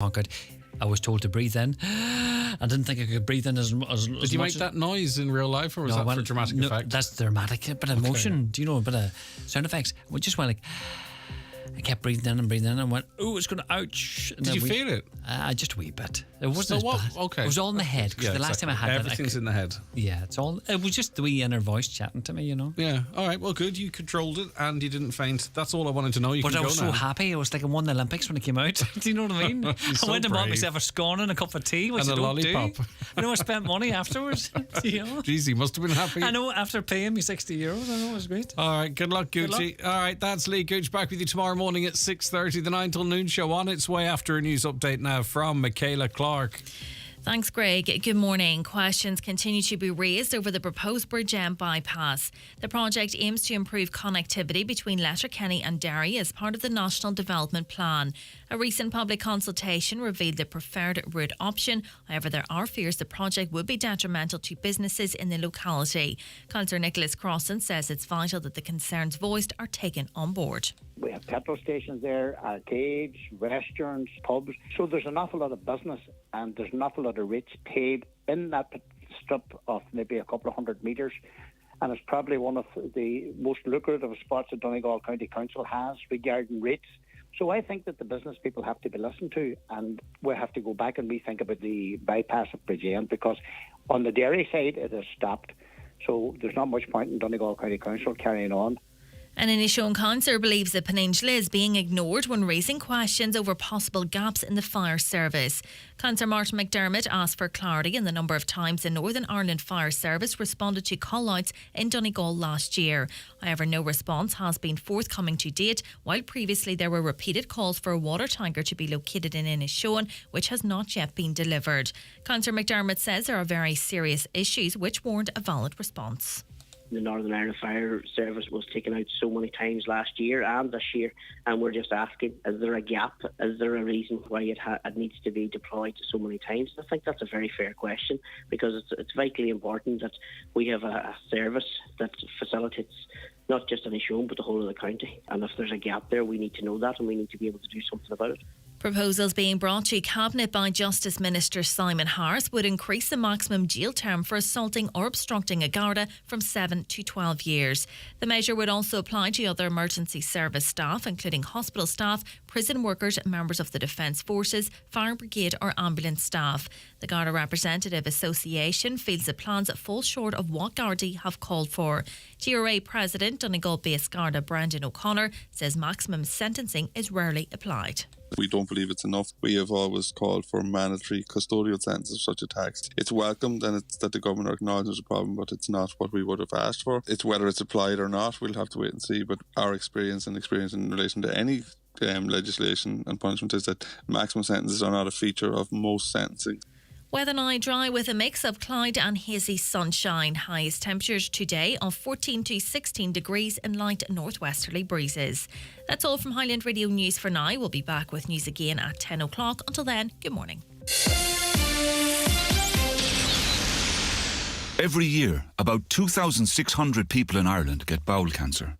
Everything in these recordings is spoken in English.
Conquered. I was told to breathe in. I didn't think I could breathe in as Did you make that noise in real life, or was that for dramatic effect? That's dramatic, a bit of emotion. Do you know, a bit of sound effects? We just went like, I kept breathing in and went, oh, it's going to ouch. And Did you feel it? Just a wee bit. It wasn't as bad. Okay. It was all in the head. Because the last time I had everything's in the head. Yeah, it was just the wee inner voice chatting to me, you know. Yeah. All right. Well, good. You controlled it and you didn't faint. That's all I wanted to know. But I was so happy. I was like I won the Olympics when it came out. Do you know what I mean? I went and bought myself a scone and a cup of tea, which and I a don't lollipop. do. I know I spent money afterwards. You know? Jeez, he must have been happy. I know, after paying me €60. I know, it was great. All right. Good luck, Gucci. All right. That's Lee Gooch back with you tomorrow morning at 6:30. The 9 till noon show on its way after a news update now from Michaela Clark. Thanks, Greg. Good morning. Questions continue to be raised over the proposed Bridgend bypass. The project aims to improve connectivity between Letterkenny and Derry as part of the National Development Plan. A recent public consultation revealed the preferred route option. However, there are fears the project would be detrimental to businesses in the locality. Councillor Nicholas Crossan says it's vital that the concerns voiced are taken on board. We have petrol stations there, arcades, restaurants, pubs. So there's an awful lot of business and there's an awful lot of rates paid in that strip of maybe a couple of 100 metres. And it's probably one of the most lucrative spots that Donegal County Council has regarding rates. So I think that the business people have to be listened to, and we have to go back and rethink about the bypass of Bridgend, because on the Derry side it has stopped. So there's not much point in Donegal County Council carrying on. An Inishowen councillor believes the peninsula is being ignored when raising questions over possible gaps in the fire service. Councillor Martin McDermott asked for clarity in the number of times the Northern Ireland Fire Service responded to call-outs in Donegal last year. However, no response has been forthcoming to date, while previously there were repeated calls for a water tanker to be located in Inishowen, which has not yet been delivered. Councillor McDermott says there are very serious issues which warrant a valid response. The Northern Ireland Fire Service was taken out so many times last year and this year, and we're just asking, is there a gap? Is there a reason why it needs to be deployed so many times? I think that's a very fair question, because it's vitally important that we have a service that facilitates not just Inishowen but the whole of the county, and if there's a gap there, we need to know that and we need to be able to do something about it. Proposals being brought to Cabinet by Justice Minister Simon Harris would increase the maximum jail term for assaulting or obstructing a Garda from 7 to 12 years. The measure would also apply to other emergency service staff, including hospital staff, prison workers, members of the Defence Forces, fire brigade or ambulance staff. The Garda Representative Association feels the plans fall short of what Gardaí have called for. GRA President Donegal-based Garda Brendan O'Connor says maximum sentencing is rarely applied. We don't believe it's enough. We have always called for mandatory custodial sentences of such attacks. It's welcomed and it's that the government acknowledges the problem, but it's not what we would have asked for. It's whether it's applied or not, we'll have to wait and see. But our experience in relation to any legislation and punishment is that maximum sentences are not a feature of most sentencing. Weather now dry with a mix of cloud and hazy sunshine. Highest temperatures today of 14 to 16 degrees and light northwesterly breezes. That's all from Highland Radio News for now. We'll be back with news again at 10 o'clock. Until then, good morning. Every year, about 2,600 people in Ireland get bowel cancer.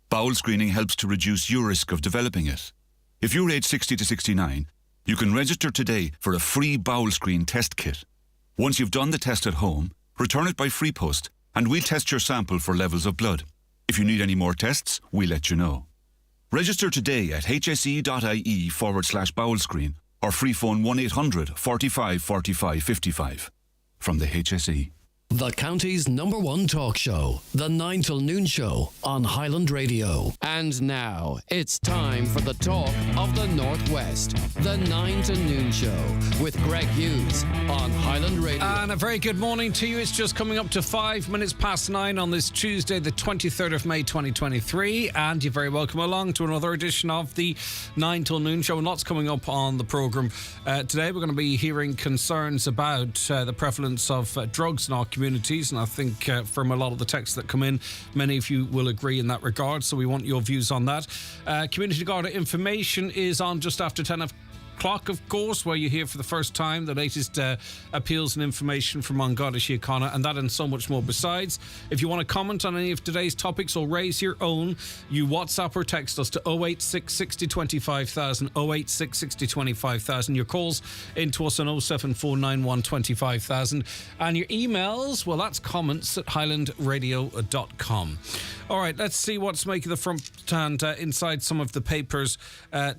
Bowel screening helps to reduce your risk of developing it. If you're aged 60 to 69, you can register today for a free bowel screen test kit. Once you've done the test at home, return it by free post and we'll test your sample for levels of blood. If you need any more tests, we'll let you know. Register today at hse.ie/bowel screen or free phone 1800 45 45 55. From the HSE. The county's #1 talk show, the 9 till noon show on Highland Radio. And now it's time for the talk of the Northwest, the 9 till noon show with Greg Hughes on Highland Radio. And a very good morning to you. It's just coming up to 5 minutes past 9 on this Tuesday, the 23rd of May 2023. And you're very welcome along to another edition of the 9 till noon show. And lots coming up on the programme. Today we're going to be hearing concerns about the prevalence of drugs in our communities, and I think from a lot of the texts that come in, many of you will agree in that regard, so we want your views on that. Community Garda information is on just after 10 o'clock, of course, where you hear for the first time the latest appeals and information from An Garda Síochána, and that and so much more besides. If you want to comment on any of today's topics or raise your own, you WhatsApp or text us to 086 60 25,000, 086 60 25,000. Your calls into us on 07491 25,000. And your emails, well, that's comments at highlandradio.com. All right, let's see what's making the front stand inside some of the papers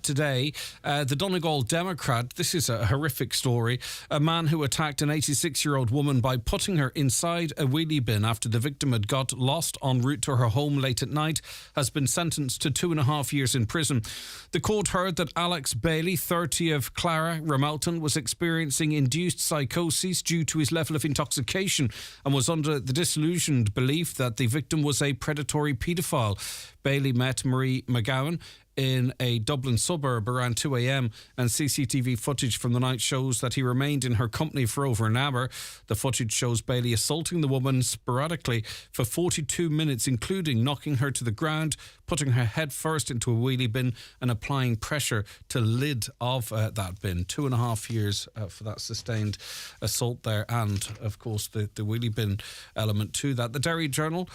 today. The Donegal Democrat, this is a horrific story. A man who attacked an 86-year-old woman by putting her inside a wheelie bin after the victim had got lost en route to her home late at night has been sentenced to 2.5 years in prison. The court heard that Alex Bailey, 30, of Clara, Ramelton, was experiencing induced psychosis due to his level of intoxication and was under the disillusioned belief that the victim was a predatory paedophile. Bailey met Marie McGowan in a Dublin suburb around 2 a.m. and CCTV footage from the night shows that he remained in her company for over an hour. The footage shows Bailey assaulting the woman sporadically for 42 minutes, including knocking her to the ground, putting her head first into a wheelie bin and applying pressure to the lid of that bin. 2.5 years for that sustained assault there, and of course the wheelie bin element to that. The Derry Journal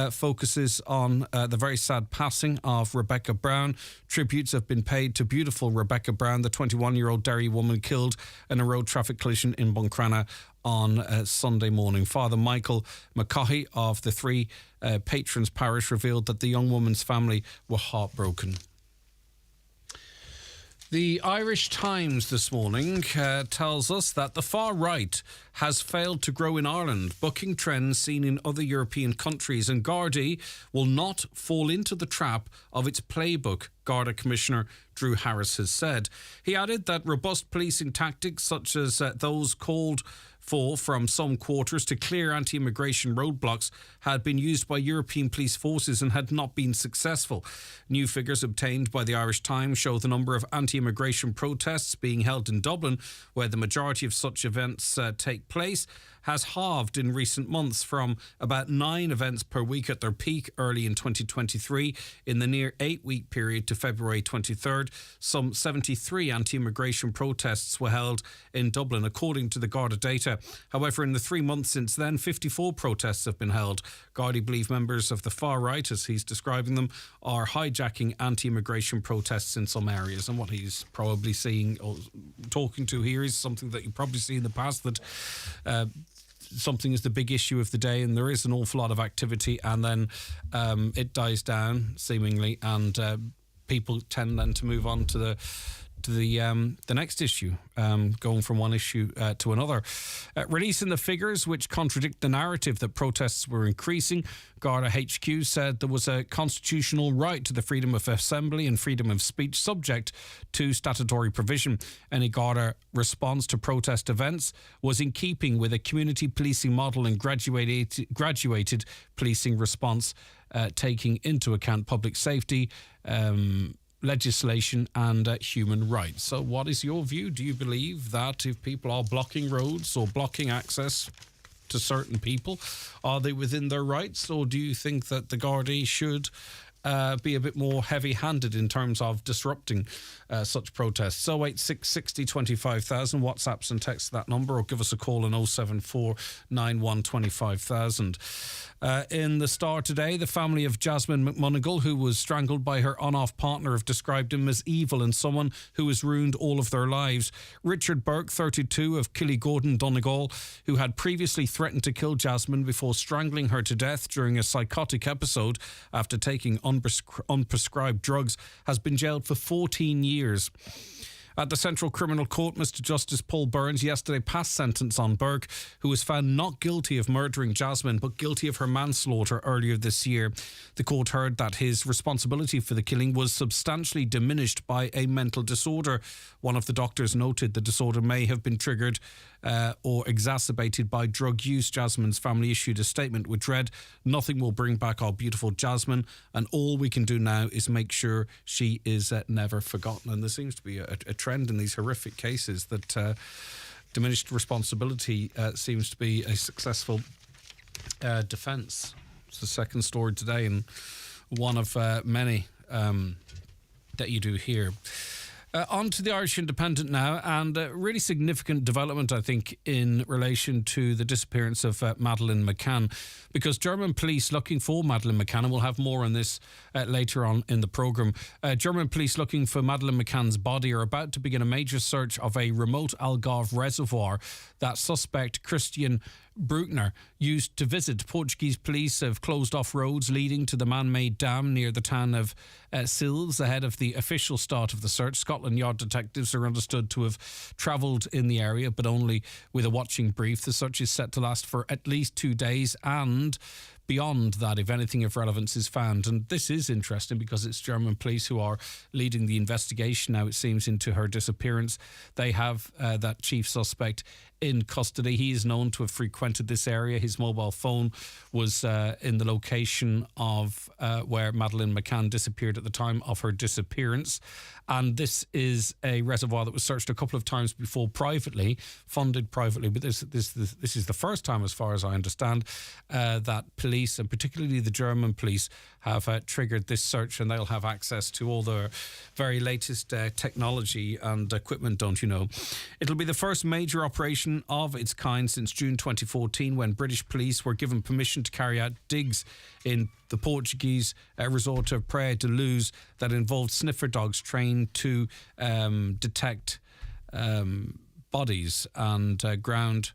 focuses on the very sad passing of Rebecca Brown. Tributes have been paid to beautiful Rebecca Brown, the 21-year-old Derry woman killed in a road traffic collision in Buncrana on Sunday morning. Father Michael McCaughey of the Three Patrons Parish revealed that the young woman's family were heartbroken. The Irish Times this morning tells us that the far right has failed to grow in Ireland, bucking trends seen in other European countries, and Gardaí will not fall into the trap of its playbook, Garda Commissioner Drew Harris has said. He added that robust policing tactics such as those called for from some quarters to clear anti-immigration roadblocks had been used by European police forces and had not been successful. New figures obtained by the Irish Times show the number of anti-immigration protests being held in Dublin, where the majority of such events take place, has halved in recent months from about 9 events per week at their peak early in 2023. In the near 8-week period to February 23rd, some 73 anti-immigration protests were held in Dublin, according to the Garda data. However, in the 3 months since then, 54 protests have been held. Gardaí believe members of the far right, as he's describing them, are hijacking anti-immigration protests in some areas. And what he's probably seeing or talking to here is something that you probably see in the past, that something is the big issue of the day and there is an awful lot of activity, and then it dies down seemingly, and people tend then to move on to the next issue, going from one issue to another. Releasing the figures which contradict the narrative that protests were increasing, Garda HQ said there was a constitutional right to the freedom of assembly and freedom of speech subject to statutory provision. Any Garda response to protest events was in keeping with a community policing model and graduated policing response, taking into account public safety, legislation and human rights. So what is your view? Do you believe that if people are blocking roads or blocking access to certain people, are they within their rights, or do you think that the Gardaí should be a bit more heavy-handed in terms of disrupting such protests? 086 60 25,000, WhatsApps and text that number, or give us a call on 074 91 25,000. In the Star today, the family of Jasmine McMonigal, who was strangled by her on-off partner, have described him as evil and someone who has ruined all of their lives. Richard Burke, 32, of Killygordon, Donegal, who had previously threatened to kill Jasmine before strangling her to death during a psychotic episode after taking unprescribed drugs, has been jailed for 14 years. At the Central Criminal Court, Mr Justice Paul Burns yesterday passed sentence on Burke, who was found not guilty of murdering Jasmine, but guilty of her manslaughter earlier this year. The court heard that his responsibility for the killing was substantially diminished by a mental disorder. One of the doctors noted the disorder may have been triggered or exacerbated by drug use. Jasmine's family issued a statement which read, "Nothing will bring back our beautiful Jasmine, and all we can do now is make sure she is never forgotten." And there seems to be a trend in these horrific cases that diminished responsibility seems to be a successful defence. It's the second story today, and one of many that you do hear. On to the Irish Independent now, and a really significant development, I think, in relation to the disappearance of Madeleine McCann, because German police looking for Madeleine McCann, and we'll have more on this later on in the programme, German police looking for Madeleine McCann's body are about to begin a major search of a remote Algarve reservoir that suspect Christian Bruckner used to visit. Portuguese police have closed off roads leading to the man-made dam near the town of Sils ahead of the official start of the search. Scotland Yard detectives are understood to have travelled in the area, but only with a watching brief. The search is set to last for at least 2 days, and beyond that, if anything of relevance is found. And this is interesting because it's German police who are leading the investigation now, it seems, into her disappearance. They have that chief suspect in custody. He is known to have frequented this area. His mobile phone was in the location of where Madeleine McCann disappeared at the time of her disappearance. And this is a reservoir that was searched a couple of times before privately, funded privately. But this is the first time, as far as I understand, that police, and particularly the German police, have triggered this search, and they'll have access to all the very latest technology and equipment, don't you know. It'll be the first major operation of its kind since June 2014, when British police were given permission to carry out digs in the Portuguese resort of Praia de Luz that involved sniffer dogs trained to detect bodies and ground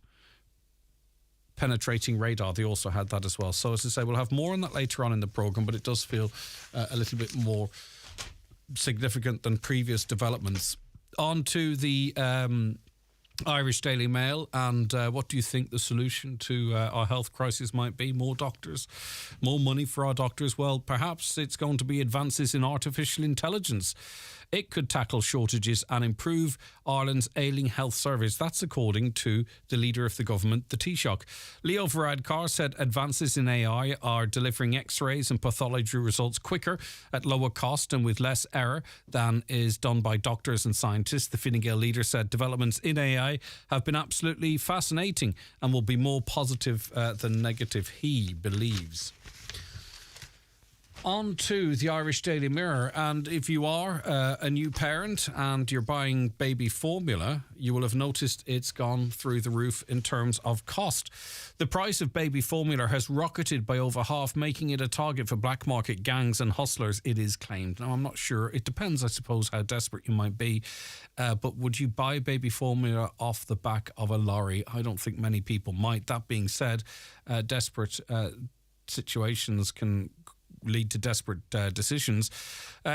penetrating radar. They also had that as well. So, as I say, we'll have more on that later on in the programme, but it does feel a little bit more significant than previous developments. On to the Irish Daily Mail, and what do you think the solution to our health crisis might be? More doctors, more money for our doctors? Well, perhaps it's going to be advances in artificial intelligence. It could tackle shortages and improve Ireland's ailing health service. That's according to the leader of the government, the Taoiseach. Leo Varadkar said advances in AI are delivering X-rays and pathology results quicker, at lower cost and with less error than is done by doctors and scientists. The Fine Gael leader said developments in AI have been absolutely fascinating and will be more positive than negative, he believes. On to the Irish Daily Mirror, and if you are a new parent and you're buying baby formula, you will have noticed it's gone through the roof in terms of cost. The price of baby formula has rocketed by over half, making it a target for black market gangs and hustlers, it is claimed. Now, I'm not sure. It depends, I suppose, how desperate you might be. But would you buy baby formula off the back of a lorry? I don't think many people might. That being said, desperate situations can lead to desperate decisions.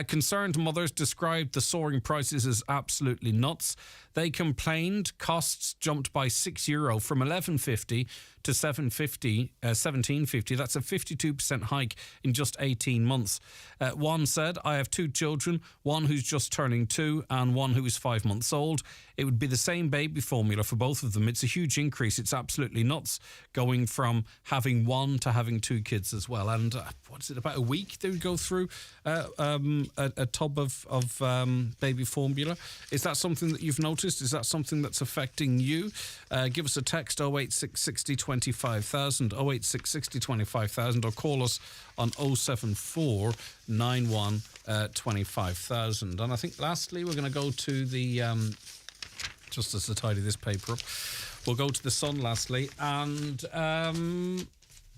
Concerned mothers described the soaring prices as absolutely nuts. They complained costs jumped by €6 from €11.50 to $17.50. That's a 52% hike in just 18 months. One said, I have 2 children, one who's just turning 2 and one who is 5 months old. It would be the same baby formula for both of them. It's a huge increase. It's absolutely nuts, going from having 1 to having 2 kids as well. And what's it, about a week they would go through a tub of baby formula? Is that something that you've noticed? Is that something that's affecting you? Give us a text 086 60 25,000, 086 60 25,000, or call us on 074 91 25,000. And I think lastly we're going to go to the just as to tidy this paper up, we'll go to the Sun lastly, and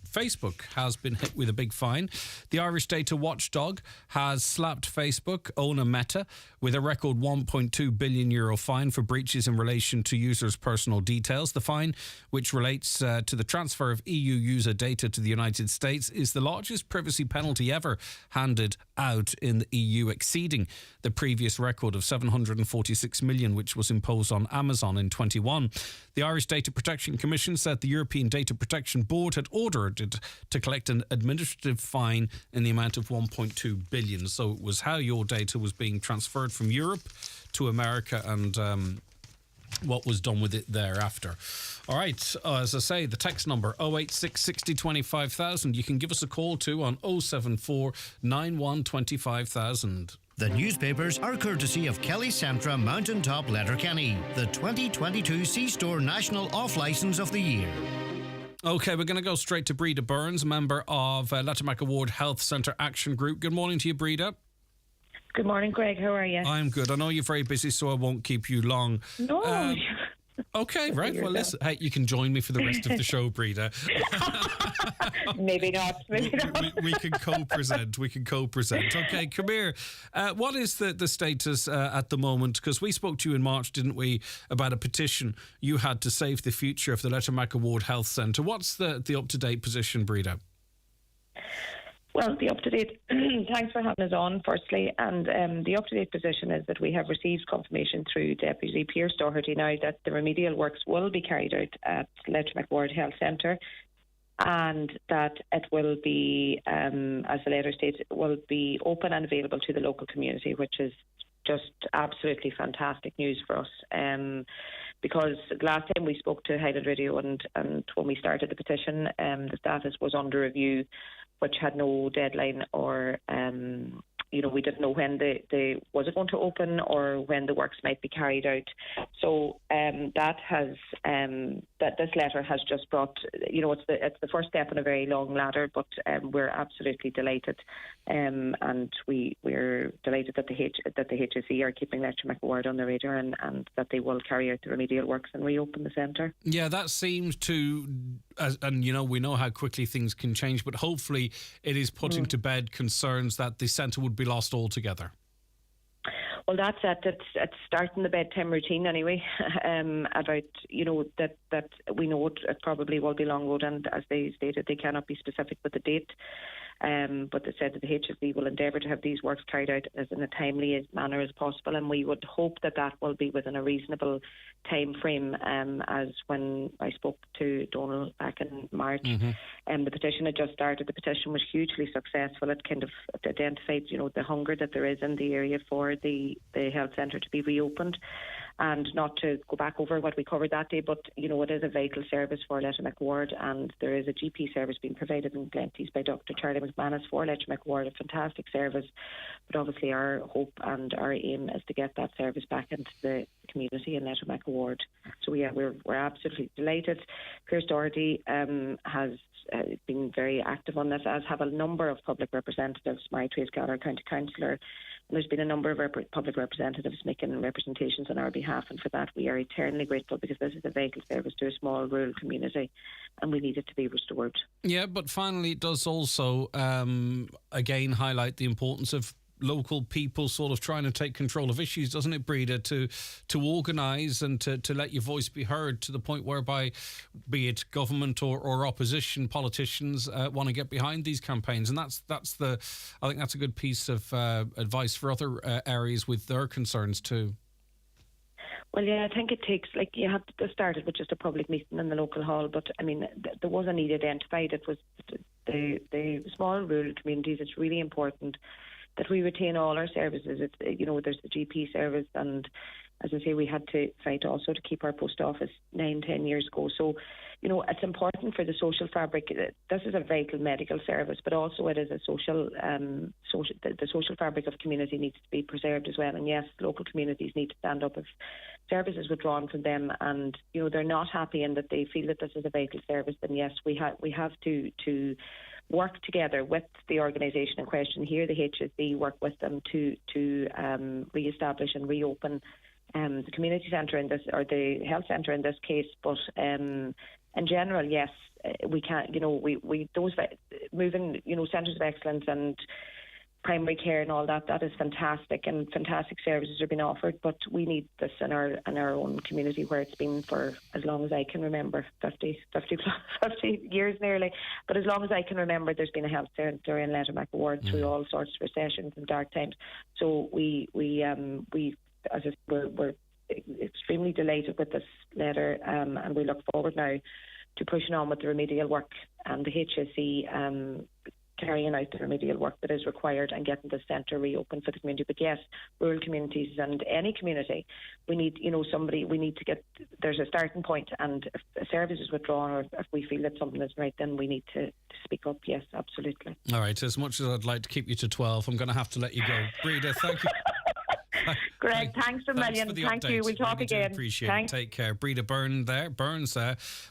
Facebook has been hit with a big fine. The Irish data watchdog has slapped Facebook owner Meta with a record €1.2 billion fine for breaches in relation to users' personal details. The fine, which relates to the transfer of EU user data to the United States, is the largest privacy penalty ever handed out in the EU, exceeding the previous record of $746 million, which was imposed on Amazon in 2021. The Irish Data Protection Commission said the European Data Protection Board had ordered it to collect an administrative fine in the amount of $1.2 billion. So it was how your data was being transferred from Europe to America and what was done with it thereafter. All right, as I say, the text number 086 60 25,000. You can give us a call too on 074 91 25,000. The newspapers are courtesy of Kelly Centra Mountaintop Letterkenny, the 2022 C-Store National Off-Licence of the Year. OK, we're going to go straight to Breda Burns, member of Lettermack Award Health Centre Action Group. Good morning to you, Breda. Good morning, Greg. How are you? I'm good. I know you're very busy, so I won't keep you long. No. Okay, right. Well, listen, hey, you can join me for the rest of the show, Breda. Maybe not. We can co-present. Okay, come here. What is the status at the moment? Because we spoke to you in March, didn't we, about a petition you had to save the future of the Lettermack Ward Health Centre. What's the up-to-date position, Breda? Well, the up-to-date, thanks for having us on, firstly. And the up-to-date position is that we have received confirmation through Deputy Pearse Doherty now that the remedial works will be carried out at Lettermack Ward Health Centre, and that it will be, as the letter states, it will be open and available to the local community, which is just absolutely fantastic news for us. Because last time we spoke to Highland Radio and when we started the petition, the status was under review, which had no deadline or, we didn't know when was it going to open or when the works might be carried out. So that this letter has just brought, it's the first step in a very long ladder, but we're absolutely delighted, and we're delighted that the HSE are keeping Lettermack Ward on the radar and that they will carry out the remedial works and reopen the centre. Yeah, that seems to, and we know how quickly things can change, but hopefully it is putting to bed concerns that the centre would be lost altogether. Well, that's it. It's starting the bedtime routine anyway. About that we know it probably will be long road, and as they stated, they cannot be specific with the date. But they said that the HSE will endeavour to have these works carried out as in a timely manner as possible, and we would hope that will be within a reasonable time frame. As when I spoke to Donald back in March, the petition had just started. The petition was hugely successful. It kind of identified, the hunger that there is in the area for the health centre to be reopened. And not to go back over what we covered that day, but, it is a vital service for Lettermack Ward, and there is a GP service being provided in Glenties by Dr. Charlie McManus for Lettermack Ward, a fantastic service. But obviously our hope and our aim is to get that service back into the community in Lettermack Ward. So, we're absolutely delighted. Pearse Doherty has been very active on this, as have a number of public representatives, Mary Trace Gallagher, County Councillor. And there's been a number of public representatives making representations on our behalf, and for that we are eternally grateful, because this is a vital service to a small rural community and we need it to be restored. Yeah, but finally it does also again highlight the importance of local people sort of trying to take control of issues, doesn't it, Breda, to organise and to let your voice be heard, to the point whereby, be it government or opposition politicians, want to get behind these campaigns. And I think that's a good piece of advice for other areas with their concerns too. Well, yeah, I think it takes, you have to start it with just a public meeting in the local hall, but I mean, there was a need identified. It was the small rural communities. It's really important that we retain all our services. It's, there's the GP service, and as I say, we had to fight also to keep our post office 9-10 years ago. So, it's important for the social fabric. This is a vital medical service, but also it is a the social fabric of community needs to be preserved as well. And yes, local communities need to stand up if services withdrawn from them, and they're not happy and that they feel that this is a vital service. Then yes, we have to work together with the organisation in question here, the HSE, work with them to re-establish and reopen the community centre in this, or the health centre in this case. But in general, yes, we can't, we those moving, centres of excellence and primary care and all that is fantastic, and fantastic services are being offered, but we need this in our own community, where it's been for as long as I can remember, 50 years nearly, but as long as I can remember, there's been a health centre in Lettermack Ward through all sorts of recessions and dark times. So we're extremely delighted with this letter, and we look forward now to pushing on with the remedial work and the HSE carrying out the remedial work that is required and getting the centre reopened for the community. But yes, rural communities and any community, we need, we need to get, there's a starting point, and if a service is withdrawn or if we feel that something isn't right, then we need to speak up. Yes, absolutely. All right, as much as I'd like to keep you to 12, I'm going to have to let you go. Breda, thank you. Greg, thanks a million. For the Thank update. you. We'll talk Really do again. appreciate Thanks. it. Take care. Breda Burns,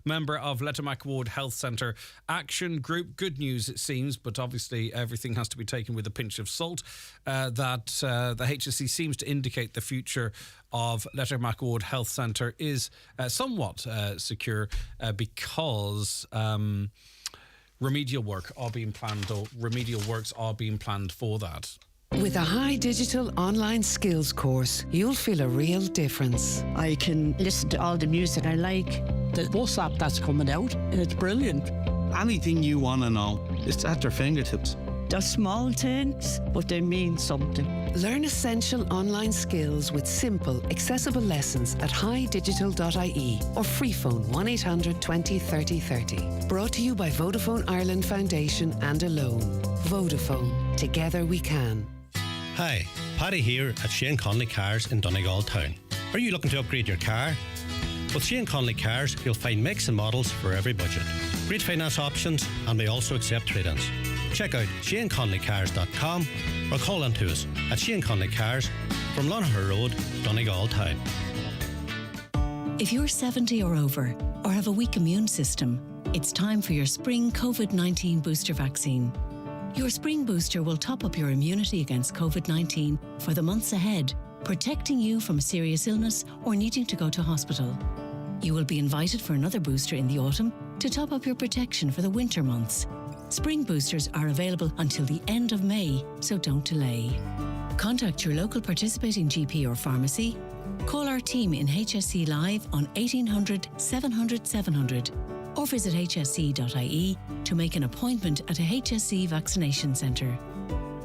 member of Lettermack Ward Health Centre Action Group. Good news, it seems, but obviously everything has to be taken with a pinch of salt. That the HSE seems to indicate the future of Lettermack Ward Health Centre is somewhat secure because remedial works are being planned for that. With a high digital online skills course, you'll feel a real difference. I can listen to all the music I like. The WhatsApp that's coming out, and it's brilliant. Anything you want to know, it's at their fingertips. They're small things, but they mean something. Learn essential online skills with simple, accessible lessons at highdigital.ie or freephone 1800 20 30 30. Brought to you by Vodafone Ireland Foundation and Alone. Vodafone. Together we can. Hi, Paddy here at Shane Conley Cars in Donegal Town. Are you looking to upgrade your car? With Shane Conley Cars, you'll find makes and models for every budget. Great finance options, and we also accept trade-ins. Check out ShaneConleyCars.com or call into us at Shane Conley Cars from Lonaher Road, Donegal Town. If you're 70 or over or have a weak immune system, it's time for your spring COVID-19 booster vaccine. Your spring booster will top up your immunity against COVID-19 for the months ahead, protecting you from serious illness or needing to go to hospital. You will be invited for another booster in the autumn to top up your protection for the winter months. Spring boosters are available until the end of May, so don't delay. Contact your local participating GP or pharmacy. Call our team in HSC Live on 1800 700 700 or visit hsc.ie to make an appointment at a HSC vaccination centre.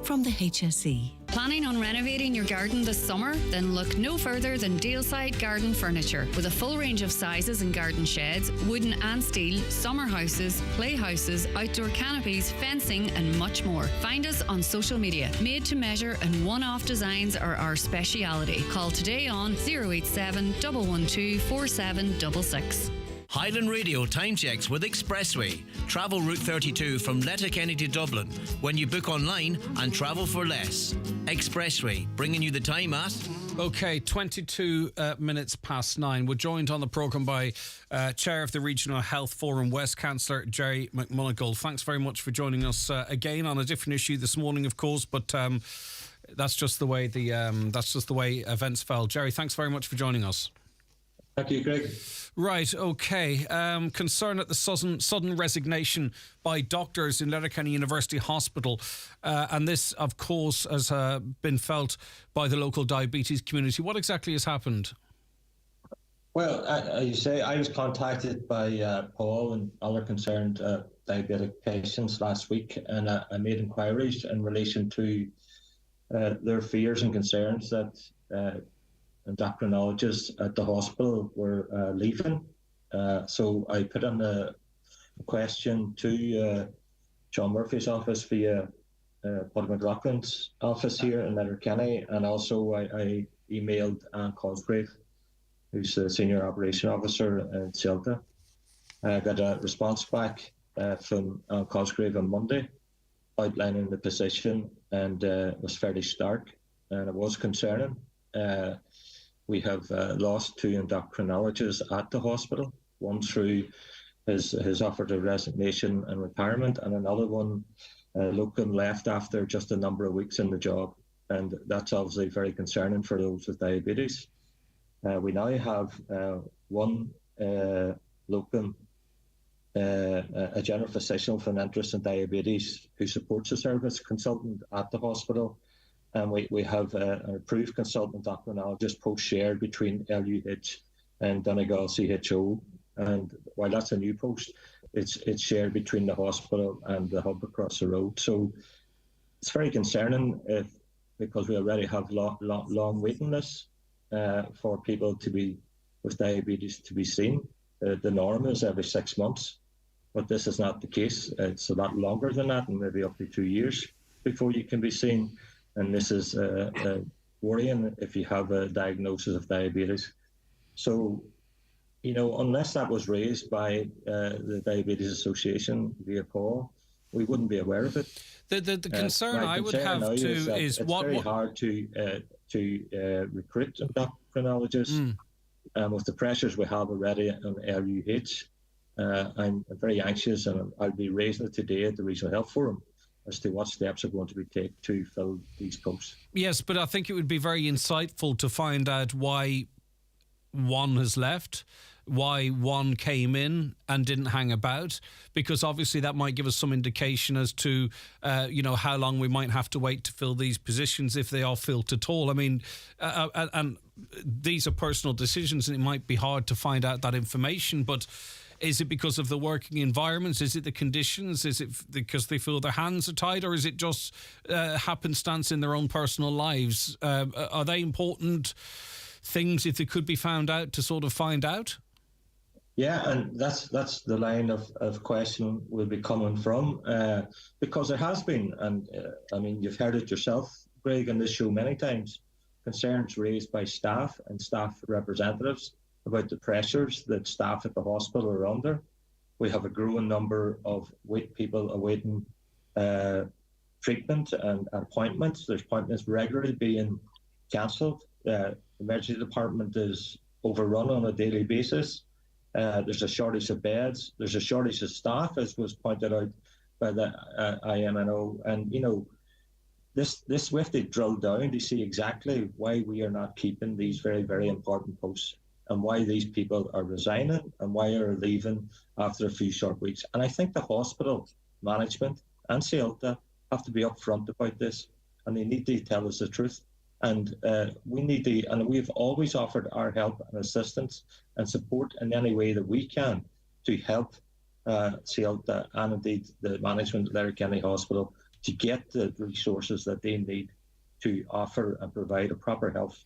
From the HSC. Planning on renovating your garden this summer? Then look no further than Daleside Garden Furniture. With a full range of sizes and garden sheds, wooden and steel, summer houses, playhouses, outdoor canopies, fencing and much more. Find us on social media. Made to measure and one-off designs are our speciality. Call today on 087 112 4766. Highland Radio time checks with Expressway. Travel Route 32 from Letterkenny to Dublin when you book online and travel for less. Expressway, bringing you the time at... Okay, 22 minutes past 9. We're joined on the programme by Chair of the Regional Health Forum West, Councillor Jerry McMonagle. Thanks very much for joining us again on a different issue this morning, of course, but that's just the way events fell. Jerry, thanks very much for joining us. Thank you, Greg. Right, okay. Concern at the sudden resignation by doctors in Letterkenny University Hospital. And this, of course, has been felt by the local diabetes community. What exactly has happened? Well, as you say, I was contacted by Paul and other concerned diabetic patients last week, and I made inquiries in relation to their fears and concerns that endocrinologists at the hospital were leaving. So I put in a question to John Murphy's office via Paul McLaughlin's office here in Letterkenny, and also I emailed Anne Cosgrave, who's the Senior Operation Officer in CELTA. I got a response back from Anne Cosgrave on Monday outlining the position, and it was fairly stark, and it was concerning. We have lost 2 endocrinologists at the hospital, one through his offer of resignation and retirement, and another one, locum, left after just a number of weeks in the job. And that's obviously very concerning for those with diabetes. We now have one locum, a general physician with an interest in diabetes who supports the service consultant at the hospital. And we have an approved consultant endocrinologist post shared between LUH and Donegal CHO. And while that's a new post, it's shared between the hospital and the hub across the road. So it's very concerning because we already have long waiting lists for people with diabetes to be seen. The norm is every 6 months, but this is not the case. It's a lot longer than that, and maybe up to 2 years before you can be seen. And this is worrying if you have a diagnosis of diabetes. So, unless that was raised by the Diabetes Association via Paul, we wouldn't be aware of it. The concern I would have too is it's very hard to to recruit endocrinologists. With the pressures we have already on LUH, I'm very anxious, and I'll be raising it today at the Regional Health Forum as to what steps are going to be taken to fill these posts. Yes, but I think it would be very insightful to find out why one has left, why one came in and didn't hang about, because obviously that might give us some indication as to, how long we might have to wait to fill these positions if they are filled at all. I mean, and these are personal decisions, and it might be hard to find out that information, but is it because of the working environments? Is it the conditions? Is it because they feel their hands are tied? Or is it just happenstance in their own personal lives? Are they important things, if they could be found out, to sort of find out? Yeah, and that's the line of question we'll be coming from, because there has been, and you've heard it yourself, Greg, on this show many times, concerns raised by staff and staff representatives about the pressures that staff at the hospital are under. We have a growing number of people awaiting treatment and appointments. There's appointments regularly being cancelled. The emergency department is overrun on a daily basis. There's a shortage of beds. There's a shortage of staff, as was pointed out by the IMNO. And, this we have to drill down to see exactly why we are not keeping these very, very important posts, and why these people are resigning, and why they're leaving after a few short weeks. And I think the hospital management and CELTA have to be upfront about this, and they need to tell us the truth. And we need to, and we've always offered our help and assistance and support in any way that we can to help CELTA and indeed the management of Letterkenny Hospital to get the resources that they need to offer and provide a proper health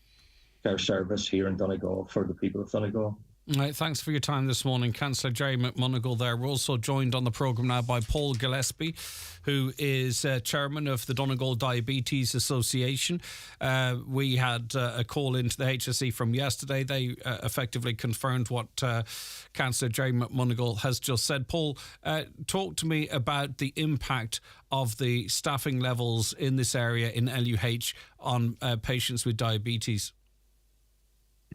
care service here in Donegal for the people of Donegal. Right, thanks for your time this morning, Councillor Jerry McMonagle there. We're also joined on the programme now by Paul Gillespie, who is chairman of the Donegal Diabetes Association. We had a call into the HSE from yesterday. They effectively confirmed what Councillor Jerry McMonagle has just said. Paul, talk to me about the impact of the staffing levels in this area in LUH on patients with diabetes.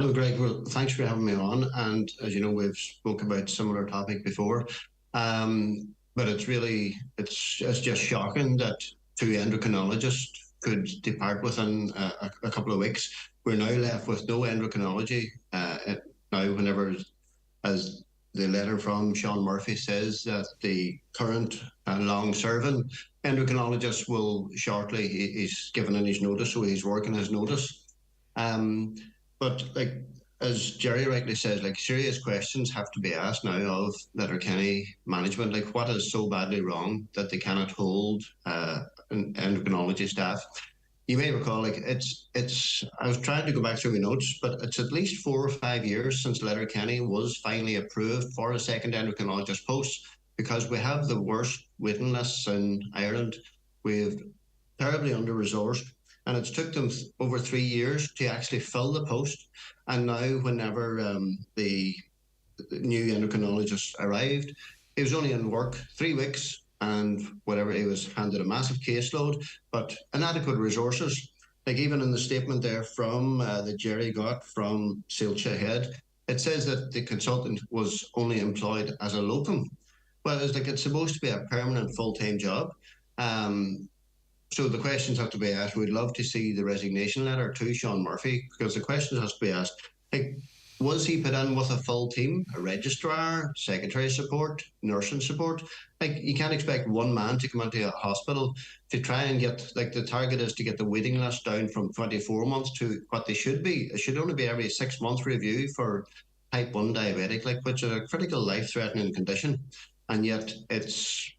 Hello, Greg. Well, thanks for having me on. And as you know, we've spoke about similar topic before. But it's just shocking that 2 endocrinologists could depart within a couple of weeks. We're now left with no endocrinology. Now, whenever, as the letter from Sean Murphy says, that the current long-serving endocrinologist will shortly, he's given in his notice, so he's working his notice. But as Jerry rightly says, serious questions have to be asked now of Letterkenny management. What is so badly wrong that they cannot hold an endocrinology staff? You may recall, I was trying to go back through my notes, but it's at least 4 or 5 years since Letterkenny was finally approved for a second endocrinologist post, because we have the worst waiting lists in Ireland. We've terribly under-resourced. And it's took them over 3 years to actually fill the post. And now, whenever the new endocrinologist arrived, he was only in work 3 weeks, and whatever, he was handed a massive caseload, but inadequate resources. Even in the statement there from that Jerry got from Sailcha Head, it says that the consultant was only employed as a locum. Well, it's supposed to be a permanent full-time job. So the questions have to be asked. We'd love to see the resignation letter to Sean Murphy, because the questions have to be asked. Was he put in with a full team, a registrar, secretary support, nursing support? You can't expect one man to come into a hospital to try and get, the target is to get the waiting list down from 24 months to what they should be. It should only be every 6 month review for type 1 diabetic, which is a critical life-threatening condition. And yet it's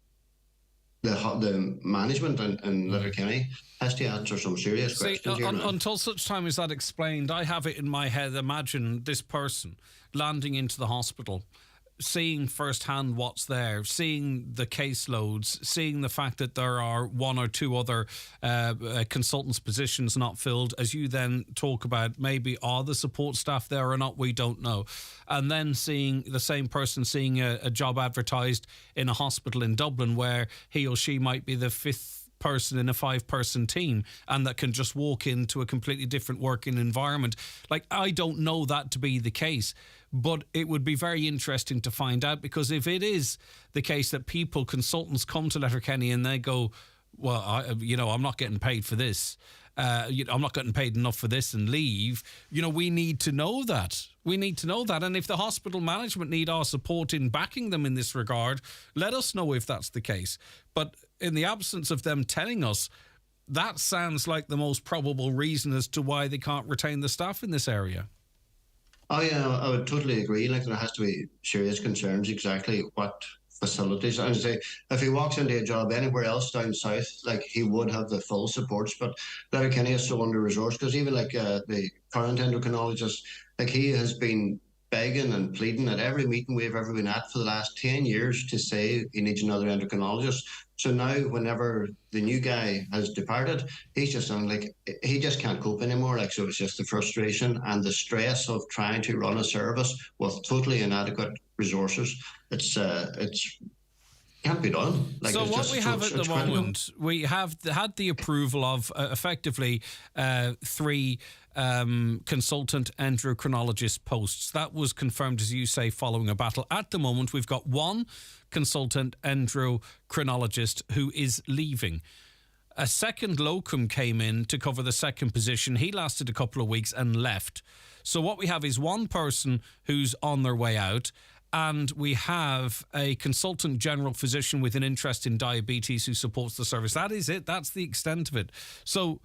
the management in Letterkenny has to answer some serious questions here now. Until such time as that explained, I have it in my head, imagine this person landing into the hospital, seeing firsthand what's there, seeing the caseloads, seeing the fact that there are 1 or 2 other consultants' positions not filled, as you then talk about, maybe are the support staff there or not, we don't know. And then seeing the same person seeing a job advertised in a hospital in Dublin where he or she might be the 5th person in a 5-person team and that can just walk into a completely different working environment. Like, I don't know that to be the case, but it would be very interesting to find out, because if it is the case that consultants come to Letterkenny and they go, well, I'm not getting paid for this. I'm not getting paid enough for this, and leave. We need to know that. We need to know that. And if the hospital management need our support in backing them in this regard, let us know if that's the case. But in the absence of them telling us, that sounds like the most probable reason as to why they can't retain the staff in this area. Oh yeah, I would totally agree. Like, there has to be serious concerns exactly what facilities. And say, if he walks into a job anywhere else down south, like, he would have the full supports. But Letterkenny is so under resourced, because even like the current endocrinologist, like, he has been begging and pleading at every meeting we've ever been at for the last 10 years to say he needs another endocrinologist. So now, whenever the new guy has departed, he's just saying, like, he just can't cope anymore. Like, so it's just the frustration and the stress of trying to run a service with totally inadequate resources. It's can't be done. Like, so what we have at the moment, we have had the approval of effectively 3 consultant endocrinologist posts. That was confirmed, as you say, following a battle. At the moment, we've got 1 consultant endocrinologist who is leaving. A second locum came in to cover the second position. He lasted a couple of weeks and left. So what we have is 1 person who's on their way out, and we have a consultant general physician with an interest in diabetes who supports the service. That is it. That's the extent of it. So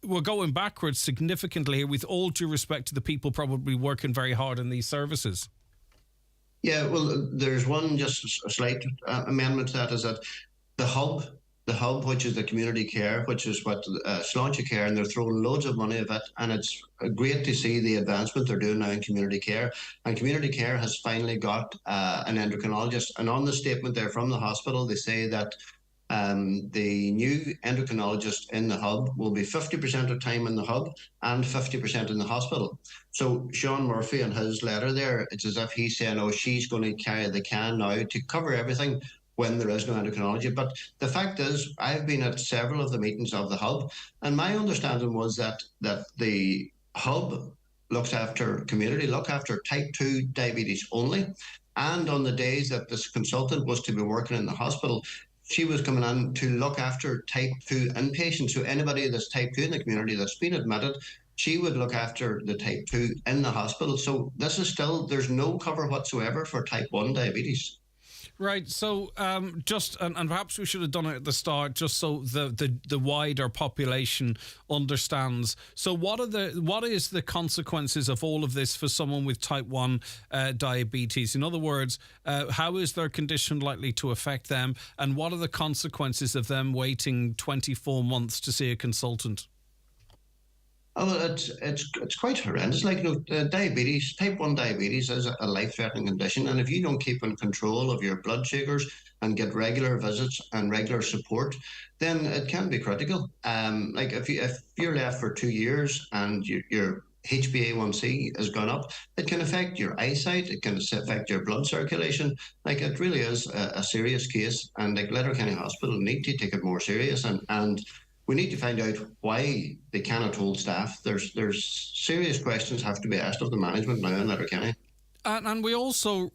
we're going backwards significantly here, with all due respect to the people probably working very hard in these services. Yeah, well, there's one just a slight amendment to that, is that the hub, which is the community care, which is what Sláinte Care, and they're throwing loads of money at it, and it's great to see the advancement they're doing now in community care. And community care has finally got an endocrinologist, and on the statement there from the hospital, they say that the new endocrinologist in the hub will be 50% of time in the hub and 50% in the hospital. So Sean Murphy, in his letter there, it's as if he's saying, oh, she's going to carry the can now to cover everything when there is no endocrinology. But the fact is, I've been at several of the meetings of the hub, and my understanding was that the hub look after type 2 diabetes only. And on the days that this consultant was to be working in the hospital, she was coming in to look after type 2 inpatients. So anybody that's type 2 in the community that's been admitted, she would look after the type 2 in the hospital. So this is still, there's no cover whatsoever for type 1 diabetes. Right, so just, and perhaps we should have done it at the start, just so the wider population understands. So what is the consequences of all of this for someone with type 1 diabetes? In other words, how is their condition likely to affect them, and what are the consequences of them waiting 24 months to see a consultant? Oh, it's quite horrendous. Like, diabetes, type 1 diabetes is a life-threatening condition, and if you don't keep in control of your blood sugars and get regular visits and regular support, then it can be critical. Like, if you're left for 2 years and your HbA1c has gone up, it can affect your eyesight, it can affect your blood circulation. Like, it really is a serious case, and like Letterkenny Hospital need to take it more serious, and we need to find out why they cannot hold staff. There's serious questions have to be asked of the management now in Letterkenny. And we also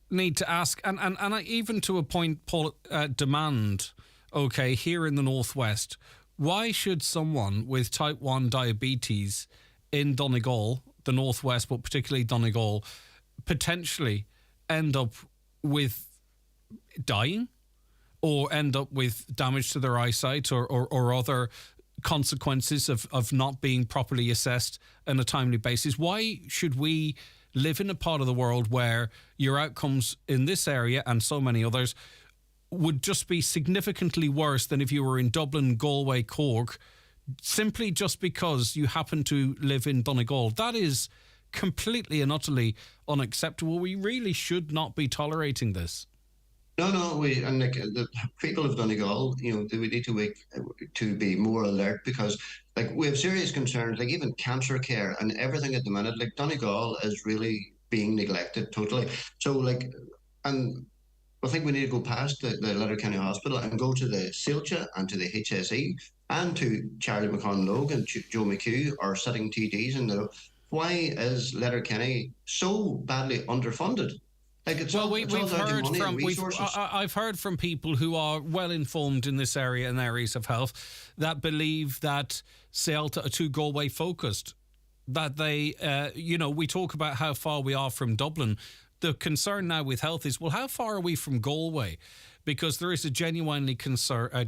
need to ask, and even to a point, Paul, demand, okay, here in the Northwest, why should someone with type 1 diabetes in Donegal, the Northwest, but particularly Donegal, potentially end up with dying? Or end up with damage to their eyesight or other consequences of not being properly assessed on a timely basis? Why should we live in a part of the world where your outcomes in this area and so many others would just be significantly worse than if you were in Dublin, Galway, Cork, simply just because you happen to live in Donegal? That is completely and utterly unacceptable. We really should not be tolerating this. No, and like the people of Donegal, we need to be more alert, because like we have serious concerns, like even cancer care and everything at the minute. Like, Donegal is really being neglected totally. So like, and I think we need to go past the Letterkenny Hospital and go to the Silcha and to the HSE and to Charlie McConlogue and Joe McHugh, our sitting TDs. And why is Letterkenny so badly underfunded? Like it's all down to money and resources. I've heard from people who are well informed in this area and areas of health that believe that Celta are too Galway focused. That they, we talk about how far we are from Dublin. The concern now with health is, well, how far are we from Galway? Because there is a genuine concern that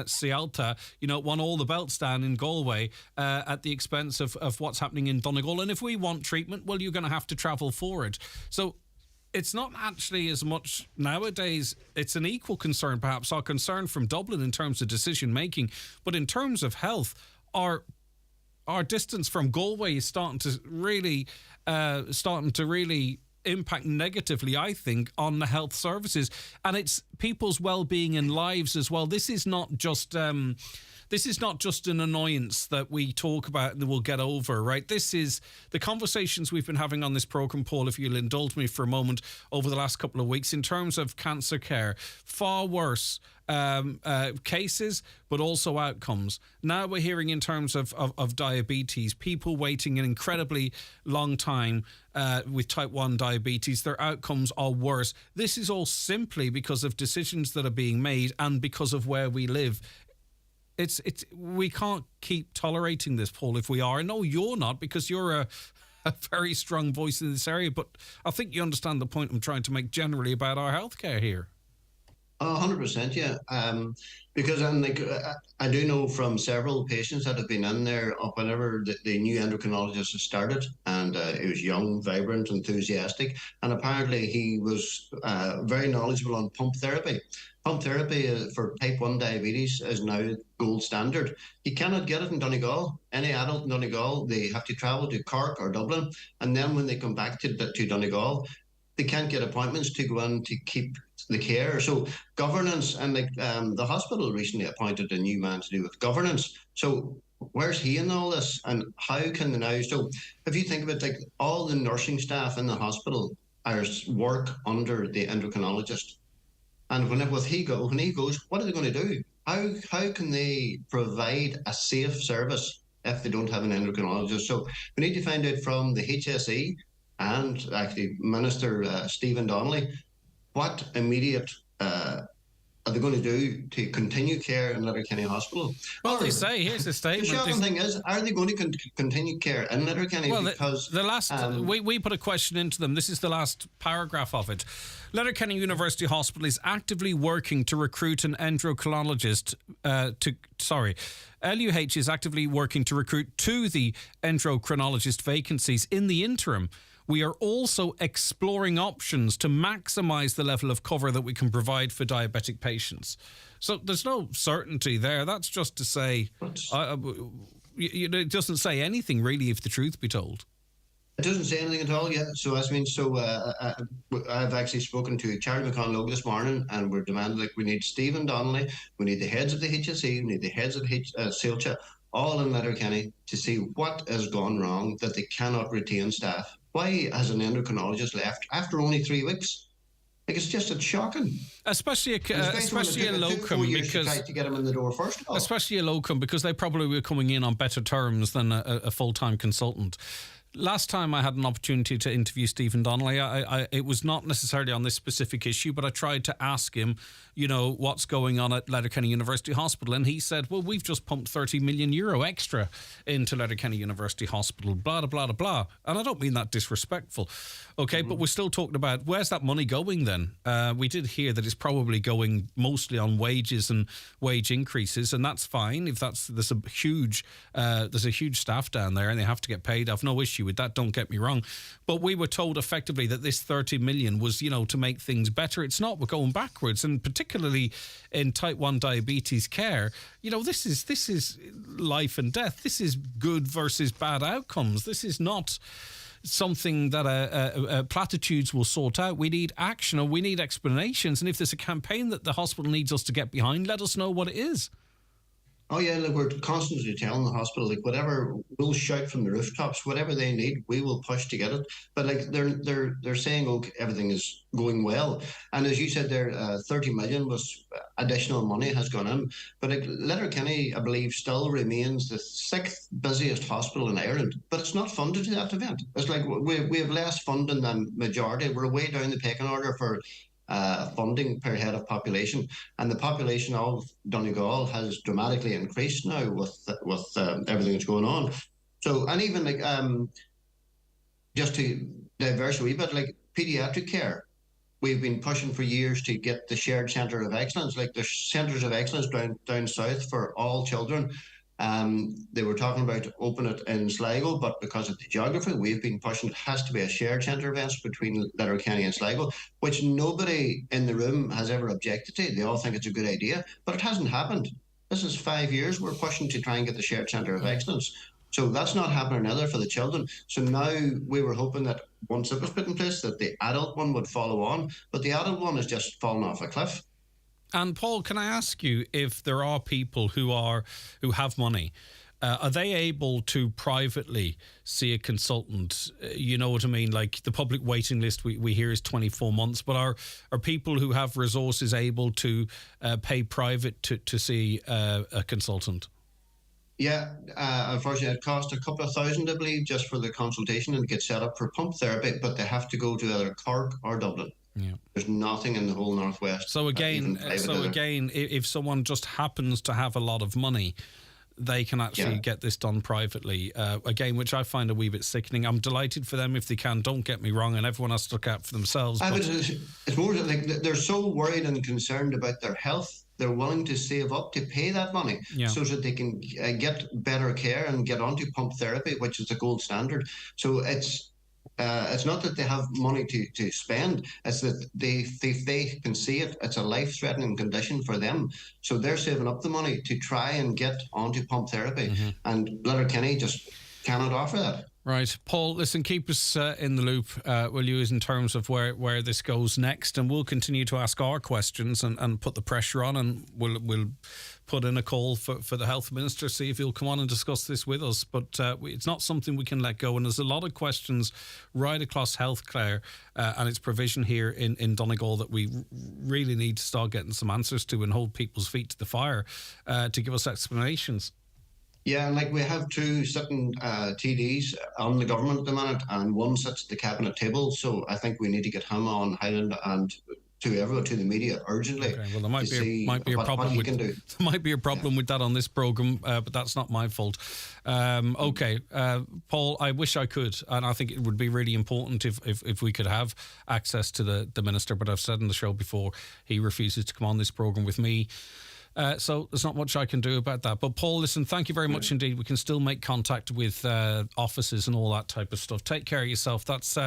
Celta, won all the belts down in Galway at the expense of what's happening in Donegal. And if we want treatment, well, you're going to have to travel for it. So it's not actually as much nowadays. It's an equal concern, perhaps, our concern from Dublin in terms of decision making. But in terms of health, our distance from Galway is starting to really impact negatively, I think, on the health services, and it's people's well-being and lives as well. This is not just an annoyance that we talk about and we'll get over, right? This is the conversations we've been having on this programme, Paul, if you'll indulge me for a moment, over the last couple of weeks in terms of cancer care. Far worse cases, but also outcomes. Now we're hearing in terms of diabetes, people waiting an incredibly long time with type 1 diabetes. Their outcomes are worse. This is all simply because of decisions that are being made and because of where we live. We can't keep tolerating this, Paul, if we are. I know you're not, because you're a very strong voice in this area, but I think you understand the point I'm trying to make generally about our healthcare here. 100%, yeah. Because I do know from several patients that have been in there whenever the new endocrinologist has started, and he was young, vibrant, enthusiastic, and apparently he was very knowledgeable on pump therapy. Pump therapy for type 1 diabetes is now gold standard. You cannot get it in Donegal. Any adult in Donegal, they have to travel to Cork or Dublin, and then when they come back to Donegal, they can't get appointments to go in to keep the care. So governance, and the hospital recently appointed a new man to do with governance. So where's he in all this, and how can they now? So if you think about all the nursing staff in the hospital work under the endocrinologist, and when he goes, what are they going to do? How can they provide a safe service if they don't have an endocrinologist? So we need to find out from the HSE and actually Minister Stephen Donnelly, what immediate are they going to do to continue care in Letterkenny Hospital? Well, they say, here's the statement. The shocking thing is, are they going to continue care in Letterkenny? Well, because the last we put a question into them. This is the last paragraph of it. Letterkenny University Hospital is actively working to recruit an endocrinologist LUH is actively working to recruit to the endocrinologist vacancies. In the interim, we are also exploring options to maximise the level of cover that we can provide for diabetic patients. So there's no certainty there. That's just to say, it doesn't say anything really, if the truth be told. It doesn't say anything at all, yeah. So I've actually spoken to Charlie McConlogue this morning, and we're demanding, we need Stephen Donnelly, we need the heads of the HSE, we need the heads of Silcha, all in Letterkenny, to see what has gone wrong that they cannot retain staff. Why has an endocrinologist left after only 3 weeks? It's shocking. Especially a locum, because to get them in the door first of all. Especially a locum, because they probably were coming in on better terms than a full-time consultant. Last time I had an opportunity to interview Stephen Donnelly, it was not necessarily on this specific issue, but I tried to ask him, what's going on at Letterkenny University Hospital, and he said, well, we've just pumped €30 million extra into Letterkenny University Hospital, blah, blah, blah, blah. And I don't mean that disrespectful, okay, but we're still talking about, where's that money going then? We did hear that it's probably going mostly on wages and wage increases, and that's fine if there's a huge staff down there and they have to get paid. I've no issue with that, don't get me wrong, but we were told effectively that this 30 million was to make things better. It's not. We're going backwards, and particularly in type 1 diabetes care, this is life and death. This is good versus bad outcomes. This is not something that platitudes will sort out. We need action, or we need explanations, and if there's a campaign that the hospital needs us to get behind, let us know what it is. Oh yeah, look, we're constantly telling the hospital, like, whatever, we'll shout from the rooftops, whatever they need, we will push to get it. But like they're saying, okay, everything is going well, and as you said there, 30 million was additional money has gone in. But like Letterkenny, I believe, still remains the sixth busiest hospital in Ireland, but it's not funded to that event. It's like we have less funding than majority. We're way down the pecking order for funding per head of population, and the population of Donegal has dramatically increased now with everything that's going on. So, and even like just to diverse a wee bit, like paediatric care, we've been pushing for years to get the shared centre of excellence. Like there's centres of excellence down south for all children. They were talking about opening it in Sligo, but because of the geography, we've been pushing it has to be a shared centre of excellence between Letterkenny and Sligo, which nobody in the room has ever objected to. They all think it's a good idea, but it hasn't happened. This is 5 years we're pushing to try and get the shared centre of excellence. So that's not happening either for the children. So now we were hoping that once it was put in place, that the adult one would follow on, but the adult one has just fallen off a cliff. And Paul, can I ask you if there are people who have money, are they able to privately see a consultant? You know what I mean? Like the public waiting list we hear is 24 months, but are people who have resources able to pay private to see a consultant? Yeah, unfortunately, it cost a couple of thousand, I believe, just for the consultation and get set up for pump therapy, but they have to go to either Cork or Dublin. Yeah. There's nothing in the whole Northwest. So again, if someone just happens to have a lot of money, they can actually get this done privately. Again, which I find a wee bit sickening. I'm delighted for them if they can. Don't get me wrong, and everyone has to look out for themselves. It's more like they're so worried and concerned about their health. They're willing to save up to pay that money so that they can get better care and get onto pump therapy, which is the gold standard. So it's not that they have money to spend, it's that if they can see it, it's a life-threatening condition for them. So they're saving up the money to try and get onto pump therapy. Mm-hmm. And Letterkenny just cannot offer that. Right. Paul, listen, keep us in the loop, will you, in terms of where this goes next, and we'll continue to ask our questions and put the pressure on, and we'll put in a call for the Health Minister, see if he'll come on and discuss this with us. But it's not something we can let go, and there's a lot of questions right across healthcare and its provision here in Donegal that we really need to start getting some answers to and hold people's feet to the fire to give us explanations. Yeah, like we have two sitting TDs on the government at the minute, and one sits at the cabinet table. So I think we need to get him on Highland and to the media urgently. Okay, well, there might be a problem with that on this programme, but that's not my fault. Okay, Paul, I wish I could, and I think it would be really important if we could have access to the Minister, but I've said in the show before, he refuses to come on this programme with me. So there's not much I can do about that. But Paul, listen, thank you very much indeed. We can still make contact with offices and all that type of stuff. Take care of yourself. That's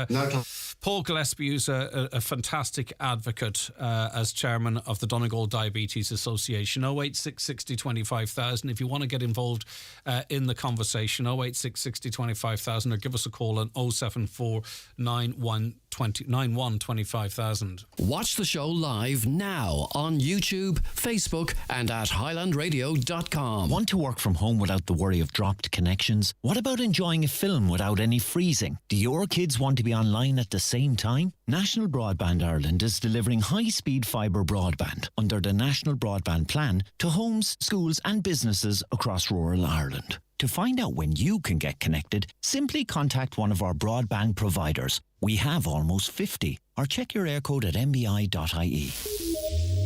Paul Gillespie, who's a fantastic advocate as chairman of the Donegal Diabetes Association. 086 60 25,000 if you want to get involved in the conversation. 086 60 25,000 or give us a call on 074 91 25,000. Watch the show live now on YouTube, Facebook and at highlandradio.com. Want to work from home without the worry of dropped connections? What about enjoying a film without any freezing? Do your kids want to be online at the same time? National Broadband Ireland is delivering high-speed fibre broadband under the National Broadband Plan to homes, schools and businesses across rural Ireland. To find out when you can get connected, simply contact one of our broadband providers. We have almost 50. Or check your air code at nbi.ie.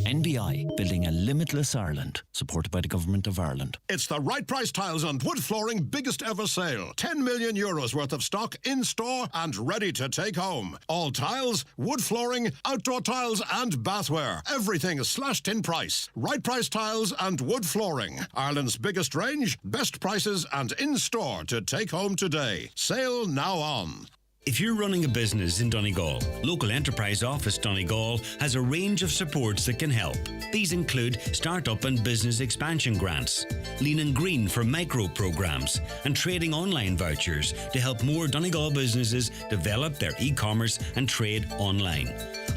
NBI, building a limitless Ireland, supported by the Government of Ireland. It's the Right Price Tiles and Wood Flooring biggest ever sale. 10 million euros worth of stock in store and ready to take home. All tiles, wood flooring, outdoor tiles and bathware. Everything is slashed in price. Right Price Tiles and Wood Flooring. Ireland's biggest range, best prices and in store to take home today. Sale now on. If you're running a business in Donegal, Local Enterprise Office Donegal has a range of supports that can help. These include Startup and Business Expansion Grants, Lean and Green for micro programs, and trading online vouchers to help more Donegal businesses develop their e-commerce and trade online.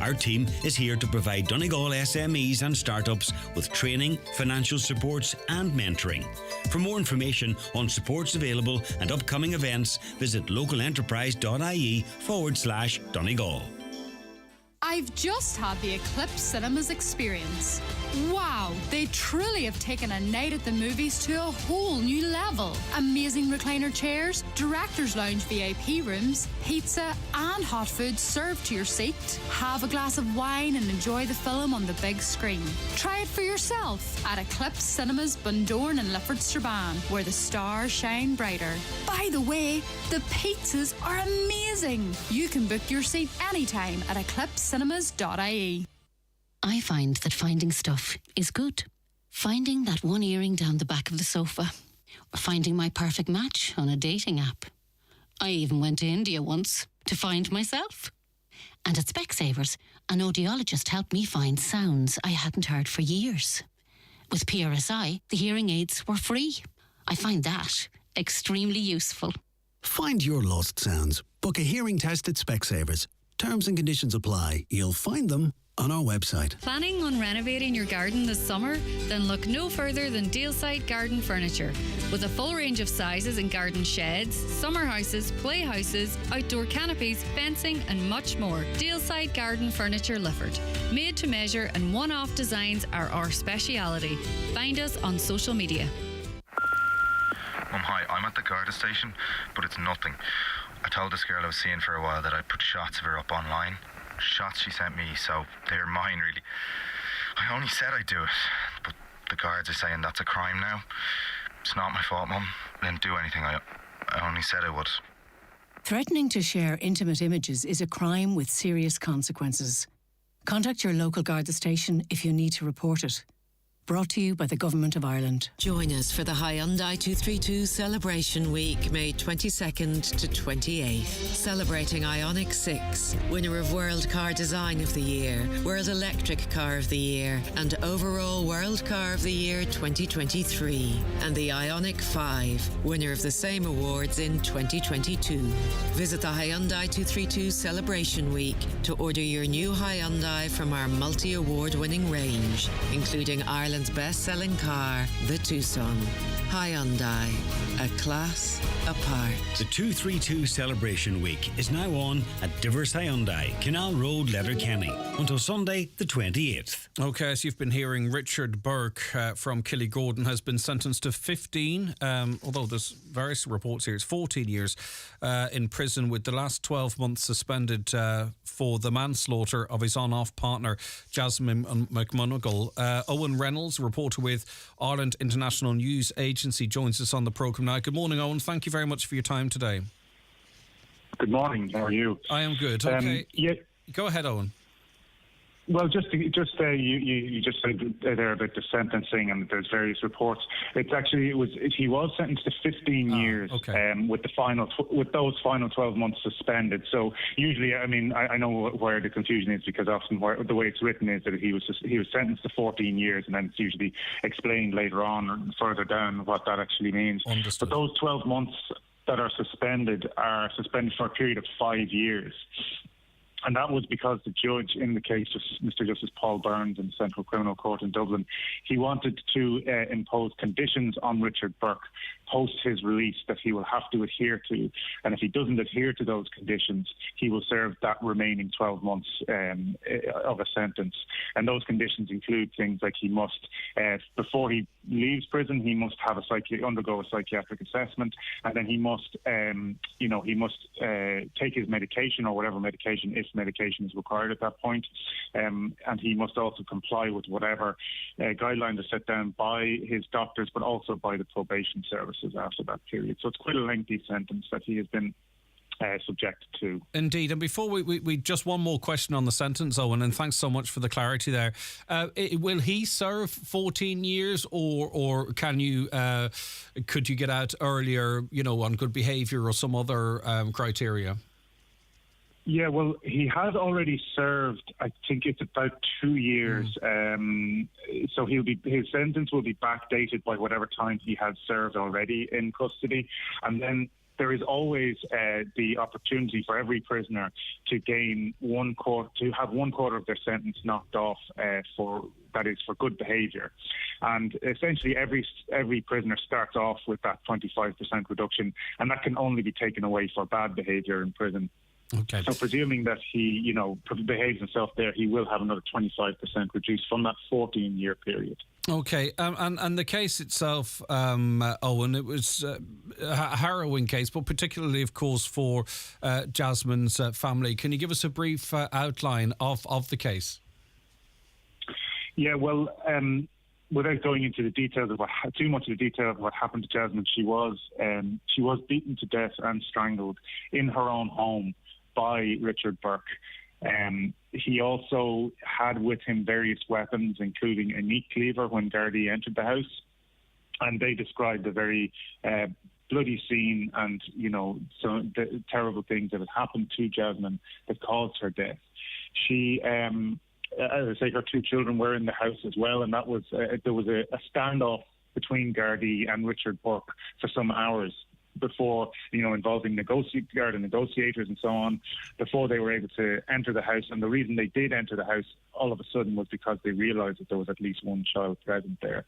Our team is here to provide Donegal SMEs and startups with training, financial supports and mentoring. For more information on supports available and upcoming events, visit localenterprise.ie/Donegal. I've just had the Eclipse Cinemas experience. Wow, they truly have taken a night at the movies to a whole new level. Amazing recliner chairs, director's lounge VIP rooms, pizza and hot food served to your seat. Have a glass of wine and enjoy the film on the big screen. Try it for yourself at Eclipse Cinemas, Bundoran and Lifford Strabane, where the stars shine brighter. By the way, the pizzas are amazing. You can book your seat anytime at eclipsecinemas.ie. I find that finding stuff is good. Finding that one earring down the back of the sofa. Or finding my perfect match on a dating app. I even went to India once to find myself. And at Specsavers, an audiologist helped me find sounds I hadn't heard for years. With PRSI, the hearing aids were free. I find that extremely useful. Find your lost sounds. Book a hearing test at Specsavers. Terms and conditions apply. You'll find them on our website. Planning on renovating your garden this summer? Then look no further than Dealside Garden Furniture. With a full range of sizes in garden sheds, summer houses, playhouses, outdoor canopies, fencing and much more. Dealside Garden Furniture Lifford. Made to measure and one-off designs are our speciality. Find us on social media. Hi, I'm at the Garda station, but it's nothing. I told this girl I was seeing for a while that I'd put shots of her up online. Shots she sent me, so they're mine, really. I only said I'd do it, but the guards are saying that's a crime now. It's not my fault, Mum. I didn't do anything. I only said I would. Threatening to share intimate images is a crime with serious consequences. Contact your local Garda station if you need to report it. Brought to you by the Government of Ireland. Join us for the Hyundai 232 Celebration Week, May 22nd to 28th. Celebrating Ioniq 6, winner of World Car Design of the Year, World Electric Car of the Year, and overall World Car of the Year 2023. And the Ioniq 5, winner of the same awards in 2022. Visit the Hyundai 232 Celebration Week to order your new Hyundai from our multi-award winning range, including Ireland's best-selling car, the Tucson. Hyundai, a class apart. The 232 Celebration Week is now on at Divers Hyundai, Canal Road, Letterkenny, until Sunday the 28th. Okay, as you've been hearing, Richard Burke from Killygordon has been sentenced to 15, although there's various reports here, it's 14 years in prison, with the last 12 months suspended for the manslaughter of his on-off partner, Jasmine McMonagle. Owen Reynolds, reporter with Ireland International News Agency, joins us on the programme now. Good morning, Owen. Thank you very much for your time today. Good morning. How are you? I am good. Okay. Go ahead, Owen. Well, you just said there about the sentencing, and there's various reports. He was sentenced to 15 years, with those final 12 months suspended. So usually, I mean, I know where the confusion is, because often the way it's written is that he was sentenced to 14 years, and then it's usually explained later on or further down what that actually means. Understood. But those 12 months that are suspended for a period of 5 years. And that was because the judge in the case of Mr. Justice Paul Burns in the Central Criminal Court in Dublin, he wanted to impose conditions on Richard Burke post his release that he will have to adhere to. And if he doesn't adhere to those conditions, he will serve that remaining 12 months of a sentence. And those conditions include things like he must, before he leaves prison, he must have undergo a psychiatric assessment, and then he must, take his medication, or whatever medication, if medication is required at that point, and he must also comply with whatever guidelines are set down by his doctors, but also by the probation services after that period. So it's quite a lengthy sentence that he has been subjected to. Indeed. And before we just one more question on the sentence, Owen, and thanks so much for the clarity there. Will he serve 14 years, or could you get out earlier, on good behaviour or some other criteria? Yeah, well, he has already served, I think it's about 2 years. So his sentence will be backdated by whatever time he has served already in custody. And then there is always the opportunity for every prisoner to gain to have 1/4 of their sentence knocked off for good behaviour. And essentially every prisoner starts off with that 25% reduction, and that can only be taken away for bad behaviour in prison. Okay. So presuming that he, behaves himself there, he will have another 25% reduced from that 14-year period. Okay, and the case itself, Owen, it was a harrowing case, but particularly, of course, for Jasmine's family. Can you give us a brief outline of the case? Yeah, well, without going into the details of too much of the detail of what happened to Jasmine, she was beaten to death and strangled in her own home by Richard Burke. He also had with him various weapons, including a meat cleaver, when Gardaí entered the house. And they described a very bloody scene and, some terrible things that had happened to Jasmine that caused her death. She, as I say, her 2 children were in the house as well, and that was there was a standoff between Gardaí and Richard Burke for some hours before, involving Garda negotiators and so on, before they were able to enter the house. And the reason they did enter the house all of a sudden was because they realised that there was at least one child present there.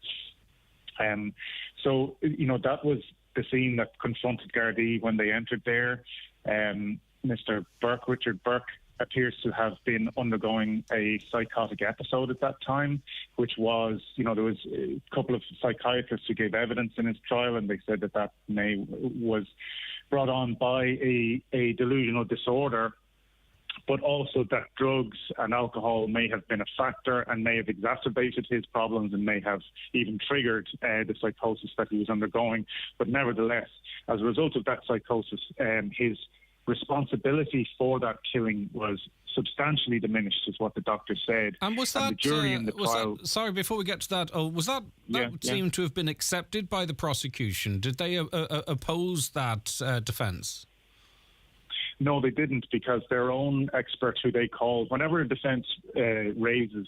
So, that was the scene that confronted Gardaí when they entered there. Mr. Burke, Richard Burke, appears to have been undergoing a psychotic episode at that time, which was, there was a couple of psychiatrists who gave evidence in his trial, and they said that was brought on by a delusional disorder, but also that drugs and alcohol may have been a factor and may have exacerbated his problems and may have even triggered the psychosis that he was undergoing. But nevertheless, as a result of that psychosis, his responsibility for that killing was substantially diminished, is what the doctor said. And was that, the jury in the trial... sorry, before we get to that, was that seemed to have been accepted by the prosecution? Did they oppose that defence? No, they didn't, because their own expert, who they called, whenever a defence raises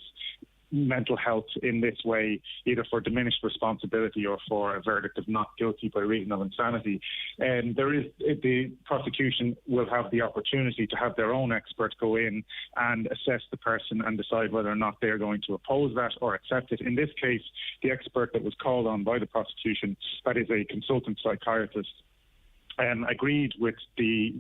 mental health in this way, either for diminished responsibility or for a verdict of not guilty by reason of insanity, the prosecution will have the opportunity to have their own expert go in and assess the person and decide whether or not they're going to oppose that or accept it. In this case, the expert that was called on by the prosecution, that is a consultant psychiatrist,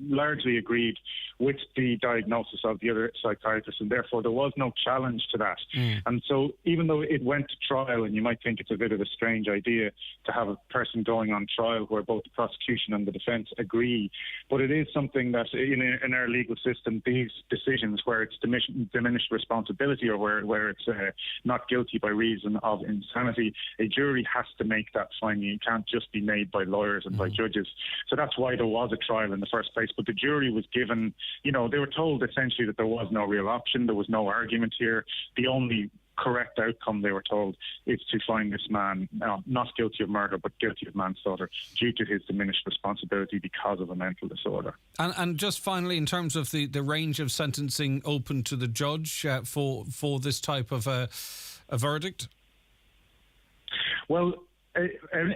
largely agreed with the diagnosis of the other psychiatrist, and therefore there was no challenge to that. And so even though it went to trial, and you might think it's a bit of a strange idea to have a person going on trial where both the prosecution and the defence agree, but it is something that in our legal system, these decisions where it's diminished responsibility or where it's not guilty by reason of insanity, a jury has to make that finding. It can't just be made by lawyers and by judges. So that's why there was a trial in the first place. But the jury was given, they were told essentially that there was no real option. There was no argument here. The only correct outcome, they were told, is to find this man not guilty of murder, but guilty of manslaughter due to his diminished responsibility because of a mental disorder. And just finally, in terms of the range of sentencing open to the judge for this type of a verdict? Well,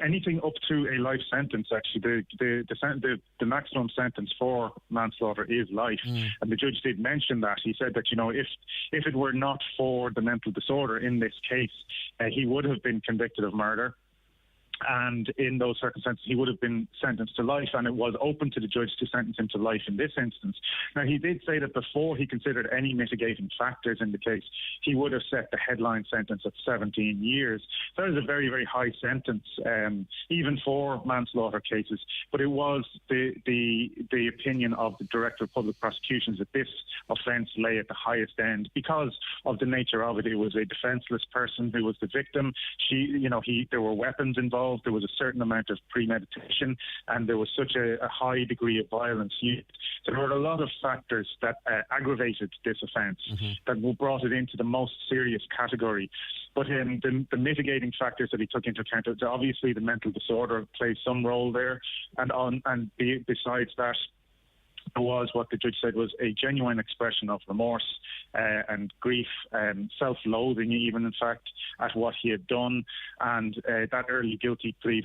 anything up to a life sentence, actually. The maximum sentence for manslaughter is life. And the judge did mention that. He said that, if it were not for the mental disorder in this case, he would have been convicted of murder. And in those circumstances, he would have been sentenced to life, and it was open to the judge to sentence him to life in this instance. Now, he did say that before he considered any mitigating factors in the case, he would have set the headline sentence at 17 years. That is a very, very high sentence, even for manslaughter cases. But it was the opinion of the Director of Public Prosecutions that this offence lay at the highest end because of the nature of it. It was a defenceless person who was the victim. There were weapons involved. There was a certain amount of premeditation, and there was such a high degree of violence used. So there were a lot of factors that aggravated this offence that brought it into the most serious category. But the mitigating factors that he took into account, obviously the mental disorder plays some role there, and besides that, there was, what the judge said was, a genuine expression of remorse and grief, self-loathing even, in fact, at what he had done. And that early guilty plea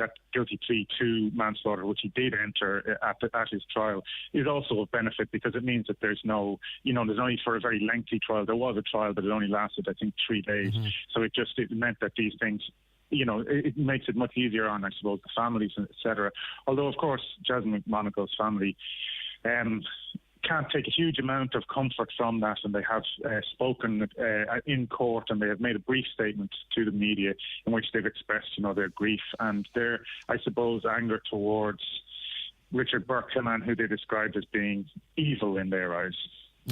to manslaughter, which he did enter at his trial, is also of benefit, because it means that there's no need for a very lengthy trial. There was a trial, but it only lasted, I think, 3 days. Mm-hmm. So it meant that these things, it makes it much easier on, I suppose, the families, etc. Although, of course, Jasmine McMonagle's family can't take a huge amount of comfort from that, and they have spoken in court, and they have made a brief statement to the media in which they've expressed, their grief and their, I suppose, anger towards Richard Burke, a man who they described as being evil in their eyes.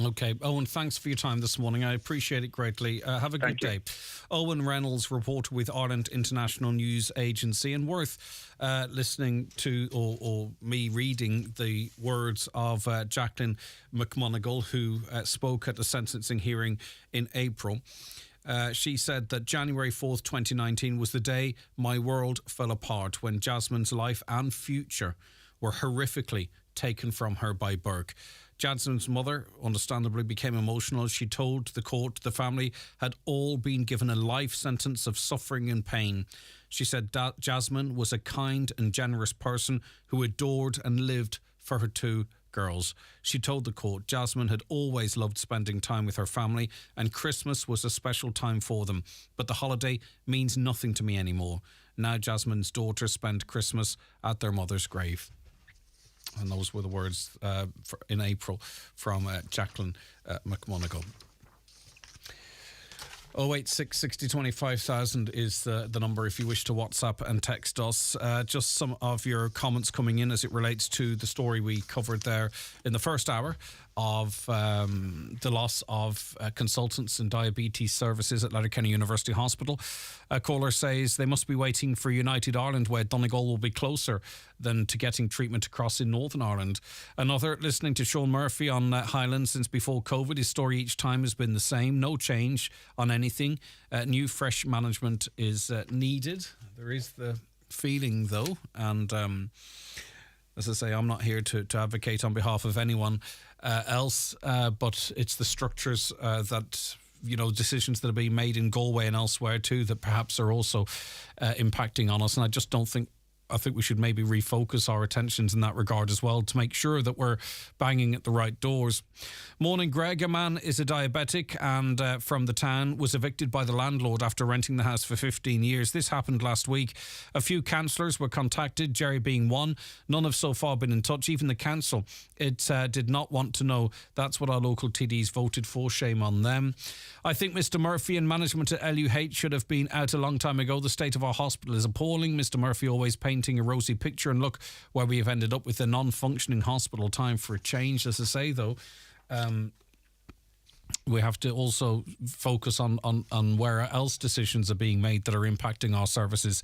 Okay, Owen, thanks for your time this morning. I appreciate it greatly. Have a good day. Owen Reynolds, reporter with Ireland International News Agency, and worth listening to or me reading the words of Jacqueline McMonagle, who spoke at the sentencing hearing in April. She said that January 4th, 2019 was the day my world fell apart, when Jasmine's life and future were horrifically taken from her by Burke. Jasmine's mother, understandably, became emotional as she told the court the family had all been given a life sentence of suffering and pain. She said that Jasmine was a kind and generous person who adored and lived for her 2 girls. She told the court Jasmine had always loved spending time with her family, and Christmas was a special time for them. But the holiday means nothing to me anymore. Now Jasmine's daughters spend Christmas at their mother's grave. And those were the words in April from Jacqueline McMonagle. 086 60 25,000 is the number if you wish to WhatsApp and text us. Just some of your comments coming in as it relates to the story we covered there in the first hour of the loss of consultants and diabetes services at Letterkenny University Hospital. A caller says they must be waiting for United Ireland, where Donegal will be closer than to getting treatment across in Northern Ireland. Another, listening to Sean Murphy on Highland since before COVID, his story each time has been the same. No change on anything. New, fresh management is needed. There is the feeling, though, and as I say, I'm not here to advocate on behalf of anyone else, but it's the structures that, decisions that are being made in Galway and elsewhere too that perhaps are also impacting on us. And I think we should maybe refocus our attentions in that regard as well, to make sure that we're banging at the right doors. Morning, Greg. A man is a diabetic and from the town was evicted by the landlord after renting the house for 15 years. This happened last week. A few councillors were contacted, Jerry being one. None have so far been in touch. Even the council, did not want to know. That's what our local TDs voted for. Shame on them. I think Mr. Murphy and management at LUH should have been out a long time ago. The state of our hospital is appalling. Mr. Murphy always painting a rosy picture, and look where we have ended up with a non-functioning hospital. Time for a change. As I say, though, we have to also focus on where else decisions are being made that are impacting our services.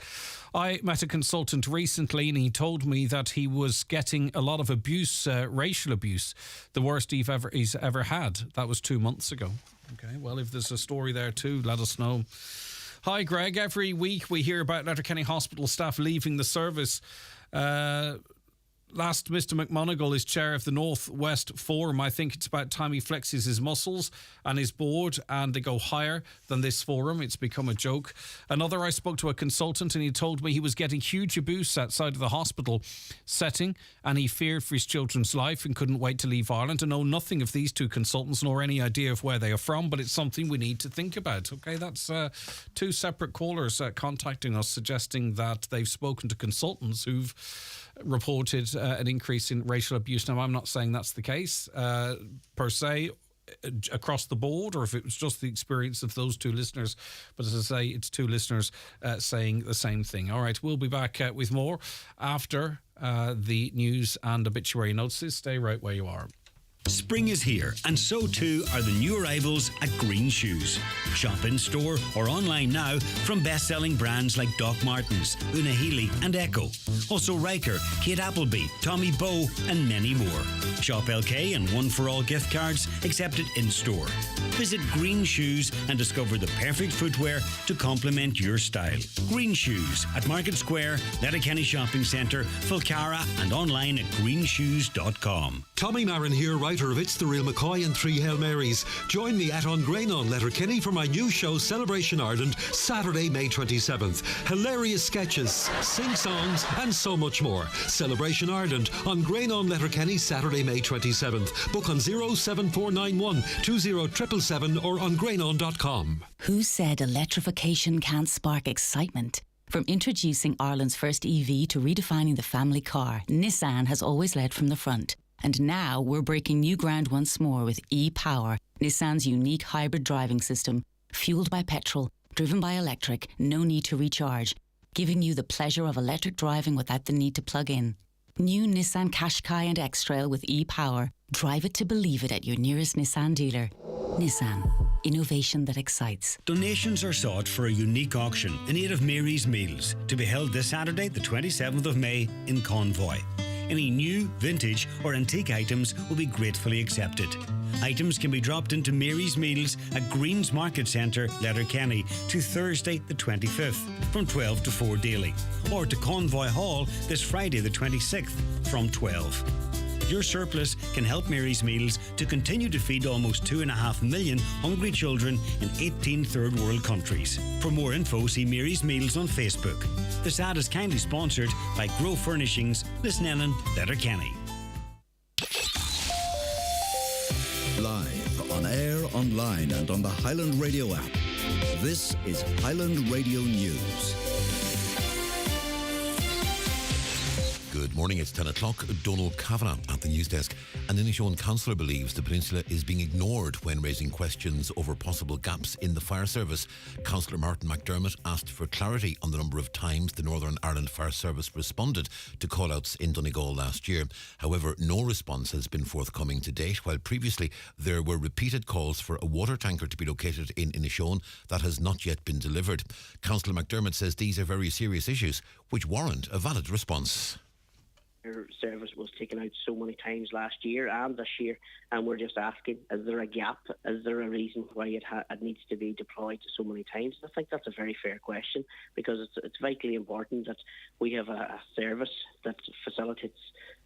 I met a consultant recently, and he told me that he was getting a lot of abuse, racial abuse, the worst he's ever had. That was 2 months ago. Okay, well, if there's a story there too, let us know. Hi, Greg. Every week we hear about Letterkenny Hospital staff leaving the service. Last Mr. McMonagle is chair of the North West Forum. I think it's about time he flexes his muscles and his board, and they go higher than this forum. It's become a joke. Another, I spoke to a consultant and he told me he was getting huge abuse outside of the hospital setting, and he feared for his children's life and couldn't wait to leave Ireland. I know nothing of these two consultants nor any idea of where they are from, but it's something we need to think about. Okay, that's 2 separate callers contacting us suggesting that they've spoken to consultants who've reported an increase in racial abuse. Now, I'm not saying that's the case per se across the board, or if it was just the experience of those 2 listeners, but as I say, it's 2 listeners saying the same thing. All right, we'll be back with more after the news and obituary notices. Stay right where you are. Spring is here, and so too are the new arrivals at Green Shoes. Shop in store or online now from best-selling brands like Doc Martens, Una Healy and Echo. Also Riker, Kate Appleby, Tommy Bow and many more. Shop LK and One for All gift cards accepted in store. Visit Green Shoes and discover the perfect footwear to complement your style. Green Shoes at Market Square, Letterkenny Shopping Centre, Fulcara and online at greenshoes.com. Tommy Marin here, writer of It's the Real McCoy and Three Hail Marys. Join me at On Grain on Letterkenny for my new show Celebration Ireland, Saturday, May 27th. Hilarious sketches, sing-songs and so much more. Celebration Ireland on Grain on Letterkenny, Saturday, May 27th. Book on 07491 20777 or on grainon.com. Who said electrification can't spark excitement? From introducing Ireland's first EV to redefining the family car, Nissan has always led from the front. And now we're breaking new ground once more with e-Power, Nissan's unique hybrid driving system, fueled by petrol, driven by electric, no need to recharge, giving you the pleasure of electric driving without the need to plug in. New Nissan Qashqai and X-Trail with e-Power. Drive it to believe it at your nearest Nissan dealer. Nissan. Innovation that excites. Donations are sought for a unique auction in aid of Mary's Meals to be held this Saturday, the 27th of May in Convoy. Any new, vintage or antique items will be gratefully accepted. Items can be dropped into Mary's Meals at Greens Market Centre, Letterkenny, to Thursday the 25th from 12 to 4 daily, or to Convoy Hall this Friday the 26th from 12. Your surplus can help Mary's Meals to continue to feed almost 2.5 million hungry children in 18 third world countries. For more info, see Mary's Meals on Facebook. This ad is kindly sponsored by Grow Furnishings, Lisnellan, Letterkenny. Live, on air, online and on the Highland Radio app. This is Highland Radio News. Good morning, it's 10 o'clock. Donald Kavanagh at the news desk. An Inishowen councillor believes the peninsula is being ignored when raising questions over possible gaps in the fire service. Councillor Martin McDermott asked for clarity on the number of times the Northern Ireland Fire Service responded to call-outs in Donegal last year. However, no response has been forthcoming to date, while previously there were repeated calls for a water tanker to be located in Inishowen that has not yet been delivered. Councillor McDermott says these are very serious issues which warrant a valid response. Our service was taken out so many times last year and this year, and we're just asking, is there a gap? Is there a reason why it needs to be deployed so many times? I think that's a very fair question, because it's vitally important that we have a service that facilitates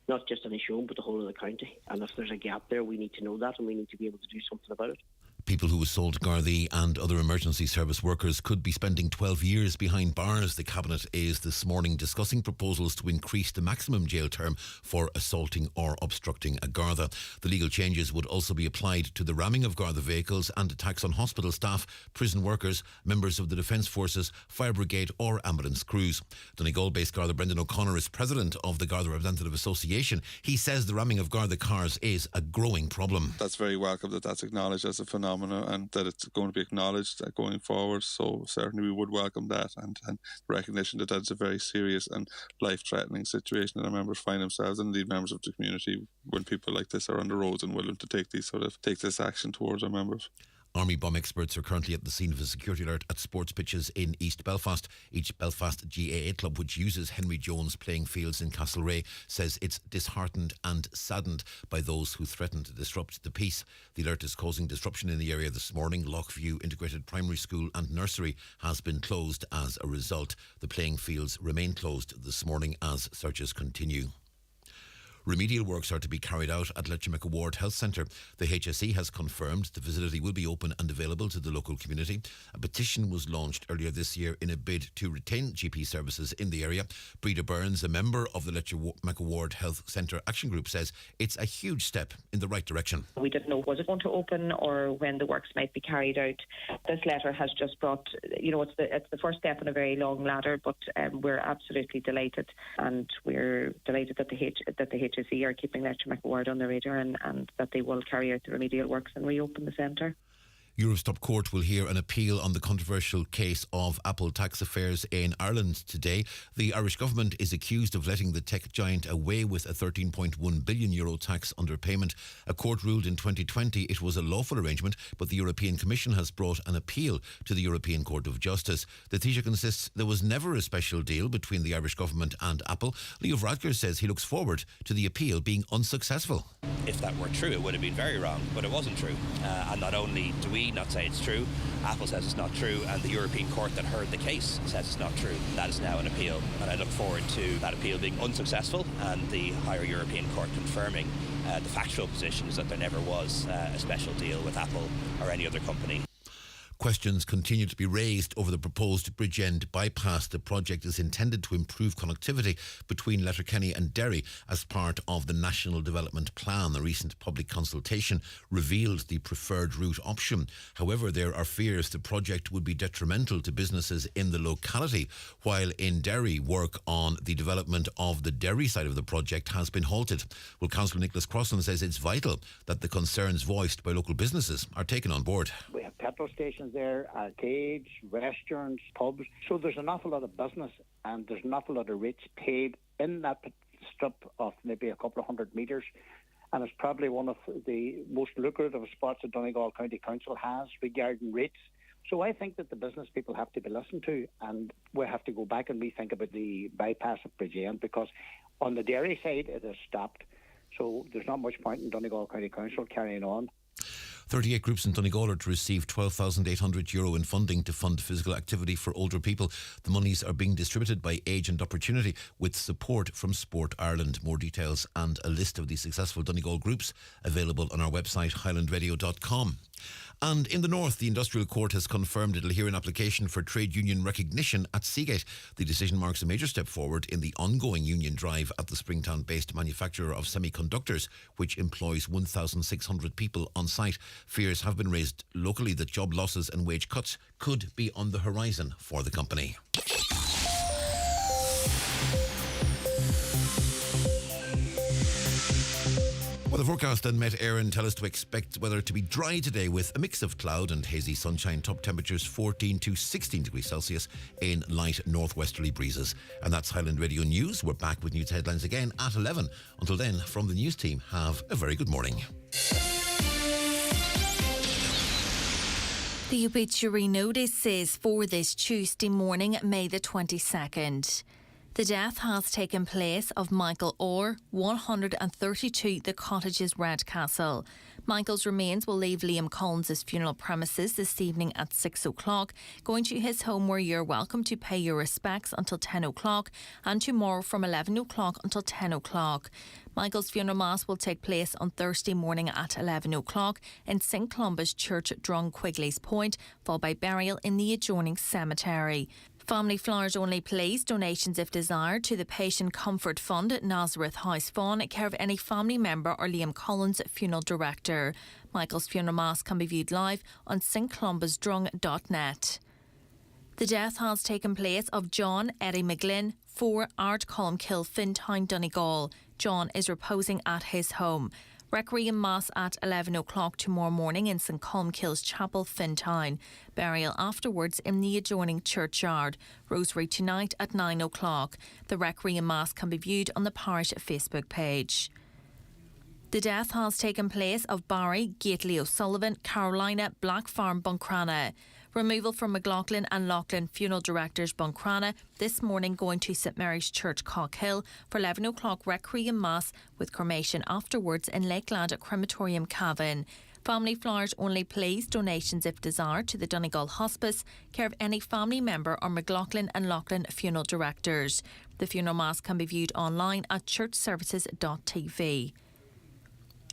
not just Inishowen but the whole of the county, and if there's a gap there, we need to know that and we need to be able to do something about it. People who assault Gardaí and other emergency service workers could be spending 12 years behind bars. The Cabinet is this morning discussing proposals to increase the maximum jail term for assaulting or obstructing a Garda. The legal changes would also be applied to the ramming of Garda vehicles and attacks on hospital staff, prison workers, members of the Defence Forces, Fire Brigade or ambulance crews. Donegal-based Garda Brendan O'Connor is president of the Garda Representative Association. He says the ramming of Garda cars is a growing problem. That's very welcome that that's acknowledged as a phenomenon and that it's going to be acknowledged going forward. So certainly we would welcome that and recognition that that's a very serious and life-threatening situation that our members find themselves, and indeed members of the community, when people like this are on the roads and willing to take this action towards our members. Army bomb experts are currently at the scene of a security alert at sports pitches in East Belfast. Each Belfast GAA club, which uses Henry Jones playing fields in Castlereagh, says it's disheartened and saddened by those who threaten to disrupt the peace. The alert is causing disruption in the area this morning. Lochview Integrated Primary School and Nursery has been closed as a result. The playing fields remain closed this morning as searches continue. Remedial works are to be carried out at Letterkenny Ward Health Centre. The HSE has confirmed the facility will be open and available to the local community. A petition was launched earlier this year in a bid to retain GP services in the area. Breda Burns, a member of the Letterkenny Ward Health Centre Action Group, says it's a huge step in the right direction. We didn't know was it going to open or when the works might be carried out. This letter has just brought, it's the first step in a very long ladder, but we're absolutely delighted, and we're delighted that the HSE are keeping Letterkenny Ward on the radar and that they will carry out the remedial works and reopen the centre. Europe's top court will hear an appeal on the controversial case of Apple tax affairs in Ireland today. The Irish government is accused of letting the tech giant away with a €13.1 billion tax underpayment. A court ruled in 2020 it was a lawful arrangement, but the European Commission has brought an appeal to the European Court of Justice. The Taoiseach insists there was never a special deal between the Irish government and Apple. Leo Varadkar says he looks forward to the appeal being unsuccessful. If that were true, it would have been very wrong, but it wasn't true. And not only do we not say it's true, Apple says it's not true, and the European Court that heard the case says it's not true. That is now an appeal, and I look forward to that appeal being unsuccessful and the higher European Court confirming the factual position is that there never was a special deal with Apple or any other company. Questions continue to be raised over the proposed Bridgend bypass. The project is intended to improve connectivity between Letterkenny and Derry as part of the National Development Plan. A recent public consultation revealed the preferred route option. However, there are fears the project would be detrimental to businesses in the locality, while in Derry, work on the development of the Derry side of the project has been halted. Well, Councillor Nicholas Crossan says it's vital that the concerns voiced by local businesses are taken on board. We have petrol stations there, arcades, restaurants, pubs. So there's an awful lot of business and there's an awful lot of rates paid in that strip of maybe a couple of 100 metres. And it's probably one of the most lucrative spots that Donegal County Council has regarding rates. So I think that the business people have to be listened to, and we have to go back and rethink about the bypass of Bridgend, because on the Derry side it has stopped. So there's not much point in Donegal County Council carrying on. 38 groups in Donegal are to receive €12,800 in funding to fund physical activity for older people. The monies are being distributed by Age and Opportunity with support from Sport Ireland. More details and a list of the successful Donegal groups available on our website highlandradio.com. And in the north, the Industrial Court has confirmed it'll hear an application for trade union recognition at Seagate. The decision marks a major step forward in the ongoing union drive at the Springtown-based manufacturer of semiconductors, which employs 1,600 people on site. Fears have been raised locally that job losses and wage cuts could be on the horizon for the company. Well, the forecast then met Erin tell us to expect weather to be dry today with a mix of cloud and hazy sunshine. Top temperatures 14 to 16 degrees Celsius in light northwesterly breezes. And that's Highland Radio News. We're back with news headlines again at 11. Until then, from the news team, have a very good morning. The obituary notice is for this Tuesday morning, May the 22nd. The death has taken place of Michael Orr, 132 The Cottages, Redcastle. Michael's remains will leave Liam Collins' funeral premises this evening at 6 o'clock, going to his home where you're welcome to pay your respects until 10 o'clock and tomorrow from 11 o'clock until 10 o'clock. Michael's funeral mass will take place on Thursday morning at 11 o'clock in St Columba's Church, Drung Quigley's Point, followed by burial in the adjoining cemetery. Family flowers only, please. Donations if desired to the Patient Comfort Fund at Nazareth House Fawn, care of any family member or Liam Collins, funeral director. Michael's funeral mass can be viewed live on stcolumbasdrung.net. The death has taken place of John Eddie McGlynn, 4 Ardcolumkill, Fintown, Donegal. John is reposing at his home. Requiem Mass at 11 o'clock tomorrow morning in St Columkill's Chapel, Fintown. Burial afterwards in the adjoining churchyard. Rosary tonight at 9 o'clock. The Requiem Mass can be viewed on the parish Facebook page. The death has taken place of Barry Gately O'Sullivan, Carolina, Black Farm, Buncrana. Removal from McLaughlin and Laughlin Funeral Directors, Buncrana, this morning going to St Mary's Church, Cockhill for 11 o'clock Requiem Mass with cremation afterwards in Lakeland Crematorium, Cavan. Family flowers only, please. Donations if desired to the Donegal Hospice, care of any family member or McLaughlin and Laughlin Funeral Directors. The funeral mass can be viewed online at churchservices.tv.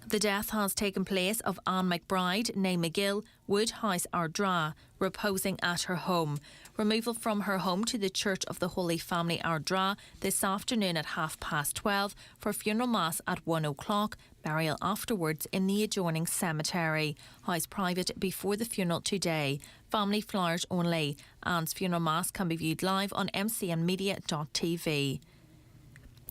The death has taken place of Anne McBride, née McGill, Woodhouse, Ardra, reposing at her home. Removal from her home to the Church of the Holy Family, Ardra, this afternoon at 12:30 for funeral mass at 1 o'clock. Burial afterwards in the adjoining cemetery. House private before the funeral today. Family flowers only. Anne's funeral mass can be viewed live on mcnmedia.tv.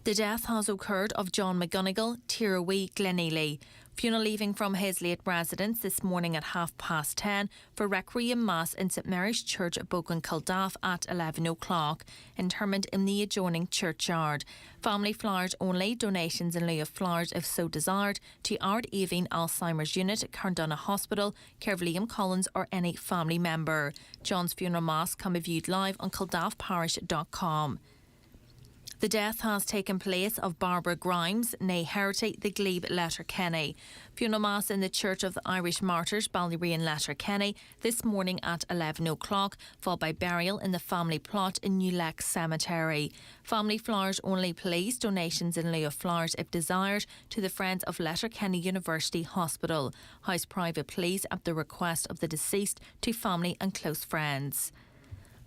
The death has occurred of John McGonigal, Tirrawee, Glenealy. Funeral leaving from his late residence this morning at 10:30 for Requiem Mass in St Mary's Church at Bogan Kildaff at 11 o'clock. Interment in the adjoining churchyard. Family flowers only, donations in lieu of flowers if so desired, to Ard Avine Alzheimer's Unit, Carndonna Hospital, Care Liam Collins or any family member. John's funeral mass can be viewed live on kildaffparish.com. The death has taken place of Barbara Grimes, née Herity, the Glebe Letterkenny. Funeral mass in the Church of the Irish Martyrs, Ballyreen Letterkenny, this morning at 11 o'clock, followed by burial in the family plot in New Leck Cemetery. Family flowers only please, donations in lieu of flowers if desired, to the Friends of Letterkenny University Hospital. House private please at the request of the deceased to family and close friends.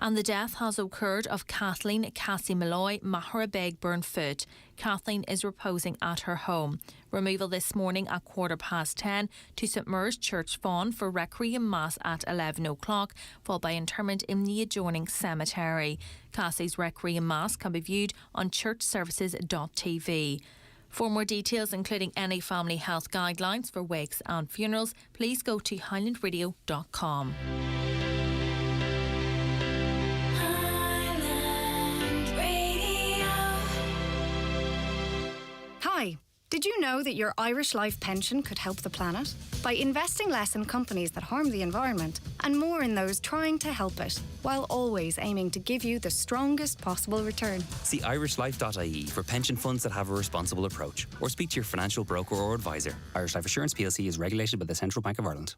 And the death has occurred of Kathleen Cassie Malloy, Maharabeg Burnfoot. Kathleen is reposing at her home. Removal this morning at 10:15 to St Mur's Church Fawn for Requiem Mass at 11 o'clock, followed by interment in the adjoining cemetery. Cassie's Requiem Mass can be viewed on churchservices.tv. For more details, including any family health guidelines for wakes and funerals, please go to highlandradio.com. Hi, did you know that your Irish Life pension could help the planet? By investing less in companies that harm the environment and more in those trying to help it, while always aiming to give you the strongest possible return. See irishlife.ie for pension funds that have a responsible approach, or speak to your financial broker or advisor. Irish Life Assurance plc is regulated by the Central Bank of Ireland.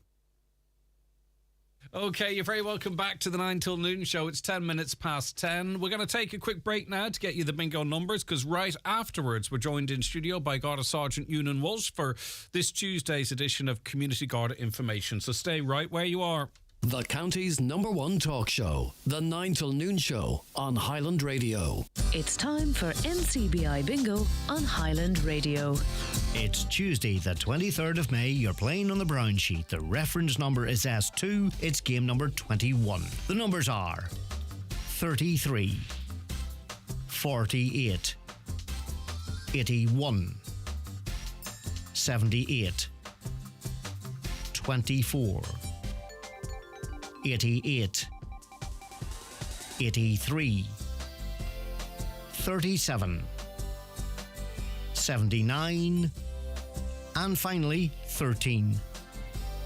Okay, you're very welcome back to the 9 till noon show. It's 10 minutes past 10. We're going to take a quick break now to get you the bingo numbers, because right afterwards we're joined in studio by Garda Sergeant Ewan Walsh for this Tuesday's edition of Community Garda Information. So stay right where you are. The county's #1 talk show, the 9 till noon show on Highland Radio. It's time for NCBI Bingo on Highland Radio. It's Tuesday, the 23rd of May. You're playing on the brown sheet. The reference number is S2. It's game number 21. The numbers are 33, 48, 81, 78, 24, 88, 83, 37, 79, and finally 13.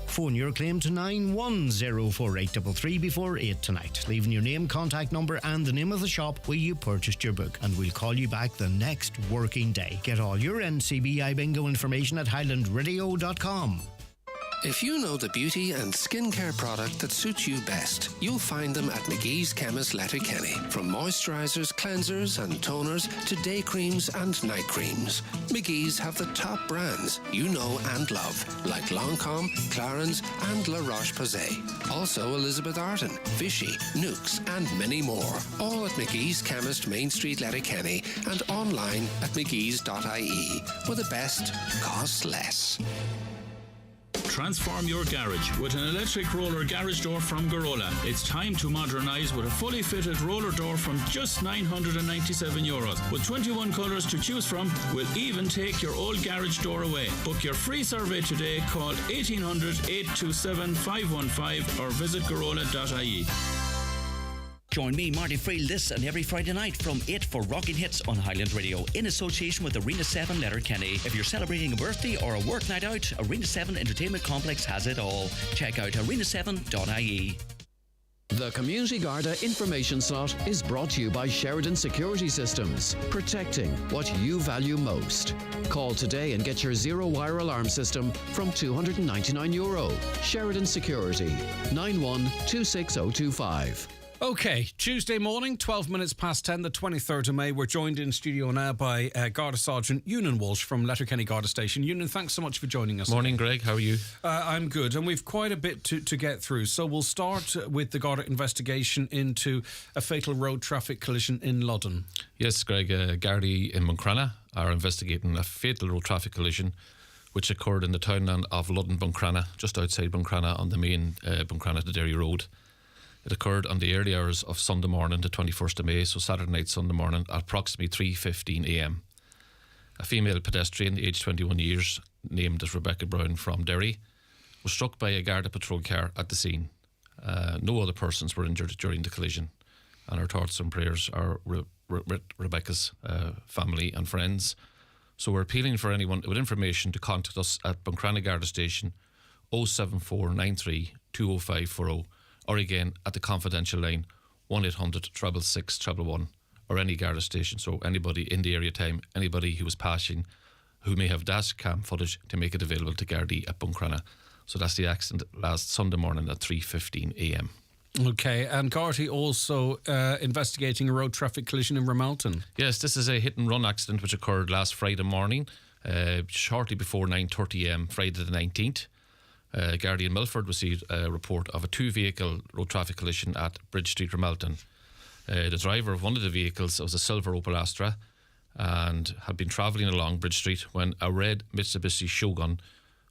Phone your claim to 9104833 before 8 tonight, leaving your name, contact number and the name of the shop where you purchased your book, and we'll call you back the next working day. Get all your NCBI bingo information at highlandradio.com. If you know the beauty and skincare product that suits you best, you'll find them at McGee's Chemist Letterkenny. From moisturisers, cleansers and toners to day creams and night creams, McGee's have the top brands you know and love, like Lancôme, Clarins and La Roche-Posay. Also Elizabeth Arden, Vichy, Nukes and many more. All at McGee's Chemist, Main Street, Letterkenny, and online at mcgees.ie, where the best costs less. Transform your garage with an electric roller garage door from Garola. It's time to modernise with a fully fitted roller door from just €997. With 21 colours to choose from, we'll even take your old garage door away. Book your free survey today. Call 1800 827 515 or visit garola.ie. Join me, Marty Friel, this and every Friday night from 8 for Rockin' Hits on Highland Radio in association with Arena 7 Letterkenny. If you're celebrating a birthday or a work night out, Arena 7 Entertainment Complex has it all. Check out arena7.ie. The Community Garda information slot is brought to you by Sheridan Security Systems, protecting what you value most. Call today and get your zero-wire alarm system from €299. Sheridan Security, 91-26025. Okay, Tuesday morning, 12 minutes past 10, the 23rd of May. We're joined in studio now by Garda Sergeant Ewan Walsh from Letterkenny Garda Station. Ewan, thanks so much for joining us. Morning, Greg. How are you? I'm good, and we've quite a bit to get through. So we'll start with the Garda investigation into a fatal road traffic collision in Loddon. Yes, Greg. Gardaí in Buncrana are investigating a fatal road traffic collision which occurred in the townland of Loddon, Buncrana, just outside Buncrana on the main Buncrana to Derry Road. It occurred on the early hours of Sunday morning, the 21st of May, so Saturday night, Sunday morning, at approximately 3:15 a.m. A female pedestrian, aged 21 years, named as Rebecca Brown from Derry, was struck by a Garda patrol car at the scene. No other persons were injured during the collision, and our thoughts and prayers are with Rebecca's family and friends. So we're appealing for anyone with information to contact us at Buncrana Garda Station 07493 20540, or again at the confidential line 1800 666 111, or any Garda station. So anybody in the area time, anybody who is passing who may have dash cam footage, to make it available to Gardaí at Buncrana. So that's the accident last Sunday morning at 3:15 a.m. Okay, and Gardaí also investigating a road traffic collision in Ramalton. Yes, this is a hit and run accident which occurred last Friday morning, shortly before 9:30 a.m. Friday the 19th. Gardaí in Milford received a report of a two-vehicle road traffic collision at Bridge Street, Ramalton. The driver of one of the vehicles was a silver Opel Astra and had been travelling along Bridge Street when a red Mitsubishi Shogun,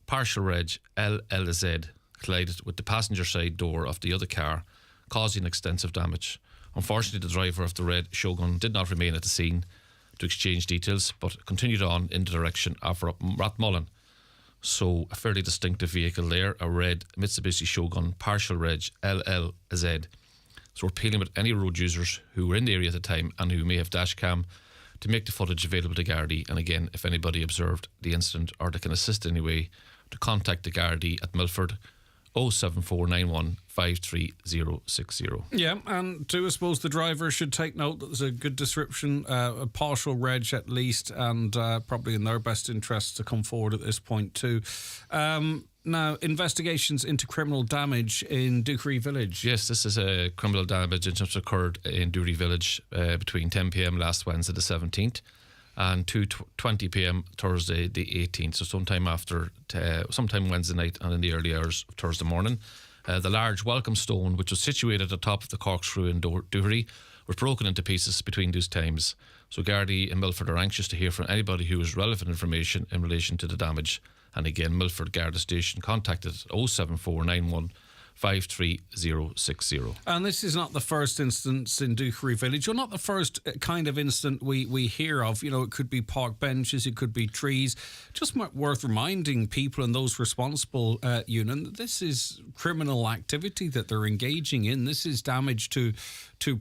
partial reg LLZ, collided with the passenger side door of the other car, causing extensive damage. Unfortunately, the driver of the red Shogun did not remain at the scene to exchange details, but continued on in the direction of Rathmullen. So a fairly distinctive vehicle there, a red Mitsubishi Shogun, partial reg LLZ. So we're appealing with any road users who were in the area at the time and who may have dash cam to make the footage available to Gardaí. And again, if anybody observed the incident or they can assist in any way, to contact the Gardaí at Milford 07491 53060. Yeah, and I suppose the driver should take note that there's a good description, a partial reg at least, and probably in their best interest to come forward at this point too. Now, investigations into criminal damage in Dukery Village. Yes, this is a criminal damage incident occurred in Dukery Village between 10 p.m. last Wednesday the 17th and 2:20 p.m. Thursday the 18th, so sometime Wednesday night and in the early hours of Thursday morning. The large welcome stone, which was situated at the top of the corkscrew in Dukery, was broken into pieces between those times. So Gardaí in Milford are anxious to hear from anybody who has relevant information in relation to the damage. And again, Milford Garda Station contacted 07491 53060. And this is not the first instance in Dukery Village, or not the first kind of incident we hear of. You know, it could be park benches, it could be trees. Just worth reminding people and those responsible, Ewan, this is criminal activity that they're engaging in. This is damage to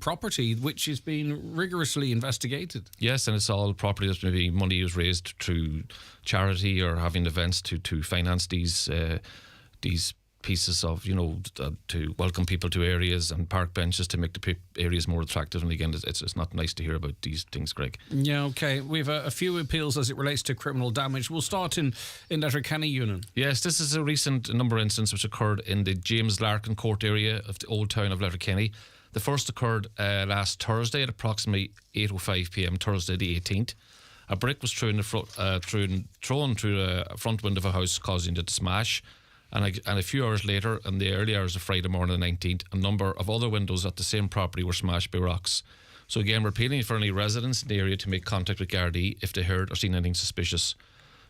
property which is being rigorously investigated. Yes, and it's all property that maybe money is raised through charity or having events to finance these pieces of, to welcome people to areas, and park benches to make the areas more attractive. And again, it's not nice to hear about these things, Greg. Yeah, okay. We have a few appeals as it relates to criminal damage. We'll start in Letterkenny, Ewan. Yes, this is a recent number of incidents which occurred in the James Larkin Court area of the old town of Letterkenny. The first occurred last Thursday at approximately 8:05 p.m. Thursday the 18th. A brick was thrown through the front window of a house, causing it to smash. And a few hours later, in the early hours of Friday morning the 19th, a number of other windows at the same property were smashed by rocks. So again, we're appealing for any residents in the area to make contact with Gardaí if they heard or seen anything suspicious.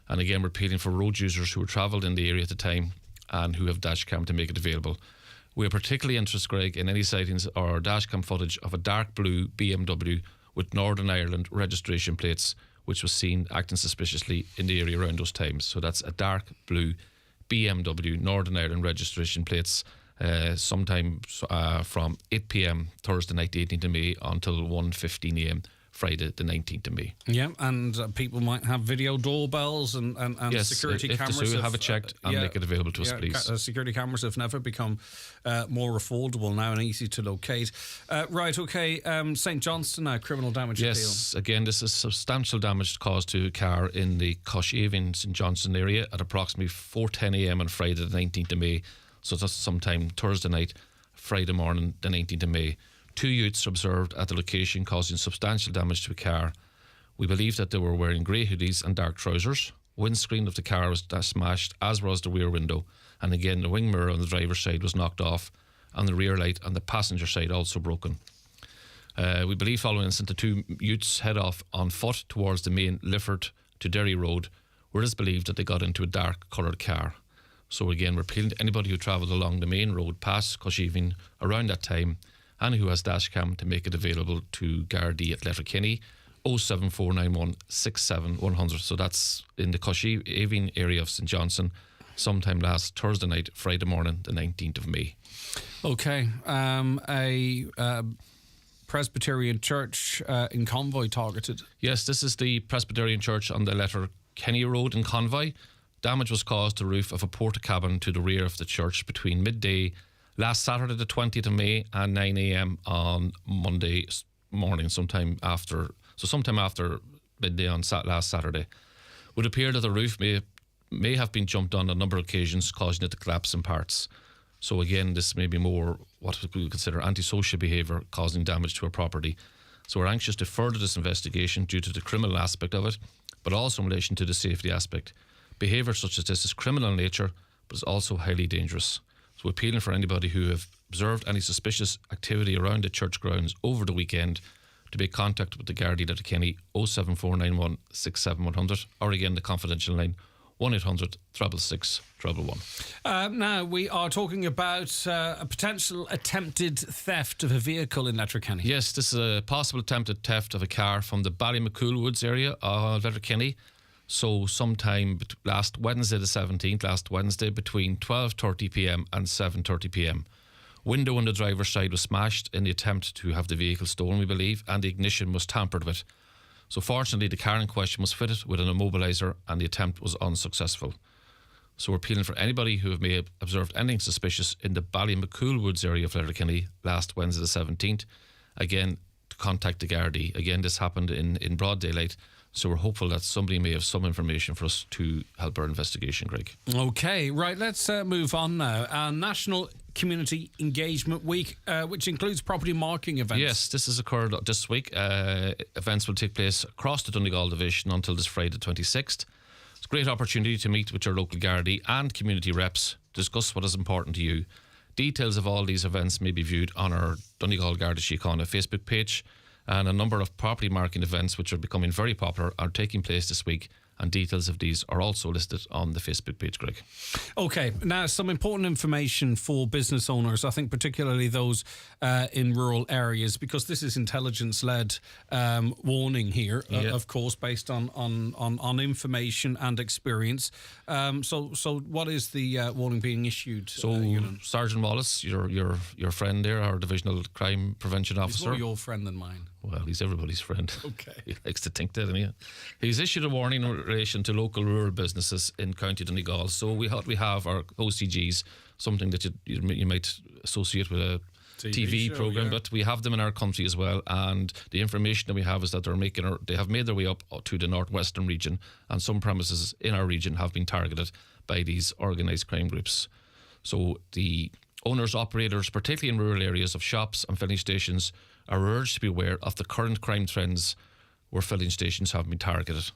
And again, we're appealing for road users who were travelled in the area at the time and who have dash cam to make it available. We are particularly interested, Greg, in any sightings or dash cam footage of a dark blue BMW with Northern Ireland registration plates, which was seen acting suspiciously in the area around those times. So that's a dark blue BMW Northern Ireland registration plates, sometime from 8 p.m. Thursday night, the 18th of May, until 1:15 a.m. Friday the 19th of May. Yeah, and people might have video doorbells and yes, security if cameras. Have it checked and make it available to us, please. Security cameras have never become more affordable now and easy to locate. Right, okay, St Johnston now, criminal damage appeal. Yes, again, this is substantial damage caused to a car in the Coshaven, St Johnston area at approximately 4:10 a.m. on Friday the 19th of May. So that's sometime Thursday night, Friday morning the 19th of May. 2 youths observed at the location, causing substantial damage to a car. We believe that they were wearing grey hoodies and dark trousers. Windscreen of the car was smashed, as was the rear window. And again, the wing mirror on the driver's side was knocked off, and the rear light on the passenger side also broken. We believe following incident, the 2 youths head off on foot towards the main Lifford to Derry Road, where it is believed that they got into a dark coloured car. So again, we're appealing to anybody who travelled along the main road past Coshaven around that time and who has dash cam to make it available to Gardaí at Letterkenny 07491 67100. So that's in the Coshie area of St Johnson, sometime last Thursday night, Friday morning, the 19th of May. Okay. A Presbyterian church in Convoy targeted. Yes, this is the Presbyterian church on the Letter Kenny Road in Convoy. Damage was caused to the roof of a porta-cabin to the rear of the church between midday last Saturday the 20th of May and 9 a.m. on Monday morning, sometime after midday on last Saturday. It would appear that the roof may have been jumped on a number of occasions, causing it to collapse in parts. So again, this may be more what we would consider antisocial behaviour causing damage to a property. So we're anxious to further this investigation due to the criminal aspect of it, but also in relation to the safety aspect. Behaviour such as this is criminal in nature, but is also highly dangerous. So appealing for anybody who have observed any suspicious activity around the church grounds over the weekend to make contact with the Gardaí at Kenny 07491 67100, or again the confidential line 1-800 666 111. Now, we are talking about a potential attempted theft of a vehicle in Letterkenny. Yes, this is a possible attempted theft of a car from the Ballymacool Woods area of Letterkenny. So sometime last Wednesday the 17th, between 12:30pm and 7:30pm. Window on the driver's side was smashed in the attempt to have the vehicle stolen, we believe, and the ignition was tampered with. So fortunately, the car in question was fitted with an immobiliser and the attempt was unsuccessful. So we're appealing for anybody who may have observed anything suspicious in the Ballymacool Woods area of Letterkenny last Wednesday the 17th. Again, to contact the Gardaí. Again, this happened in broad daylight. So we're hopeful that somebody may have some information for us to help our investigation, Greg. Okay, right, let's move on now. National Community Engagement Week, which includes property marking events. Yes, this has occurred this week. Events will take place across the Donegal division until this Friday 26th. It's a great opportunity to meet with your local Gardaí and community reps, discuss what is important to you. Details of all these events may be viewed on our Donegal Garda Síochána Facebook page. And a number of property marking events which are becoming very popular are taking place this week, and details of these are also listed on the Facebook page, Greg. Okay, now some important information for business owners, I think particularly those in rural areas, because this is intelligence-led warning here, of course, based on information and experience. So what is the warning being issued? So Sergeant Wallace, your friend there, our Divisional Crime Prevention Officer. He's more your friend than mine. Well, he's everybody's friend. Okay. He likes to think that, doesn't he? He's issued a warning in relation to local rural businesses in County Donegal. So we have our OCGs, something that you might associate with a TV show, program, but we have them in our country as well. And the information that we have is that they have made their way up to the northwestern region, and some premises in our region have been targeted by these organised crime groups. So the owners, operators, particularly in rural areas of shops and filling stations, are urged to be aware of the current crime trends where filling stations have been targeted.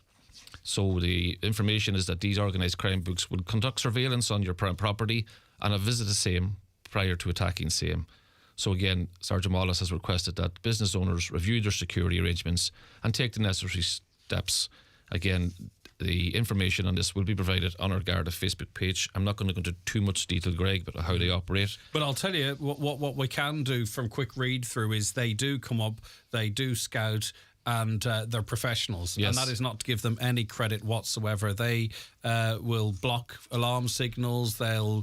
So the information is that these organised crime groups will conduct surveillance on your property and have visited the same prior to attacking same. So again, Sergeant Wallace has requested that business owners review their security arrangements and take the necessary steps. Again, the information on this will be provided on our Garda Facebook page. I'm not going to go into too much detail, Greg, about how they operate. But I'll tell you, what we can do from quick read-through is they do come up, they do scout, and they're professionals. Yes. And that is not to give them any credit whatsoever. They will block alarm signals, they'll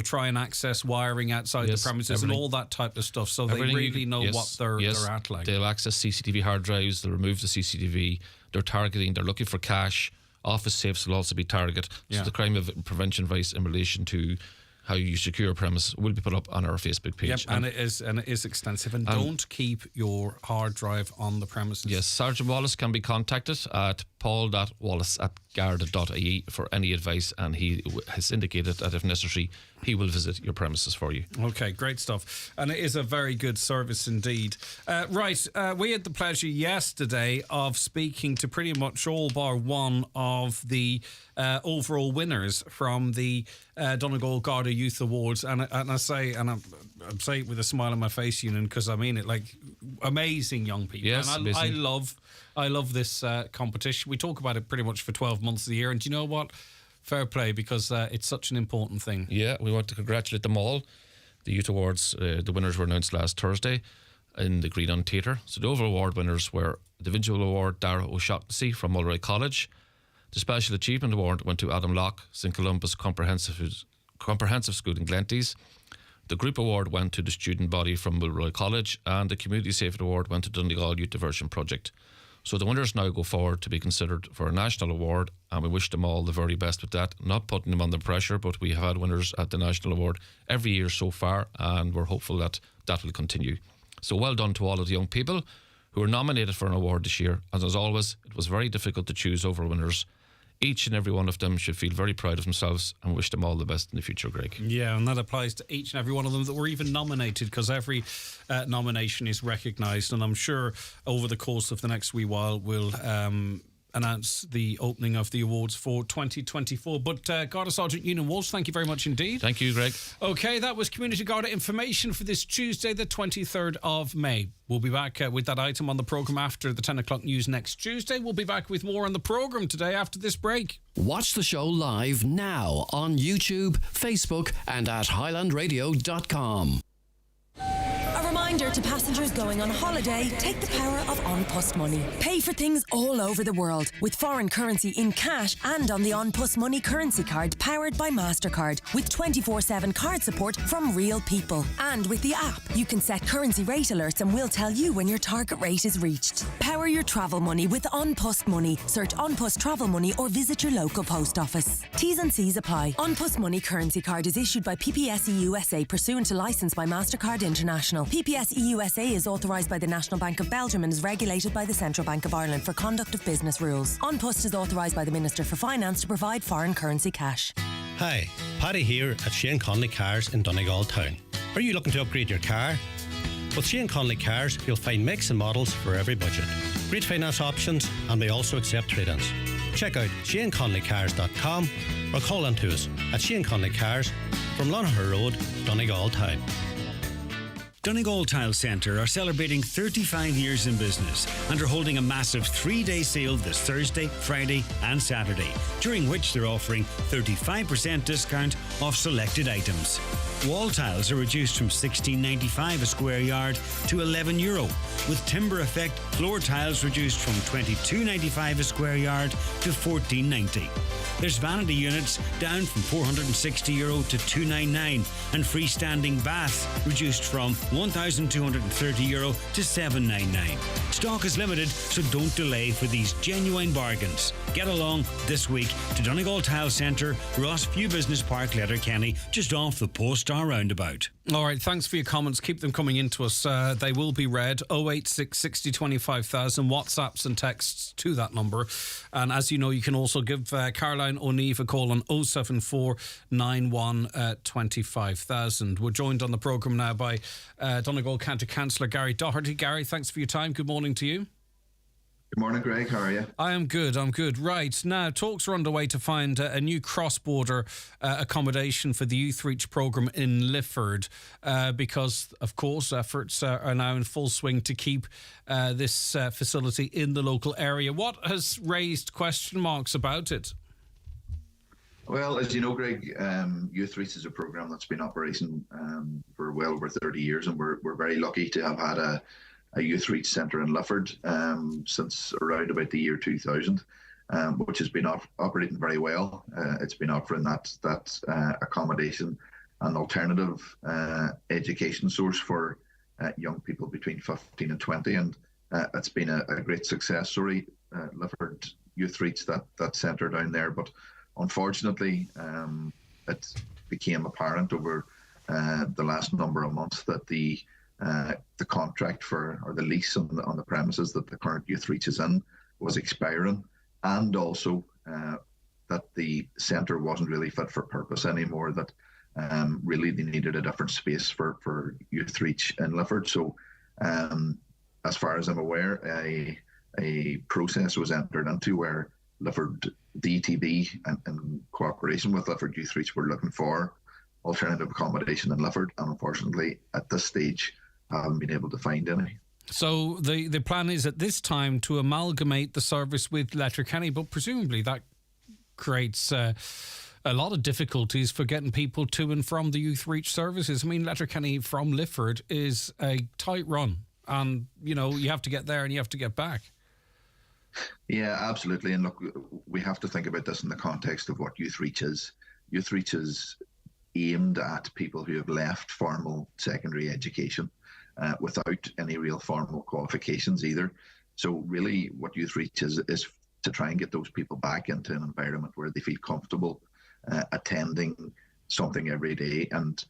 try and access wiring outside the premises and all that type of stuff. So they really know what they're at like. They'll access CCTV hard drives, they'll remove the CCTV, they're looking for cash. Office safes will also be targeted. So the crime of prevention advice in relation to how you secure a premise will be put up on our Facebook page. Yep, and it is extensive. And don't keep your hard drive on the premises. Yes, Sergeant Wallace can be contacted at paul.wallace@garda.ie for any advice, and he has indicated that if necessary, he will visit your premises for you. Okay, great stuff. And it is a very good service indeed. We had the pleasure yesterday of speaking to pretty much all bar one of the overall winners from the Donegal Garda Youth Awards. And I say it with a smile on my face, Ewan, because I mean it, like amazing young people. Yes, and I love this competition. We talk about it pretty much for 12 months of the year. And do you know what? Fair play, because it's such an important thing. Yeah, we want to congratulate them all. The Youth Awards, the winners were announced last Thursday in the Green On Theatre. So the overall award winners were The Individual Award, Dara O'Shaughnessy from Mulray College. The Special Achievement Award went to Adam Locke, St Columbus Comprehensive School in Glenties. The Group Award went to the student body from Mulroy College, and the Community Safety Award went to Donegal Youth Diversion Project. So the winners now go forward to be considered for a national award, and we wish them all the very best with that. Not putting them under pressure, but we have had winners at the national award every year so far, and we're hopeful that that will continue. So well done to all of the young people who were nominated for an award this year. And as always, it was very difficult to choose over winners. Each and every one of them should feel very proud of themselves, and wish them all the best in the future, Greg. Yeah, and that applies to each and every one of them that were even nominated, because every nomination is recognised, and I'm sure over the course of the next wee while we'll announce the opening of the awards for 2024. But Garda Sergeant Ewan Walsh, thank you very much indeed. Thank you, Greg. Okay, that was Community Garda information for this Tuesday, the 23rd of May. We'll be back with that item on the programme after the 10 o'clock news next Tuesday. We'll be back with more on the programme today after this break. Watch the show live now on YouTube, Facebook and at highlandradio.com. A reminder to passengers going on holiday, take the power of On Post Money. Pay for things all over the world with foreign currency in cash and on the On Post Money currency card powered by MasterCard with 24/7 card support from real people. And with the app, you can set currency rate alerts and we'll tell you when your target rate is reached. Power your travel money with On Post Money. Search On Post Travel Money or visit your local post office. T's and C's apply. On Post Money currency card is issued by PPSE USA pursuant to licence by MasterCard International. PPSE USA is authorised by the National Bank of Belgium and is regulated by the Central Bank of Ireland for conduct of business rules. On Post is authorised by the Minister for Finance to provide foreign currency cash. Hi, Paddy here at Shane Conley Cars in Donegal Town. Are you looking to upgrade your car? With Shane Conley Cars, you'll find makes and models for every budget. Great finance options, and we also accept trade-ins. Check out ShaneConleyCars.com or call in to us at Shane Conley Cars from Lonaher Road, Donegal Town. Donegal Tile Centre are celebrating 35 years in business and are holding a massive 3-day sale this Thursday, Friday and Saturday, during which they're offering 35% discount off selected items. Wall tiles are reduced from $16.95 a square yard to €11, with timber effect floor tiles reduced from $22.95 a square yard to $14.90. There's vanity units down from €460 to $299, and freestanding baths reduced from €1,230 to $799. Stock is limited, so don't delay for these genuine bargains. Get along this week to Donegal Tile Centre, Rossview Business Park, Letterkenny, just off the Polestar roundabout. All right, thanks for your comments. Keep them coming into us. They will be read. 086 60 25,000 WhatsApps and texts to that number. And as you know, you can also give Caroline O'Neill a call on 074 91 25,000. We're joined on the programme now by Donegal County Councillor Gary Doherty. Gary, thanks for your time. Good morning to you. Good morning, Greg. How are you? I am good. Right, now talks are underway to find a new cross-border accommodation for the Youth Reach programme in Lifford because, of course, efforts are now in full swing to keep this facility in the local area. What has raised question marks about it? Well, as you know, Greg, Youth Reach is a programme that's been operating for well over 30 years, and we're very lucky to have had a Youth Reach Centre in Lifford since around about the year 2000, which has been operating very well. It's been offering that accommodation and alternative education source for young people between 15 and 20, and it's been a great success story. Lifford Youth Reach, that centre down there, but unfortunately it became apparent over the last number of months that the contract or the lease on the premises that the current Youth Reach is in was expiring, and also that the centre wasn't really fit for purpose anymore, that really they needed a different space for Youth Reach in Lifford. So as far as I'm aware, a process was entered into where Lifford DTB and cooperation with Lifford Youth Reach were looking for alternative accommodation in Lifford, and unfortunately at this stage haven't been able to find any. So the plan is at this time to amalgamate the service with Letterkenny, but presumably that creates a lot of difficulties for getting people to and from the Youth Reach services. I mean, Letterkenny from Lifford is a tight run, and you know you have to get there and you have to get back. Yeah, absolutely. And look, we have to think about this in the context of what Youth Reach is. Youth Reach is aimed at people who have left formal secondary education without any real formal qualifications either. So really what Youth Reach is to try and get those people back into an environment where they feel comfortable attending something every day and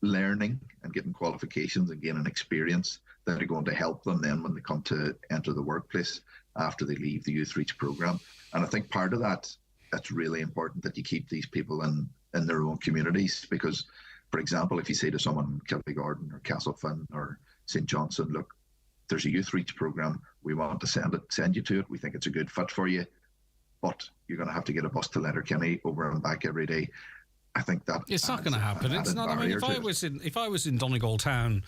learning and getting qualifications and gaining experience that are going to help them then when they come to enter the workplace after they leave the Youth Reach program. And I think part of that, that's really important that you keep these people in their own communities, because, for example, if you say to someone in Kilgordon or Castlefin or St. Johnson, look, there's a Youth Reach program, we want to send you to it, we think it's a good fit for you, but you're going to have to get a bus to Letterkenny over and back every day. I think that it's not going to happen. It's not. I mean, if I was in Donegal town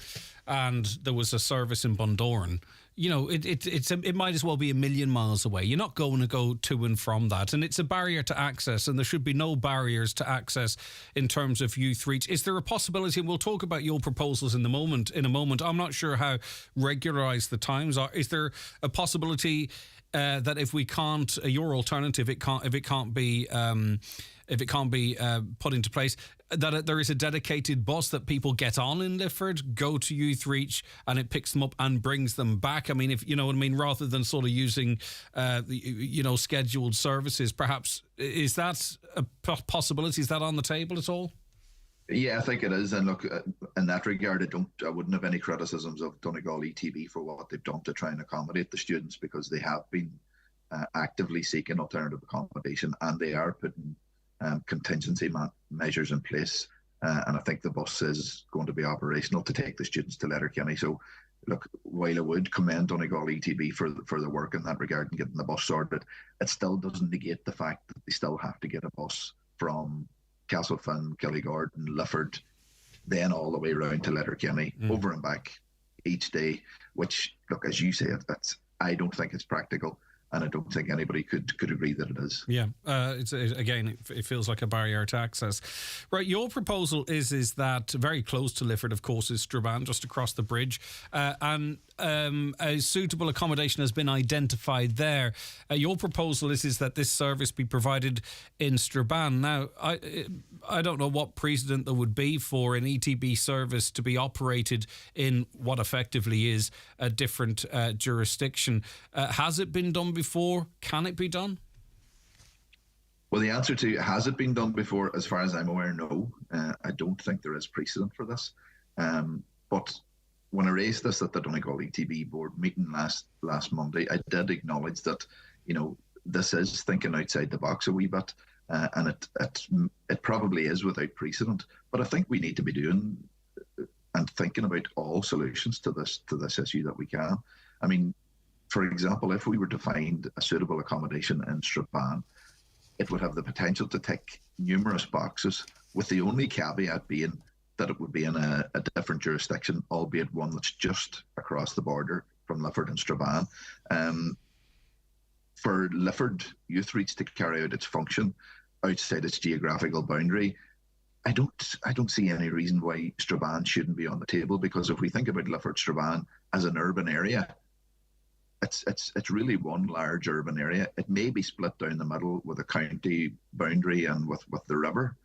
and there was a service in Bundoran, you know, it might as well be a million miles away. You're not going to go to and from that, and it's a barrier to access. And there should be no barriers to access in terms of Youth Reach. Is there a possibility? And we'll talk about your proposals in a moment. I'm not sure how regularised the times are. Is there a possibility that if we can't, your alternative, if it can't be put into place, that there is a dedicated bus that people get on in Lifford, go to Youth Reach, and it picks them up and brings them back? I mean, if you know what I mean, rather than sort of using, scheduled services, perhaps, is that a possibility? Is that on the table at all? Yeah, I think it is. And look, in that regard, I wouldn't have any criticisms of Donegal ETB for what they've done to try and accommodate the students, because they have been actively seeking alternative accommodation, and they are putting contingency measures in place. And I think the bus is going to be operational to take the students to Letterkenny. So, look, while I would commend Donegal ETB for the work in that regard and getting the bus sorted, it still doesn't negate the fact that they still have to get a bus from Castlefin, Kilgordon, Lifford, then all the way around to Letterkenny, over and back each day, which, look, as you say, I don't think it's practical. And I don't think anybody could agree that it is. Yeah, it feels like a barrier to access. Right, your proposal is that very close to Lifford, of course, is Strabane, just across the bridge, and a suitable accommodation has been identified there. Your proposal is that this service be provided in Strabane. Now, I don't know what precedent there would be for an ETB service to be operated in what effectively is a different jurisdiction. Has it been done before? Can it be done? Well, the answer to has it been done before, as far as I'm aware, no. I don't think there is precedent for this. But when I raised this at the Donegal ETB board meeting last Monday, I did acknowledge that, you know, this is thinking outside the box a wee bit, and it probably is without precedent. But I think we need to be doing and thinking about all solutions to this issue that we can. I mean, for example, if we were to find a suitable accommodation in Strabane, it would have the potential to tick numerous boxes, with the only caveat being that it would be in a different jurisdiction, albeit one that's just across the border from Lifford and Strabane. For Lifford Youth Reach to carry out its function outside its geographical boundary, I don't see any reason why Strabane shouldn't be on the table, because if we think about Lifford Strabane as an urban area, it's really one large urban area. It may be split down the middle with a county boundary and with the river,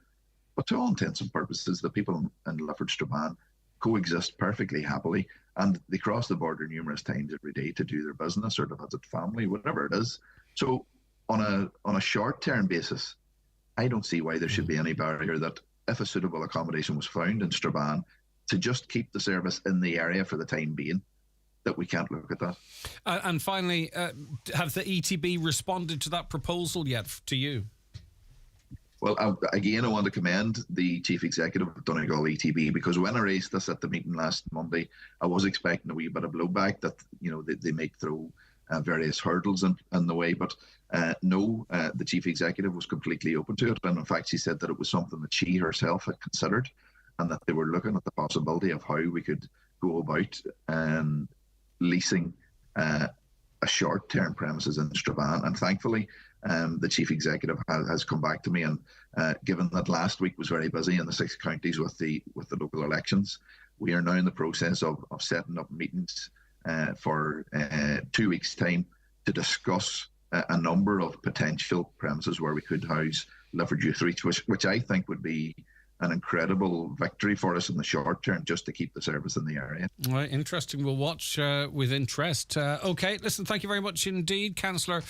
but to all intents and purposes, the people in Lifford Strabane coexist perfectly happily, and they cross the border numerous times every day to do their business or to visit family, whatever it is. So on a short-term basis, I don't see why there should be any barrier that if a suitable accommodation was found in Strabane, to just keep the service in the area for the time being, that we can't look at that. And finally, have the ETB responded to that proposal yet to you? Well, again, I want to commend the Chief Executive of Donegal ETB, because when I raised this at the meeting last Monday, I was expecting a wee bit of blowback that, you know, they may throw various hurdles in the way. But no, the Chief Executive was completely open to it. And in fact, she said that it was something that she herself had considered, and that they were looking at the possibility of how we could go about leasing a short-term premises in Strabane. And thankfully, the Chief Executive has come back to me, and given that last week was very busy in the 6 counties with the local elections, we are now in the process of setting up meetings for 2 weeks' time to discuss a number of potential premises where we could house Lifford Youth Reach, which I think would be an incredible victory for us in the short term, just to keep the service in the area. All right, interesting. We'll watch with interest. OK, listen, thank you very much indeed, Councillor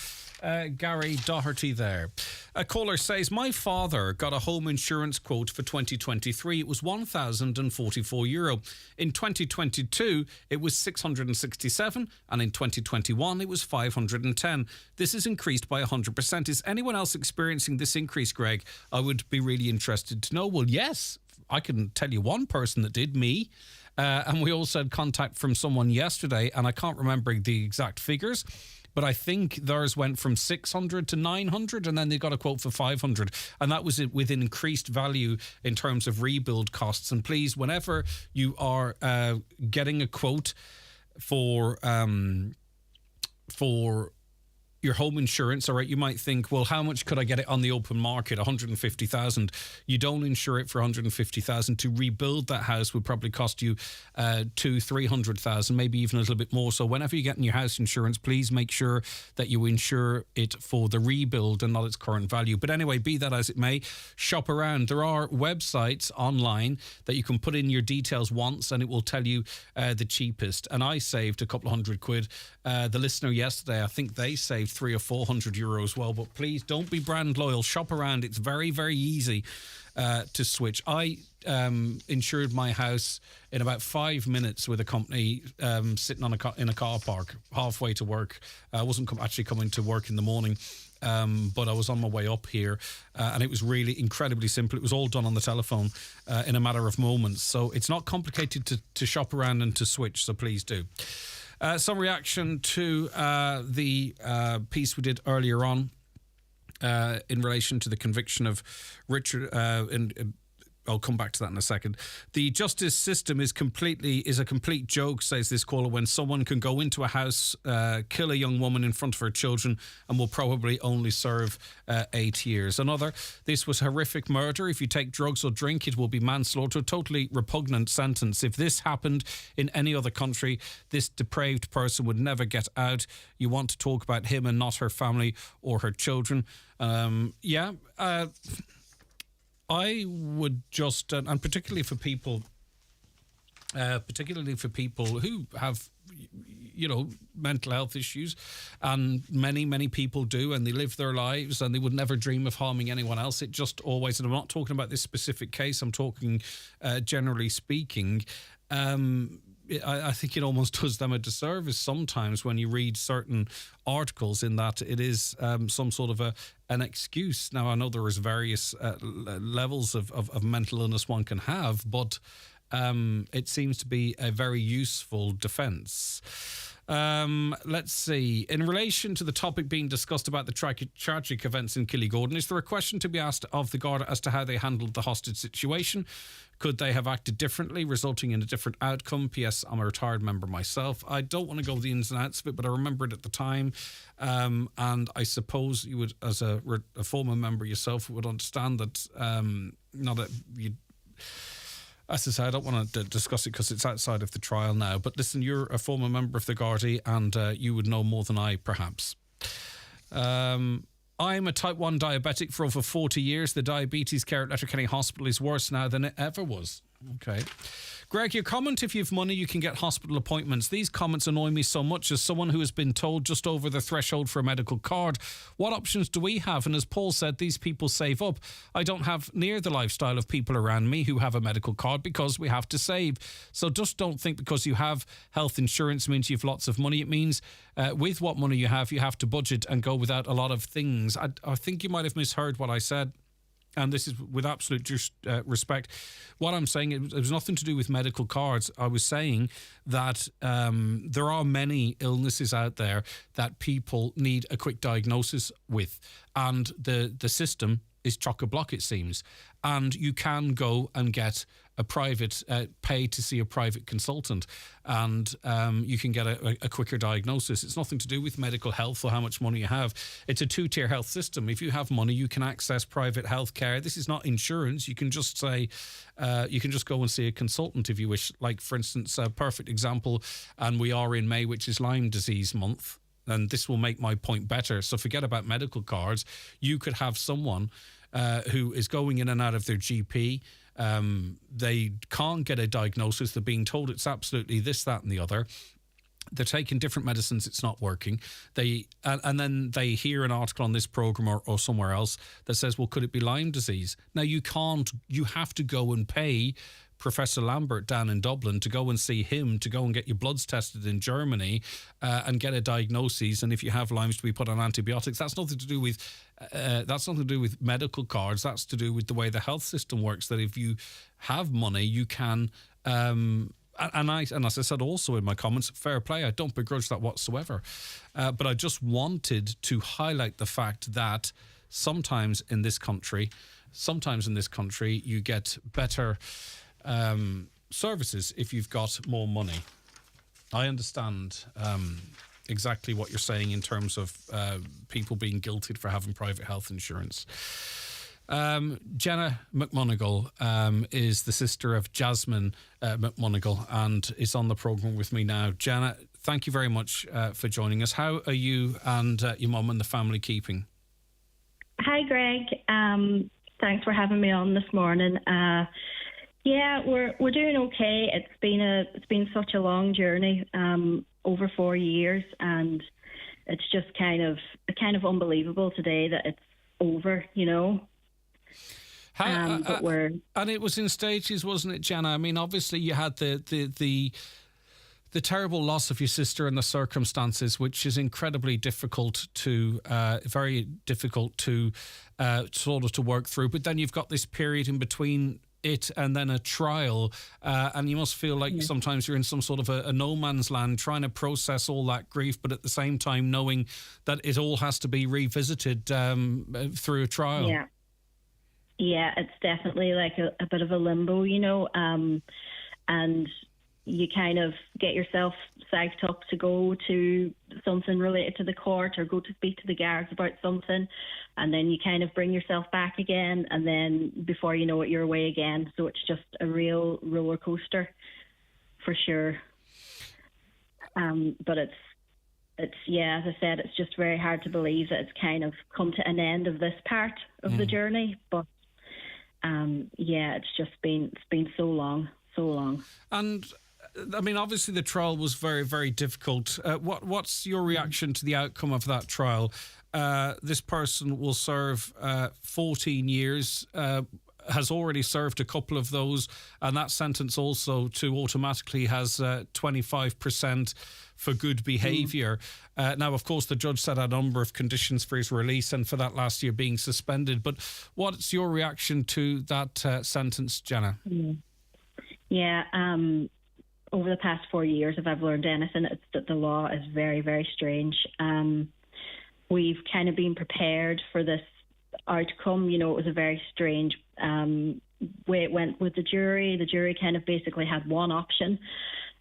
Gary Doherty there. A caller says, my father got a home insurance quote for 2023. It was €1,044. In 2022, it was 667, and in 2021, it was 510. This is increased by 100%. Is anyone else experiencing this increase, Greg? I would be really interested to know. Well, yes, I can tell you one person that did, me. And we also had contact from someone yesterday, and I can't remember the exact figures, but I think theirs went from 600 to 900, and then they got a quote for 500. And that was with an increased value in terms of rebuild costs. And please, whenever you are getting a quote for your home insurance, all right, you might think, well, how much could I get it on the open market? 150,000. You don't insure it for 150,000. To rebuild that house would probably cost you 200,000-300,000, maybe even a little bit more. So whenever you're getting your house insurance, please make sure that you insure it for the rebuild and not its current value. But anyway, be that as it may, shop around. There are websites online that you can put in your details once and it will tell you the cheapest. And I saved a couple of £100. The listener yesterday, I think they saved €300 or €400. Well, but please don't be brand loyal. Shop around. It's very, very easy to switch. I insured my house in about 5 minutes with a company sitting on in a car park halfway to work. I wasn't actually coming to work in the morning, but I was on my way up here, and it was really incredibly simple. It was all done on the telephone in a matter of moments. So it's not complicated to shop around and to switch. So please do. Some reaction to the piece we did earlier on in relation to the conviction of Richard. I'll come back to that in a second. The justice system is a complete joke, says this caller, when someone can go into a house, kill a young woman in front of her children and will probably only serve 8 years. Another, this was horrific murder. If you take drugs or drink, it will be manslaughter. Totally repugnant sentence. If this happened in any other country, this depraved person would never get out. You want to talk about him and not her family or her children. I would just, and particularly for people who have, mental health issues, and many people do, and they live their lives and they would never dream of harming anyone else. It just always, and I'm not talking about this specific case, I'm talking generally speaking, I think it almost does them a disservice sometimes when you read certain articles in that it is some sort of an excuse. Now, I know there is various levels of mental illness one can have, but it seems to be a very useful defence. Let's see. In relation to the topic being discussed about the tragic events in Killigordon, is there a question to be asked of the Garda as to how they handled the hostage situation? Could they have acted differently, resulting in a different outcome? P.S. I'm a retired member myself. I don't want to go the ins and outs of it, but I remember it at the time. And I suppose you would, as a former member yourself, would understand that as I say, I don't want to discuss it because it's outside of the trial now. But listen, you're a former member of the Gardaí and you would know more than I, perhaps. I'm a type 1 diabetic for over 40 years. The diabetes care at Letterkenny Hospital is worse now than it ever was. Okay. Greg, your comment, if you've money, you can get hospital appointments. These comments annoy me so much as someone who has been told just over the threshold for a medical card. What options do we have? And as Paul said, these people save up. I don't have near the lifestyle of people around me who have a medical card because we have to save. So just don't think because you have health insurance means you've lots of money. It means with what money you have to budget and go without a lot of things. I think you might have misheard what I said. And this is with absolute respect. What I'm saying, it was nothing to do with medical cards. I was saying that there are many illnesses out there that people need a quick diagnosis with. And the system is chock-a-block, it seems. And you can go and get a private, pay to see a private consultant, and you can get a quicker diagnosis. It's nothing to do with medical health or how much money you have. It's a two-tier health system. If you have money, you can access private health care. This is not insurance. You can just say, you can just go and see a consultant if you wish. Like, for instance, a perfect example, and we are in May, which is Lyme disease month. and this will make my point better. So forget about medical cards. You could have someone who is going in and out of their GP. They can't get a diagnosis. They're being told it's absolutely this, that, and the other. They're taking different medicines. It's not working. And then they hear an article on this program or somewhere else that says, well, could it be Lyme disease? Now, you can't. You have to go and pay Professor Lambert down in Dublin to go and see him, to go and get your bloods tested in Germany and get a diagnosis. And if you have Lyme's, to be put on antibiotics. That's nothing to do with medical cards. That's to do with the way the health system works. That if you have money, you can. And as I said also in my comments, fair play. I don't begrudge that whatsoever. But I just wanted to highlight the fact that sometimes in this country, you get better services if you've got more money. I understand exactly what you're saying in terms of people being guilted for having private health insurance. Jenna McMonigal is the sister of Jasmine McMonigal and is on the programme with me now. Jenna, thank you very much for joining us. How are you and your mum and the family keeping? Hi, Greg. Thanks for having me on this morning. Yeah, we're doing okay. It's been such a long journey, over 4 years, and it's just kind of unbelievable today that it's over, you know. But and it was in stages, wasn't it, Jenna? I mean, obviously you had the terrible loss of your sister and the circumstances, which is incredibly difficult to, very difficult to sort of to work through. But then you've got this period in between it and then a trial, and you must feel like sometimes you're in some sort of a no man's land trying to process all that grief, but at the same time knowing that it all has to be revisited through a trial. Yeah, it's definitely like a bit of a limbo, you know, and you kind of get yourself psyched up to go to something related to the court or go to speak to the guards about something, and then you kind of bring yourself back again, and then before you know it, you're away again. So it's just a real roller coaster for sure. But it's as I said, it's just very hard to believe that it's kind of come to an end of this part of the journey. But it's been so long. And I mean, obviously the trial was very, very difficult. What's your reaction to the outcome of that trial? This person will serve 14 years, has already served a couple of those, and that sentence also automatically has 25% for good behaviour. Now, of course, the judge set a number of conditions for his release and for that last year being suspended. But what's your reaction to that sentence, Jenna? Over the past 4 years, if I've learned anything, it's that the law is very, very strange. We've kind of been prepared for this outcome. You know, it was a very strange way it went with the jury. The jury kind of basically had one option.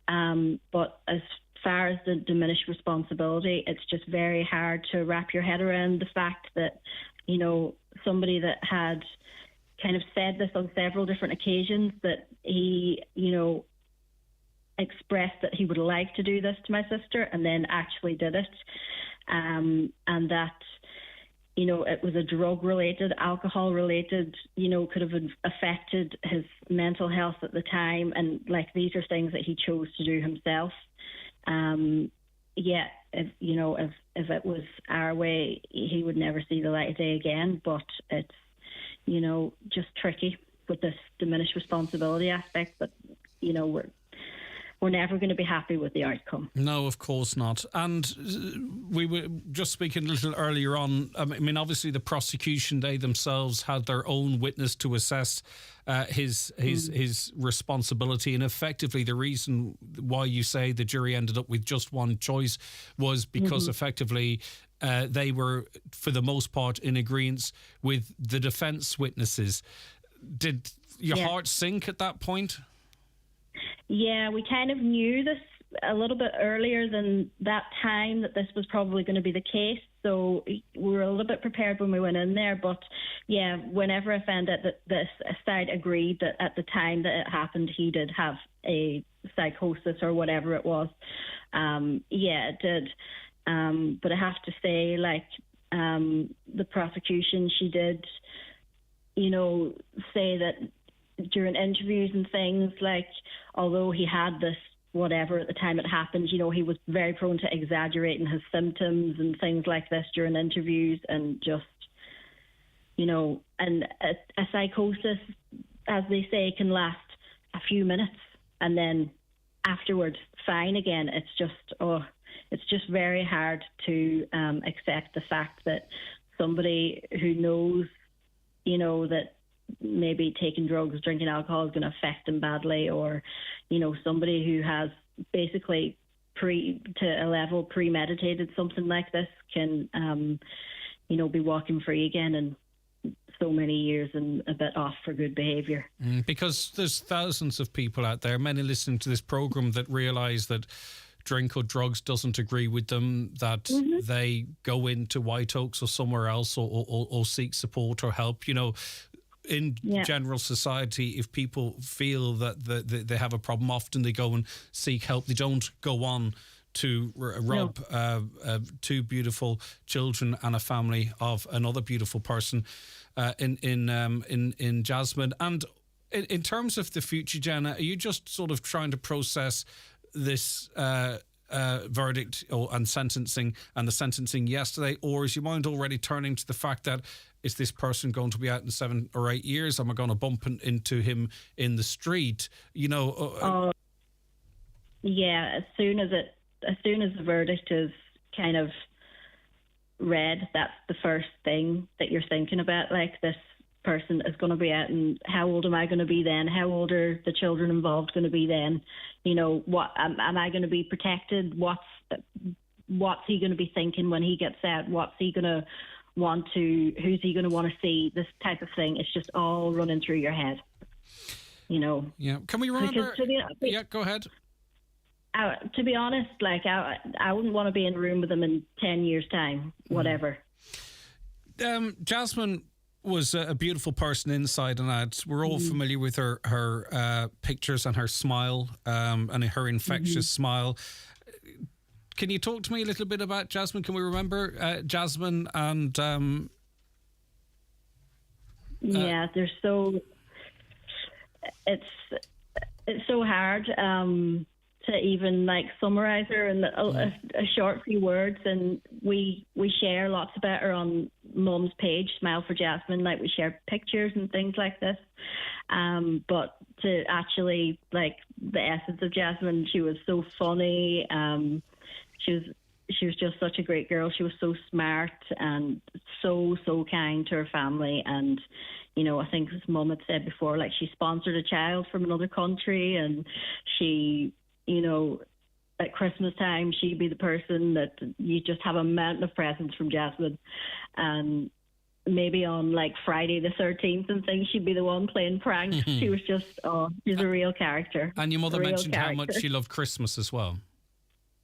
But as far as the diminished responsibility, it's just very hard to wrap your head around the fact that, you know, somebody that had kind of said this on several different occasions, that he, you know, expressed that he would like to do this to my sister and then actually did it. And that, you know, it was a drug-related, alcohol-related, you know, could have affected his mental health at the time. And, like, these are things that he chose to do himself. If it was our way, he would never see the light of day again. But it's, you know, just tricky with this diminished responsibility aspect. But, you know, we're never going to be happy with the outcome. No, of course not. And we were just speaking a little earlier on. I mean, obviously the prosecution, they themselves had their own witness to assess his responsibility, and effectively the reason why you say the jury ended up with just one choice was because effectively they were, for the most part, in agreement with the defence witnesses. Did your heart sink at that point? Yeah, we kind of knew this a little bit earlier than that time, that this was probably going to be the case. So we were a little bit prepared when we went in there. But yeah, whenever I found out that this side agreed that at the time that it happened, he did have a psychosis or whatever it was, it did But I have to say, like, the prosecution, she did, say that during interviews and things, like, although he had this whatever at the time it happened, he was very prone to exaggerating his symptoms and things like this during interviews, and just, and a psychosis, as they say, can last a few minutes and then afterwards fine again. It's just very hard to accept the fact that somebody who knows, that maybe taking drugs, drinking alcohol is going to affect them badly, or, somebody who has basically to a level premeditated something like this can, be walking free again and so many years and a bit off for good behaviour. Because there's thousands of people out there, many listening to this programme, that realise that drink or drugs doesn't agree with them, that they go into White Oaks or somewhere else or seek support or help. In general society, if people feel that they have a problem, often they go and seek help. They don't go on to rob two beautiful children and a family of another beautiful person in Jasmine. And in terms of the future, Jenna, are you just sort of trying to process this verdict and sentencing and the sentencing yesterday, or is your mind already turning to the fact that is this person going to be out in 7 or 8 years? Am I going to bump into him in the street? Yeah. As soon as the verdict is kind of read, that's the first thing that you're thinking about. Like, this person is going to be out, and how old am I going to be then? How old are the children involved going to be then? What am I going to be protected? What's he going to be thinking when he gets out? What's he going to want to? Who's he going to want to see? This type of thing. It's just all running through your head. Yeah. Can we remember? Go ahead. To be honest, like, I wouldn't want to be in a room with him in 10 years' time. Whatever. Jasmine was a beautiful person inside and out. We're all familiar with her pictures and her smile, and her infectious smile. Can you talk to me a little bit about Jasmine? Can we remember Jasmine and... there's so... It's so hard to even, like, summarise her in a short few words, and we share lots about her on Mum's page, Smile for Jasmine. Like, we share pictures and things like this, but to actually, like, the essence of Jasmine, she was so funny. She was just such a great girl. She was so smart and so kind to her family. And I think as Mum had said before, like, she sponsored a child from another country, and she, at Christmas time, she'd be the person that you just have a mountain of presents from Jasmine. And maybe on, like, Friday the 13th and things, she'd be the one playing pranks. She was just, she's a real character. And your mother mentioned how much she loved Christmas as well.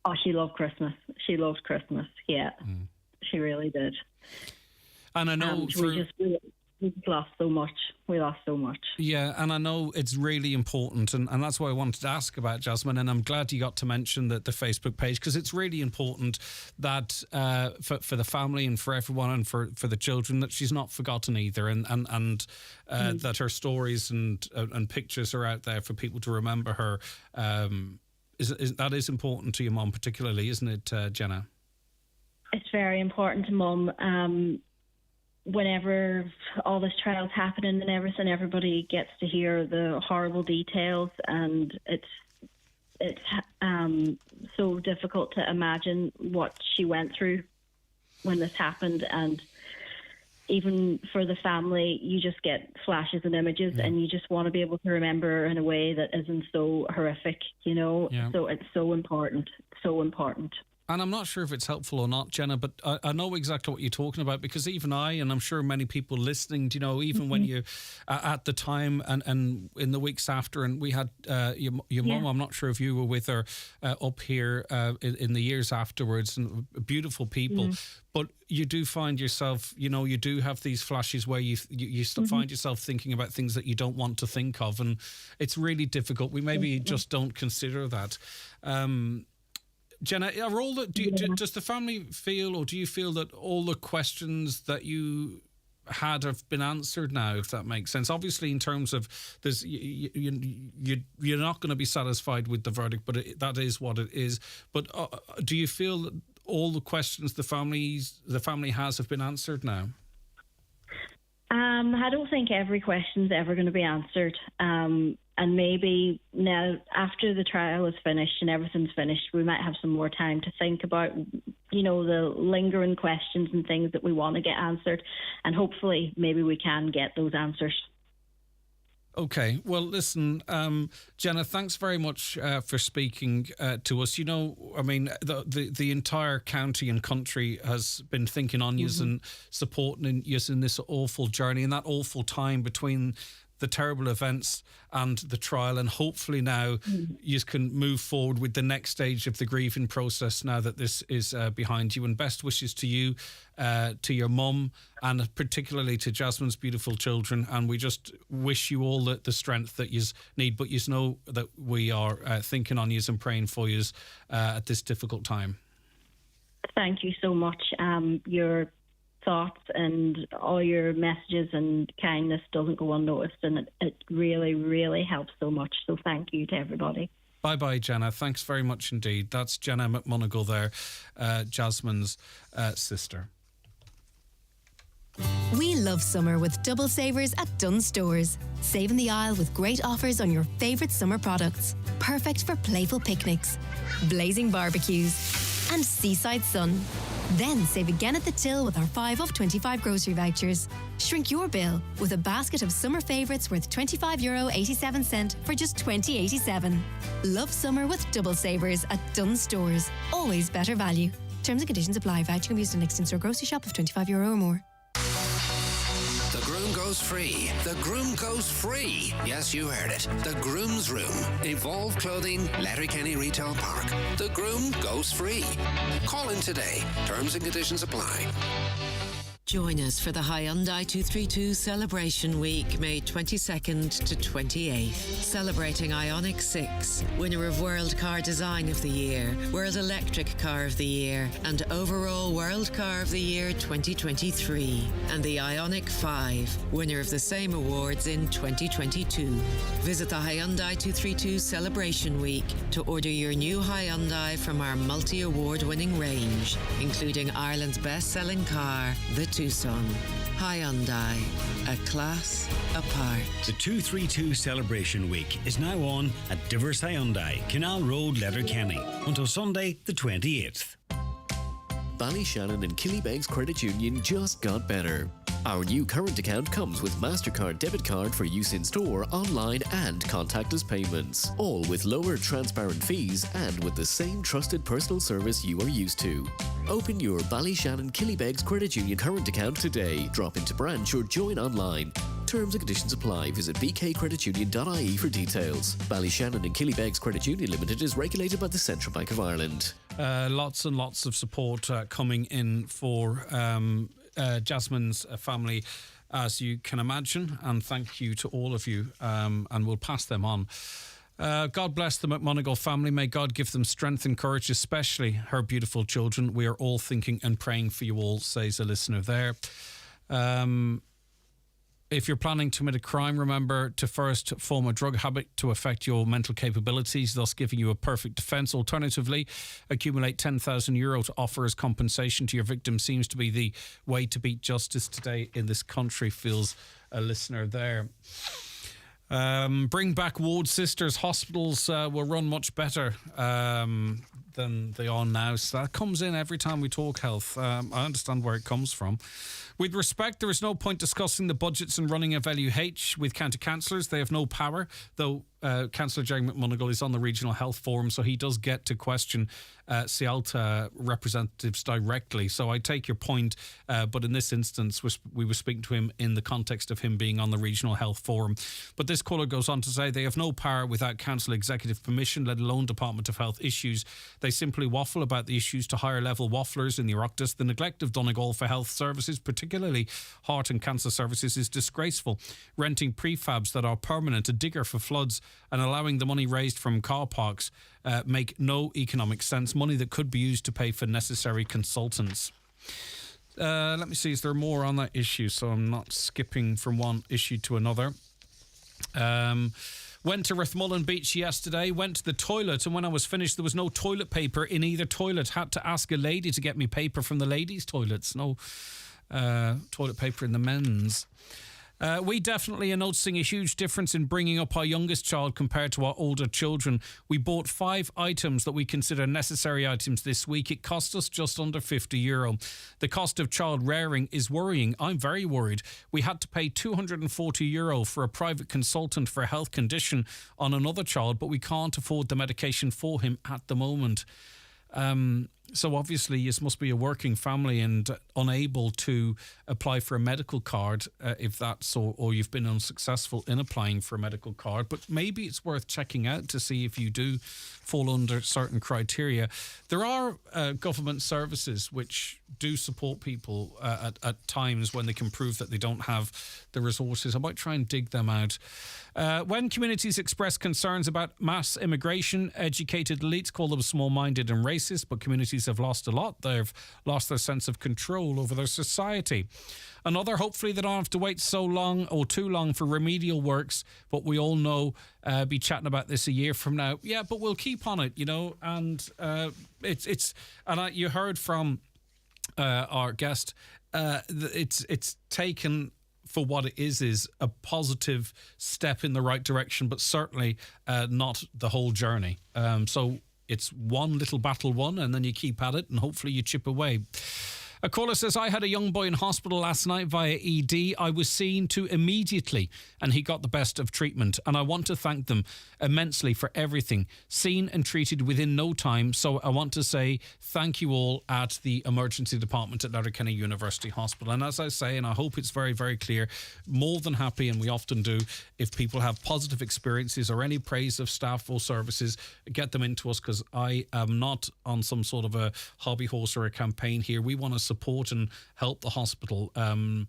Oh, she loved Christmas. She loved Christmas, yeah. She really did. And I know we lost so much. We lost so much. Yeah, and I know it's really important, and that's why I wanted to ask about Jasmine, and I'm glad you got to mention the Facebook page, because it's really important that for the family and for everyone and for the children, that she's not forgotten either, and that her stories and pictures are out there for people to remember her. That is important to your mum particularly, isn't it, Jenna? It's very important to Mum. Whenever all this trial's happening and everything, everybody gets to hear the horrible details, and it's so difficult to imagine what she went through when this happened. And even for the family, you just get flashes and images, and you just want to be able to remember in a way that isn't so horrific, So it's so important, And I'm not sure if it's helpful or not, Jenna, but I know exactly what you're talking about, because even I, and I'm sure many people listening, even when you, at the time and in the weeks after, and we had your mum, I'm not sure if you were with her up here in the years afterwards, and beautiful people. But you do find yourself, you do have these flashes where you find yourself thinking about things that you don't want to think of, and it's really difficult. We maybe just don't consider that. Jenna, are all the, does the family feel, or do you feel that all the questions that you had have been answered now, if that makes sense? Obviously, in terms of there's you're not going to be satisfied with the verdict, but that is what it is. But do you feel that all the questions the family has have been answered now? I don't think every question's ever going to be answered. And maybe now, after the trial is finished and everything's finished, we might have some more time to think about, the lingering questions and things that we want to get answered. And hopefully, maybe we can get those answers. Okay. Well, listen, Jenna, thanks very much for speaking to us. The entire county and country has been thinking on you and supporting you in this awful journey and that awful time between the terrible events and the trial, and hopefully now you can move forward with the next stage of the grieving process now that this is behind you. And best wishes to you, to your mum, and particularly to Jasmine's beautiful children. And we just wish you all the strength that you need, but you know that we are thinking on you and praying for you at this difficult time. Thank you so much. Your thoughts and all your messages and kindness doesn't go unnoticed, and it really, really helps so much. So thank you to everybody. Bye-bye, Jenna. Thanks very much indeed. That's Jenna McMonagle there, Jasmine's sister. We love summer with double savers at Dunnes Stores. Save in the aisle with great offers on your favourite summer products. Perfect for playful picnics, blazing barbecues and seaside sun. Then save again at the till with our 5 off 25 grocery vouchers. Shrink your bill with a basket of summer favourites worth €25.87 for just $20.87. Love summer with double savers at Dunnes Stores. Always better value. Terms and conditions apply. Voucher can be used in next in-store grocery shop of €25 or more. The groom goes free. The groom goes free. Yes, you heard it. The Groom's Room. Evolve Clothing, Letterkenny Retail Park. The groom goes free. Call in today. Terms and conditions apply. Join us for the Hyundai 232 Celebration Week, May 22nd to 28th. Celebrating Ioniq 6, winner of World Car Design of the Year, World Electric Car of the Year, and overall World Car of the Year 2023. And the Ioniq 5, winner of the same awards in 2022. Visit the Hyundai 232 Celebration Week to order your new Hyundai from our multi-award winning range, including Ireland's best-selling car, the Tucson. Hyundai, a class apart. The 232 Celebration Week is now on at Divers Hyundai, Canal Road, Letterkenny, until Sunday the 28th. Ballyshannon and Killybegs Credit Union just got better. Our new current account comes with MasterCard debit card for use in store, online and contactless payments. All with lower transparent fees and with the same trusted personal service you are used to. Open your Ballyshannon Killybegs Credit Union current account today. Drop into branch or join online. Terms and conditions apply. Visit bkcreditunion.ie for details. Ballyshannon and Killybegs Credit Union Limited is regulated by the Central Bank of Ireland. Lots and lots of support coming in for Jasmine's family, as you can imagine, and thank you to all of you, and we'll pass them on. God bless the McMonagle family. May God give them strength and courage, especially her beautiful children. We are all thinking and praying for you all, says a listener there. If you're planning to commit a crime, remember to first form a drug habit to affect your mental capabilities, thus giving you a perfect defence. Alternatively, accumulate €10,000 to offer as compensation to your victim seems to be the way to beat justice today in this country, feels a listener there. Bring back ward sisters. Hospitals will run much better than they are now. So that comes in every time we talk health. I understand where it comes from. With respect, there is no point discussing the budgets and running of LUH with county councillors. They have no power, though Councillor Jerry McMonagle is on the Regional Health Forum, so he does get to question Cialta representatives directly. So I take your point, but in this instance, we were speaking to him in the context of him being on the Regional Health Forum. But this caller goes on to say they have no power without council executive permission, let alone Department of Health issues. They simply waffle about the issues to higher level wafflers in the Oireachtas. The neglect of Donegal for health services, particularly heart and cancer services, is disgraceful. Renting prefabs that are permanent, a digger for floods and allowing the money raised from car parks make no economic sense. Money that could be used to pay for necessary consultants. Let me see, is there more on that issue so I'm not skipping from one issue to another? Went to Rathmullen Beach yesterday, went to the toilet, and when I was finished there was no toilet paper in either toilet. Had to ask a lady to get me paper from the ladies' toilets. No toilet paper in the men's. We definitely are noticing a huge difference in bringing up our youngest child compared to our older children. We bought 5 items that we consider necessary items this week. It cost us just under €50. The cost of child rearing is worrying. I'm very worried. We had to pay €240 for a private consultant for a health condition on another child, but we can't afford the medication for him at the moment. So obviously you must be a working family and unable to apply for a medical card if that's so, or you've been unsuccessful in applying for a medical card. But maybe it's worth checking out to see if you do fall under certain criteria. There are government services which do support people at times when they can prove that they don't have the resources. I might try and dig them out. When communities express concerns about mass immigration, educated elites call them small-minded and racist, but communities have lost a lot. They've lost their sense of control over their society. Another, hopefully they don't have to wait so long or too long for remedial works, but we all know, be chatting about this a year from now. Yeah, but we'll keep on it, you know, and you heard from our guest, it's taken for what it is a positive step in the right direction, but certainly not the whole journey. So it's one little battle won, and then you keep at it, and hopefully you chip away. A caller says, I had a young boy in hospital last night via ED. I was seen to immediately, and he got the best of treatment. And I want to thank them immensely for everything. Seen and treated within no time. So I want to say thank you all at the emergency department at Letterkenny University Hospital. And as I say, and I hope it's very, very clear, more than happy, and we often do, if people have positive experiences or any praise of staff or services, get them into us, because I am not on some sort of a hobby horse or a campaign here. We want to support and help the hospital, and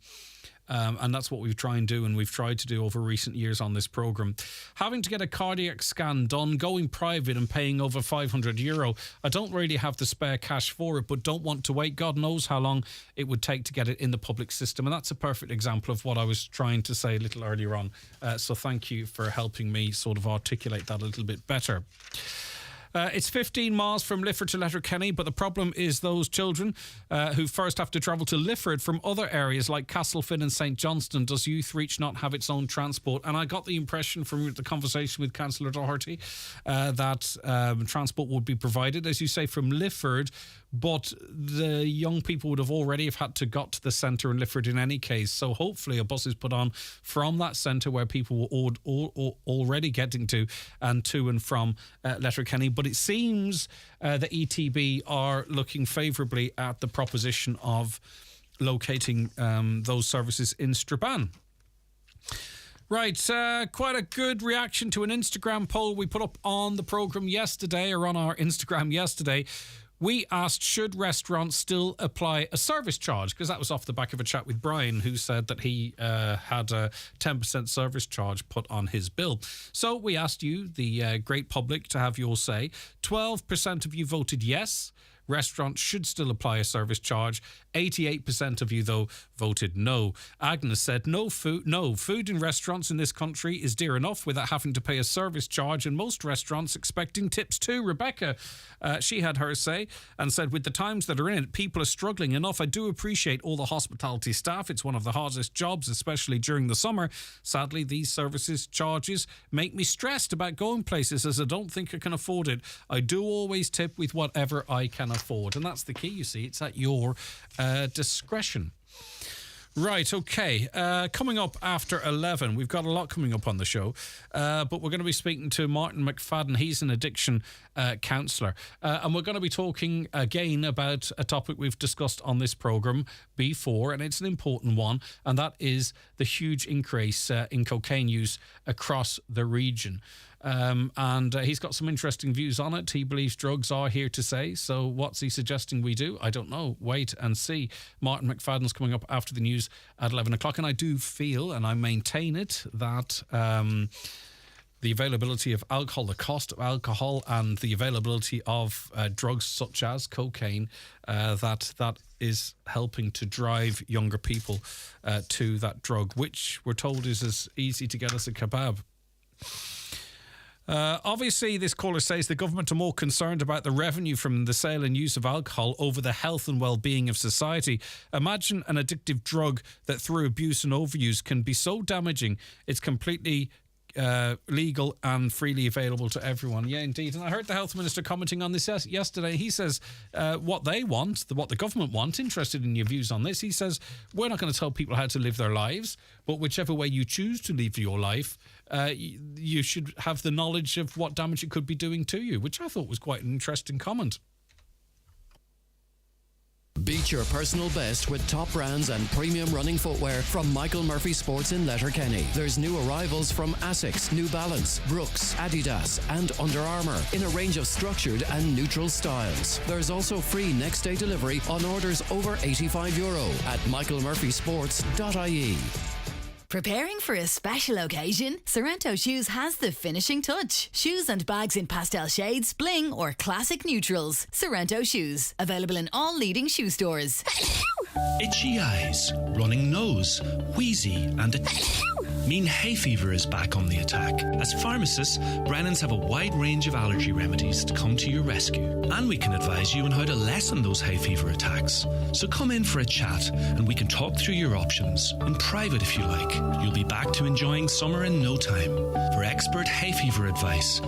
that's what we try and do, and we've tried to do over recent years on this programme. Having to get a cardiac scan done, going private and paying over €500. I don't really have the spare cash for it, but don't want to wait. God knows how long it would take to get it in the public system, and that's a perfect example of what I was trying to say a little earlier on. So thank you for helping me sort of articulate that a little bit better. It's 15 miles from Lifford to Letterkenny, but the problem is those children who first have to travel to Lifford from other areas like Castlefin and St Johnston. Does Youth Reach not have its own transport? And I got the impression from the conversation with Councillor Doherty that transport would be provided, as you say, from Lifford, but the young people would have already had to got to the centre in Lifford in any case. So hopefully a bus is put on from that centre where people were already getting to and from Letterkenny. But it seems the ETB are looking favourably at the proposition of locating those services in Strabane. Right, quite a good reaction to an Instagram poll we put up on the programme yesterday, or on our Instagram yesterday. We asked, should restaurants still apply a service charge? Because that was off the back of a chat with Brian, who said that he had a 10% service charge put on his bill. So we asked you, the great public, to have your say. 12% of you voted yes. Restaurants should still apply a service charge. 88% of you, though, voted no. Agnes said, no. Food in restaurants in this country is dear enough without having to pay a service charge, and most restaurants expecting tips too. Rebecca, she had her say and said, with the times that are in it, people are struggling enough. I do appreciate all the hospitality staff. It's one of the hardest jobs, especially during the summer. Sadly, these services charges make me stressed about going places, as I don't think I can afford it. I do always tip with whatever I can afford, and that's the key, you see. It's at your discretion. Right, okay. Coming up after 11, we've got a lot coming up on the show, but we're going to be speaking to Martin McFadden. He's an addiction counsellor, and we're going to be talking again about a topic we've discussed on this programme before, and it's an important one, and that is the huge increase in cocaine use across the region. And he's got some interesting views on it. He believes drugs are here to stay. So what's he suggesting we do? I don't know. Wait and see. Martin McFadden's coming up after the news at 11 o'clock. And I do feel, and I maintain it, that the availability of alcohol, the cost of alcohol, and the availability of drugs such as cocaine, that is helping to drive younger people to that drug, which we're told is as easy to get as a kebab. Obviously, this caller says the government are more concerned about the revenue from the sale and use of alcohol over the health and well-being of society. Imagine an addictive drug that through abuse and overuse can be so damaging it's completely legal and freely available to everyone. Yeah, indeed. And I heard the health minister commenting on this yesterday. He says what they want, what the government want, interested in your views on this, he says, we're not going to tell people how to live their lives, but whichever way you choose to live your life, you should have the knowledge of what damage it could be doing to you, which I thought was quite an interesting comment. Beat your personal best with top brands and premium running footwear from Michael Murphy Sports in Letterkenny. There's new arrivals from Asics, New Balance, Brooks, Adidas and Under Armour in a range of structured and neutral styles. There's also free next day delivery on orders over €85 at michaelmurphysports.ie. Preparing for a special occasion? Sorrento Shoes has the finishing touch. Shoes and bags in pastel shades, bling or classic neutrals. Sorrento Shoes. Available in all leading shoe stores. Itchy eyes, running nose, wheezy and mean hay fever is back on the attack. As pharmacists, Brennan's have a wide range of allergy remedies to come to your rescue. And we can advise you on how to lessen those hay fever attacks. So come in for a chat and we can talk through your options. In private if you like. You'll be back to enjoying summer in no time. For expert hay fever advice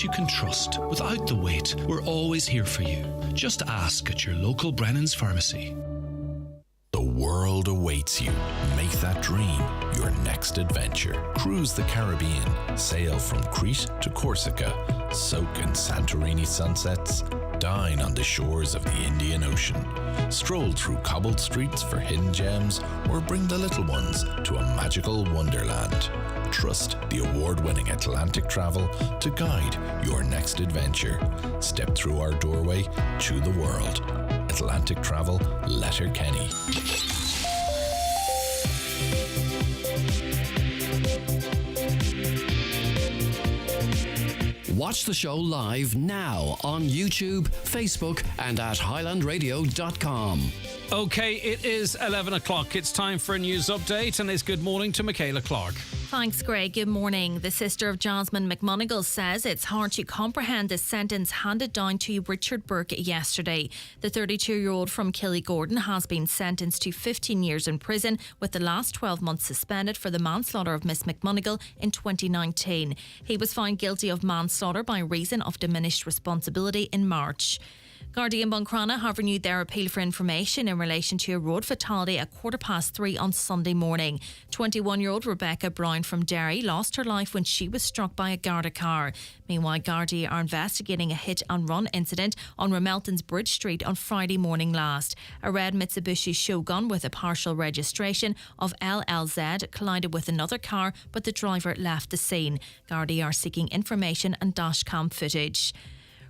you can trust without the wait, we're always here for you. Just ask at your local Brennan's pharmacy. The world awaits you. Make that dream your next adventure. Cruise the Caribbean. Sail from Crete to Corsica. Soak in Santorini sunsets. Dine on the shores of the Indian Ocean. Stroll through cobbled streets for hidden gems, or bring the little ones to a magical wonderland. Trust the award-winning Atlantic Travel to guide your next adventure. Step through our doorway to the world. Atlantic Travel, Letterkenny. Watch the show live now on YouTube, Facebook and at highlandradio.com. OK, it is 11 o'clock. It's time for a news update, and it's good morning to Michaela Clark. Thanks, Greg. Good morning. The sister of Jasmine McMonigal says it's hard to comprehend the sentence handed down to Richard Burke yesterday. The 32-year-old from Killygordon has been sentenced to 15 years in prison, with the last 12 months suspended for the manslaughter of Miss McMonigal in 2019. He was found guilty of manslaughter by reason of diminished responsibility in March. Gardaí in Buncrana have renewed their appeal for information in relation to a road fatality at 3:15 on Sunday morning. 21-year-old Rebecca Brown from Derry lost her life when she was struck by a Garda car. Meanwhile, Gardaí are investigating a hit-and-run incident on Ramelton's Bridge Street on Friday morning last. A red Mitsubishi Shogun with a partial registration of LLZ collided with another car, but the driver left the scene. Gardaí are seeking information and dashcam footage.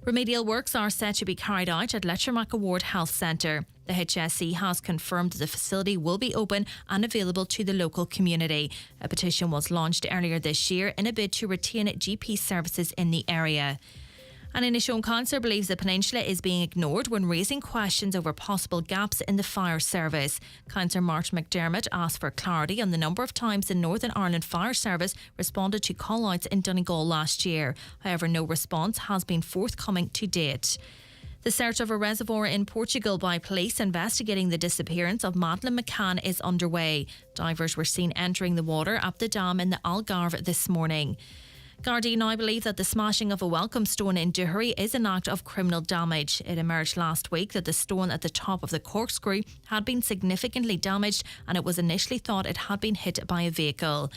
Remedial works are set to be carried out at Letchermack Ward Health Centre. The HSE has confirmed that the facility will be open and available to the local community. A petition was launched earlier this year in a bid to retain GP services in the area. And Inishowen Council believes the peninsula is being ignored when raising questions over possible gaps in the fire service. Councillor Martin McDermott asked for clarity on the number of times the Northern Ireland Fire Service responded to call-outs in Donegal last year. However, no response has been forthcoming to date. The search of a reservoir in Portugal by police investigating the disappearance of Madeleine McCann is underway. Divers were seen entering the water at the dam in the Algarve this morning. Gardaí now believe that the smashing of a welcome stone in Duherry is an act of criminal damage. It emerged last week that the stone at the top of the corkscrew had been significantly damaged, and it was initially thought it had been hit by a vehicle.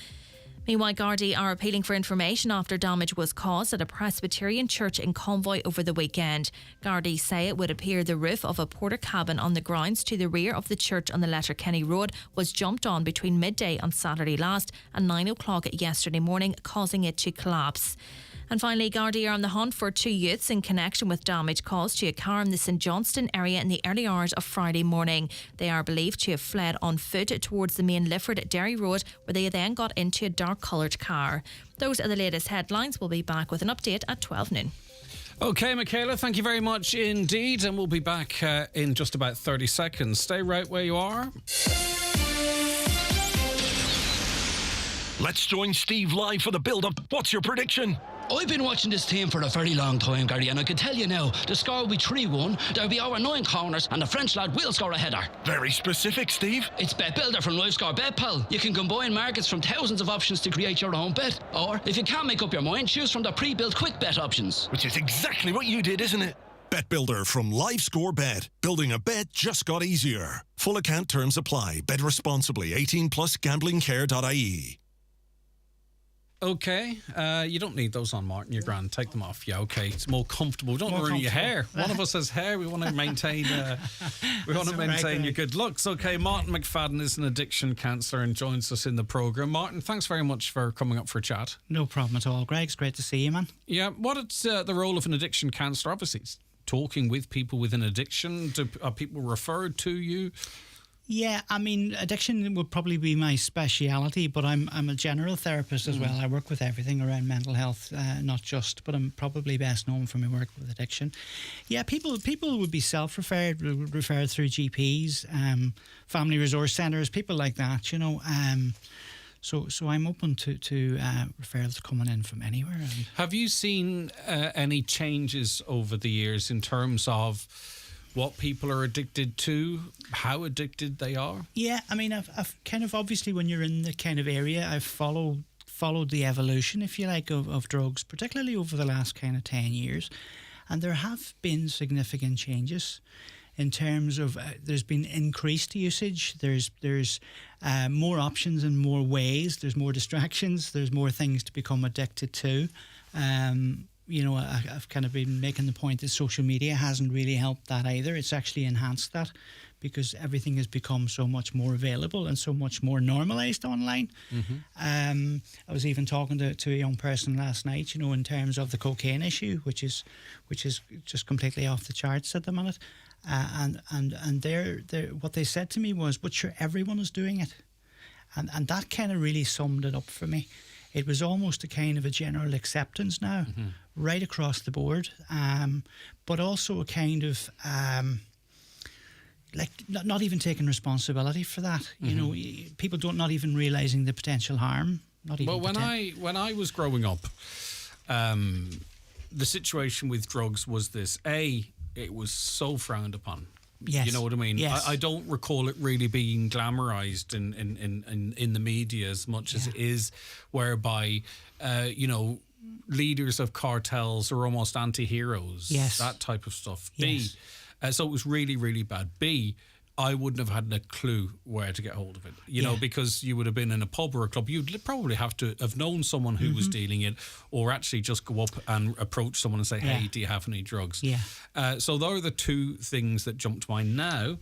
Meanwhile, Gardaí are appealing for information after damage was caused at a Presbyterian church in Convoy over the weekend. Gardaí say it would appear the roof of a porter cabin on the grounds to the rear of the church on the Letterkenny Road was jumped on between midday on Saturday last and 9 o'clock yesterday morning, causing it to collapse. And finally, Gardaí are on the hunt for 2 youths in connection with damage caused to a car in the St Johnston area in the early hours of Friday morning. They are believed to have fled on foot towards the main Lifford Derry Road, where they then got into a dark coloured car. Those are the latest headlines. We'll be back with an update at 12 noon. OK, Michaela, thank you very much indeed. And we'll be back in just about 30 seconds. Stay right where you are. Let's join Steve live for the build-up. What's your prediction? I've been watching this team for a very long time, Gary, and I can tell you now, the score will be 3-1, there'll be over 9 corners, and the French lad will score a header. Very specific, Steve. It's Bet Builder from LiveScore Bet, pal. You can combine markets from thousands of options to create your own bet. Or, if you can't make up your mind, choose from the pre-built quick bet options. Which is exactly what you did, isn't it? Bet Builder from LiveScore Bet. Building a bet just got easier. Full account terms apply. Bet responsibly. 18+, gamblingcare.ie. OK, you don't need those on, Martin. You're grand. Take them off. Yeah, OK. It's more comfortable. Don't ruin your hair. One of us has hair. We want to maintain. Your good looks. OK, Martin McFadden is an addiction counsellor and joins us in the programme. Martin, thanks very much for coming up for a chat. No problem at all, Greg. It's great to see you, man. Yeah, what is the role of an addiction counsellor? Obviously, it's talking with people with an addiction. Are people referred to you? Yeah, I mean, addiction would probably be my speciality, but I'm a general therapist as well. I work with everything around mental health, not just, but I'm probably best known for my work with addiction. Yeah, people would be self-referred, referred through GPs, family resource centres, people like that, you know. So I'm open to referrals coming in from anywhere. Have you seen any changes over the years in terms of what people are addicted to, how addicted they are? Yeah, I mean, I've kind of, obviously when you're in the kind of area, I've followed the evolution, if you like, of drugs, particularly over the last kind of 10 years. And there have been significant changes in terms of there's been increased usage, there's more options and more ways, there's more distractions, there's more things to become addicted to. You know, I've kind of been making the point that social media hasn't really helped that either. It's actually enhanced that because everything has become so much more available and so much more normalised online. Mm-hmm. I was even talking to a young person last night, you know, in terms of the cocaine issue, which is just completely off the charts at the minute. And they're what they said to me was, "But sure, everyone is doing it," and that kind of really summed it up for me. It was almost a kind of a general acceptance now, right across the board, but also a kind of like not even taking responsibility for that. You know, people not even realising the potential harm. Well, when I was growing up, the situation with drugs was this: it was so frowned upon. Yes. You know what I mean? Yes. I don't recall it really being glamorized in the media as much as it is, whereby, you know, leaders of cartels are almost anti-heroes. Yes. That type of stuff. Yes. So it was really, really bad. B, I wouldn't have had a clue where to get hold of it, you know, because you would have been in a pub or a club. You'd probably have to have known someone who was dealing it, or actually just go up and approach someone and say, hey, do you have any drugs? Yeah. So those are the two things that jump to mind now.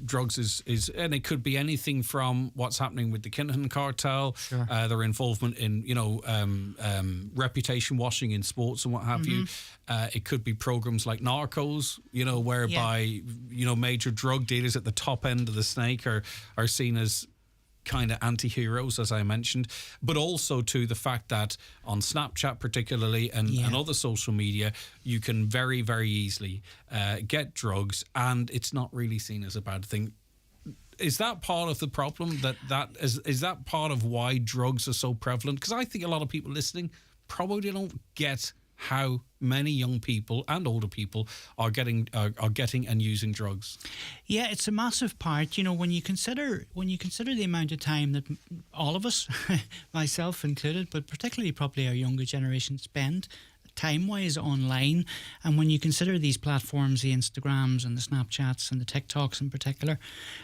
Drugs is and it could be anything from what's happening with the Kinahan cartel, their involvement in, you know, reputation washing in sports and what have you. It could be programs like Narcos, you know, whereby you know, major drug dealers at the top end of the snake are seen as kind of anti-heroes, as I mentioned, but also to the fact that on Snapchat particularly and other social media, you can very, very easily get drugs, and it's not really seen as a bad thing. Is that part of the problem? Is that part of why drugs are so prevalent? Because I think a lot of people listening probably don't get how many young people and older people are getting and using drugs. Yeah, it's a massive part. You know, when you consider the amount of time that all of us, myself included, but particularly probably our younger generation, spend time-wise online, and when you consider these platforms, the Instagrams and the Snapchats and the TikToks in particular,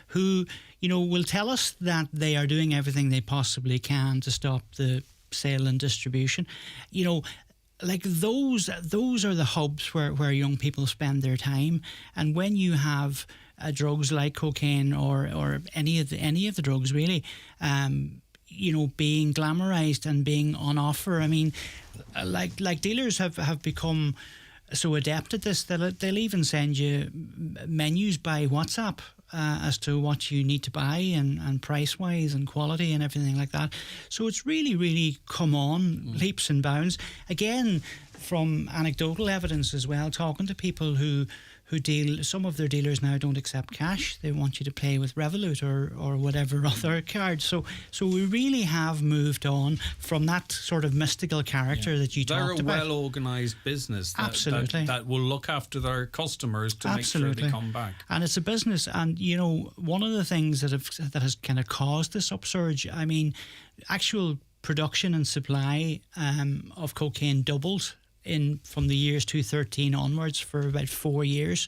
who, you know, will tell us that they are doing everything they possibly can to stop the sale and distribution, you know, like those are the hubs where young people spend their time. And when you have drugs like cocaine or any of the drugs really, being glamorized and being on offer. I mean, like dealers have become so adept at this that they'll even send you menus by WhatsApp as to what you need to buy and price wise and quality and everything like that. So it's really, really come on leaps and bounds. Again, from anecdotal evidence as well, talking to people who deal, some of their dealers now don't accept cash. They want you to pay with Revolut or whatever other card. So we really have moved on from that sort of mystical character that you talked about. They're a well-organised business Absolutely. that will look after their customers to make sure they come back. And it's a business, and one of the things that has kind of caused this upsurge, I mean, actual production and supply of cocaine doubled from the years 2013 onwards for about 4 years.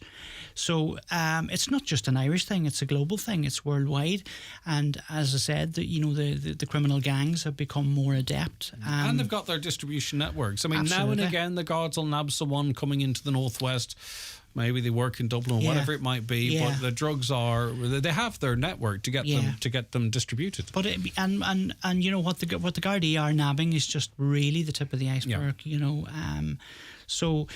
So it's not just an Irish thing, it's a global thing, it's worldwide. And as I said, the criminal gangs have become more adept. And they've got their distribution networks. I mean, now and again, the guards will nab someone coming into the northwest. Maybe they work in Dublin or whatever it might be, but the drugs they have their network to get them distributed. But and what the Gardaí are nabbing is just really the tip of the iceberg. So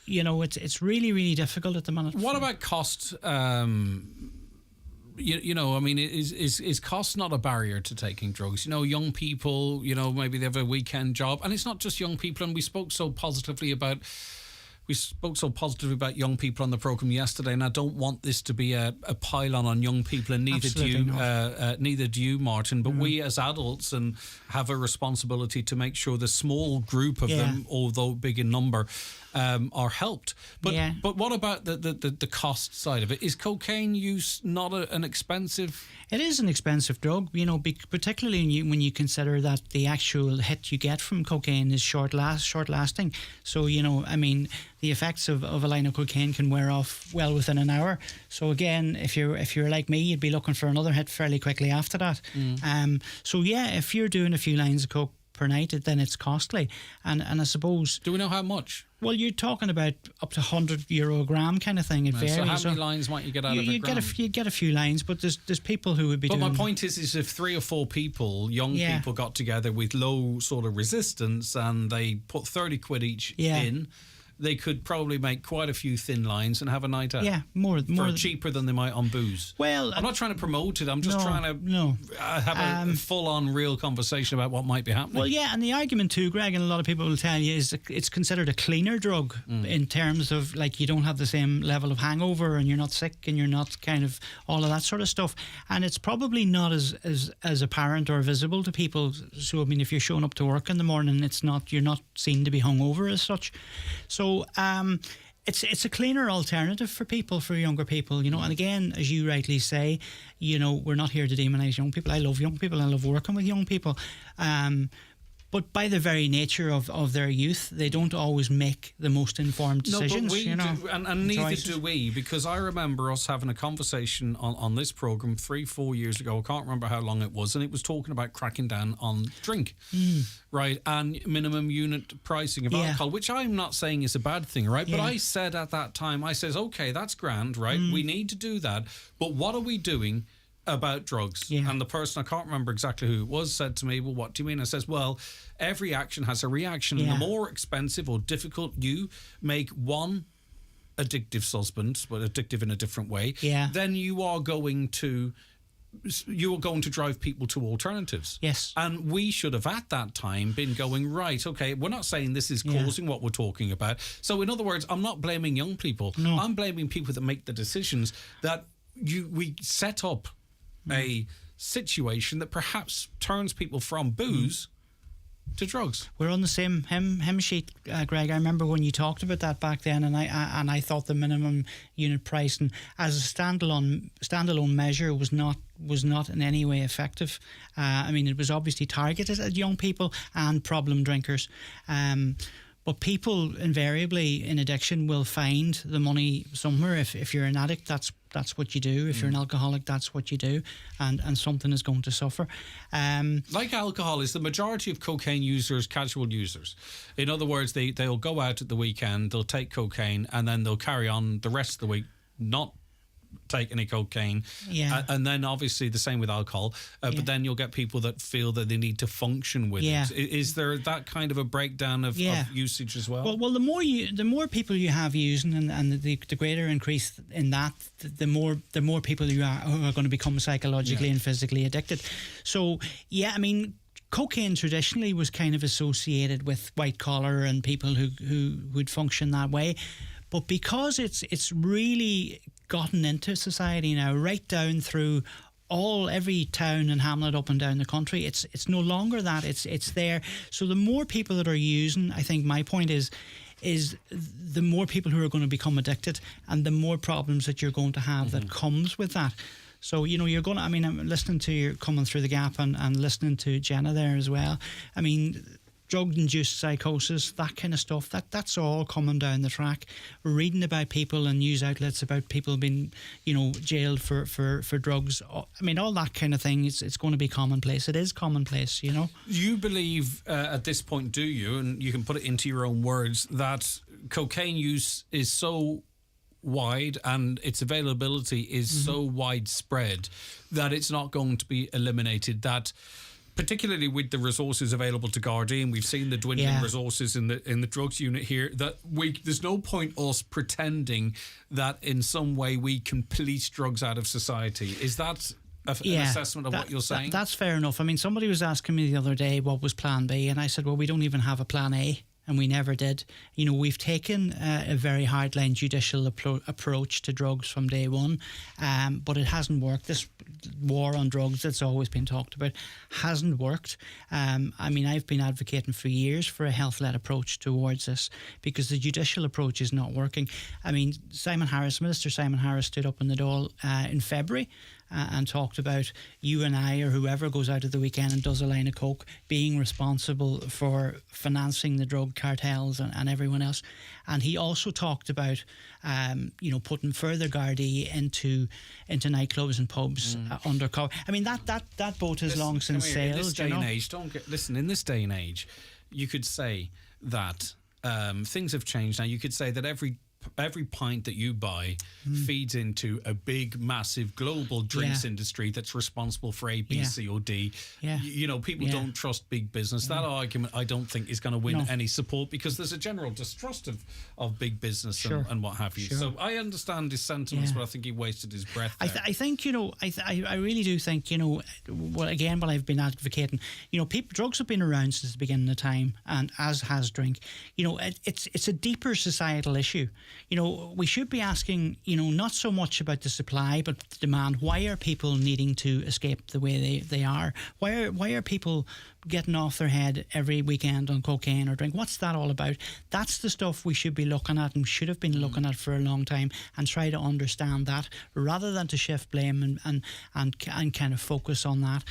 it's really, really difficult at the minute. What about cost? I mean, is cost not a barrier to taking drugs? Young people, maybe they have a weekend job, and it's not just young people. And we spoke so positively about young people on the programme yesterday, and I don't want this to be a pile on young people, and neither do you, Martin. But we as adults have a responsibility to make sure the small group of them, although big in number, are helped. But what about the cost side of it? Is cocaine use not an expensive? It is an expensive drug, particularly when you consider that the actual hit you get from cocaine is short lasting. So I mean, the effects of a line of cocaine can wear off well within an hour. So again, if you're like me, you'd be looking for another hit fairly quickly after that. So if you're doing a few lines of coke per night, then it's costly. And I suppose, do we know how much? Well, you're talking about up to €100 a gram kind of thing. It varies. So how many lines might you get out of a gram? You get a few lines, but there's people who would be doing... But my point is if 3 or 4 people, young people, got together with low sort of resistance and they put 30 quid each in, they could probably make quite a few thin lines and have a night out. Yeah, more cheaper than they might on booze. Well, I'm not trying to promote it. I'm just trying to have a full-on real conversation about what might be happening. Well, yeah, and the argument too, Greg, and a lot of people will tell you, is it's considered a cleaner drug in terms of, like, you don't have the same level of hangover and you're not sick and you're not kind of all of that sort of stuff. And it's probably not as apparent or visible to people. So, I mean, if you're showing up to work in the morning, you're not seen to be hungover as such. So it's a cleaner alternative for younger people, and again, as you rightly say, we're not here to demonise young people. I love young people, I love working with young people, but by the very nature of their youth, they don't always make the most informed decisions. No, but we do, and neither do we, because I remember us having a conversation on this programme 3-4 years ago. I can't remember how long it was, and it was talking about cracking down on drink, right, and minimum unit pricing of alcohol, which I'm not saying is a bad thing, right? But I said at that time, I says, okay, that's grand, right? We need to do that, but what are we doing about drugs? And the person, I can't remember exactly who it was, said to me, well, what do you mean? I says, well, every action has a reaction, and the more expensive or difficult you make one addictive substance, but addictive in a different way, then you are going to drive people to alternatives. Yes. And we should have at that time been going, right, okay, we're not saying this is causing what we're talking about. So in other words, I'm not blaming young people. No. I'm blaming people that make the decisions that we set up a situation that perhaps turns people from booze to drugs. We're on the same hymn sheet, Greg. I remember when you talked about that back then, and I thought the minimum unit price, and as a standalone measure, was not in any way effective. I mean, it was obviously targeted at young people and problem drinkers. But people invariably in addiction will find the money somewhere. If you're an addict, that's what you do. If you're an alcoholic, that's what you do, and something is going to suffer. Like alcohol, is the majority of cocaine users casual users? In other words, they'll go out at the weekend, they'll take cocaine, and then they'll carry on the rest of the week not take any cocaine. And then obviously the same with alcohol. But then you'll get people that feel that they need to function with it. Is there that kind of a breakdown of usage as well? Well, the more people you have using, and the greater increase in that, the more people you are who are going to become psychologically and physically addicted. So I mean, cocaine traditionally was kind of associated with white collar and people who would function that way. But because it's really gotten into society now, right down through every town and hamlet up and down the country, it's no longer that, it's there. So the more people that are using, I think my point is the more people who are going to become addicted, and the more problems that you're going to have that comes with that. So, you're going to, I mean, I'm listening to you coming through the gap and listening to Jenna there as well. I mean, drug-induced psychosis, that kind of stuff, that's all coming down the track. We're reading about people in news outlets about people being, jailed for drugs. I mean, all that kind of thing, it's going to be commonplace. It is commonplace, You believe, at this point, do you, and you can put it into your own words, that cocaine use is so wide and its availability is so widespread that it's not going to be eliminated, that particularly with the resources available to Gardaí, and we've seen the dwindling resources in the drugs unit here, that there's no point us pretending that in some way we can police drugs out of society. Is that an assessment of what you're saying? That's fair enough. I mean, somebody was asking me the other day what was plan B, and I said, well, we don't even have a plan A. And we never did. We've taken a very hardline judicial approach to drugs from day one, but it hasn't worked. This war on drugs that's always been talked about hasn't worked. I mean, I've been advocating for years for a health-led approach towards this, because the judicial approach is not working. I mean, Minister Simon Harris stood up in the Dáil in February and talked about you and I, or whoever goes out at the weekend and does a line of coke, being responsible for financing the drug cartels and everyone else. And he also talked about putting further Gardaí into nightclubs and pubs undercover. I mean, that boat has long since sailed. In this day and age, in this day and age, you could say that things have changed now. You could say that every pint that you buy feeds into a big, massive global drinks industry that's responsible for A, B, C or D. People don't trust big business. That argument, I don't think, is going to win any support, because there's a general distrust of big business and what have you. So I understand his sentiments, but I think he wasted his breath there. I think, I really do think, what I've been advocating, drugs have been around since the beginning of time, and as has drink. It's a deeper societal issue. We should be asking, not so much about the supply, but the demand. Why are people needing to escape the way they are? Why are people getting off their head every weekend on cocaine or drink? What's that all about? That's the stuff we should be looking at, and should have been looking at for a long time, and try to understand that, rather than to shift blame and kind of focus on that.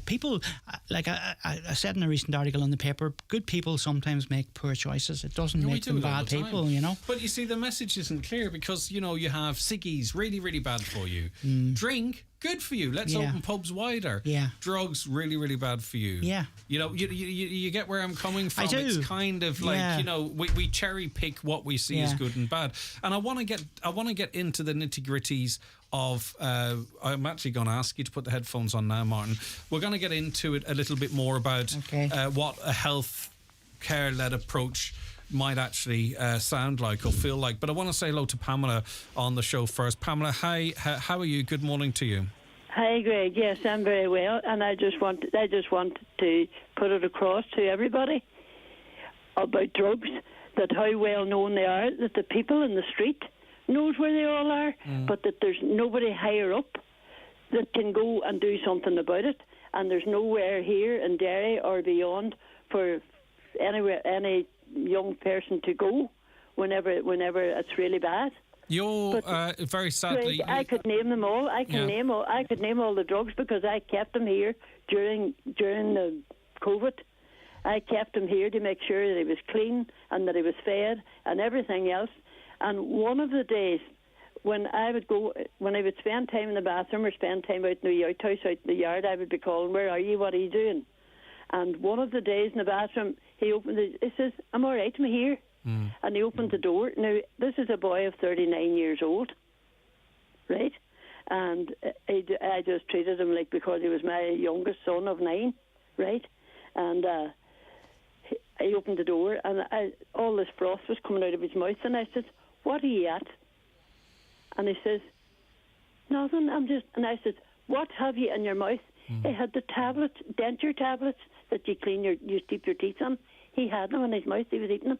People, like I said in a recent article in the paper, good people sometimes make poor choices. It doesn't make them bad people, But you see, the message isn't clear, because, you have ciggies, really, really bad for you. Drink, good for you. Let's open pubs wider. Drugs, really, really bad for you. You get where I'm coming from. I do. It's kind of like, we cherry pick what we see as good and bad. And I want to get into the nitty-gritties of I'm actually going to ask you to put the headphones on now, Martin. We're going to get into it a little bit more about what a health care-led approach might actually sound like or feel like. But I want to say hello to Pamela on the show first. Pamela, hi, how are you? Good morning to you. Hi, Greg. Yes, I'm very well, and I just want to put it across to everybody about drugs, that how well known they are, that the people in the street knows where they all are, but that there's nobody higher up that can go and do something about it, and there's nowhere here in Derry or beyond for any young person to go whenever it's really bad. You're very sadly. Greg, I could name them all. I could name all the drugs, because I kept them here during the COVID. I kept him here to make sure that he was clean and that he was fed and everything else. And one of the days when I would spend time in the bathroom or spend time out in the outhouse, out in the yard, I would be calling, "Where are you? What are you doing?" And one of the days in the bathroom, he says, "I'm all right, I'm here." And he opened the door. Now, this is a boy of 39 years old. right? And I just treated him like, because he was my youngest son of 9, right? And I opened the door, and all this froth was coming out of his mouth, and I said, "What are you at?" And he says, "Nothing, I'm just..." And I said, "What have you in your mouth?" He had the tablets, denture tablets that you steep your teeth on. He had them in his mouth. He was eating them.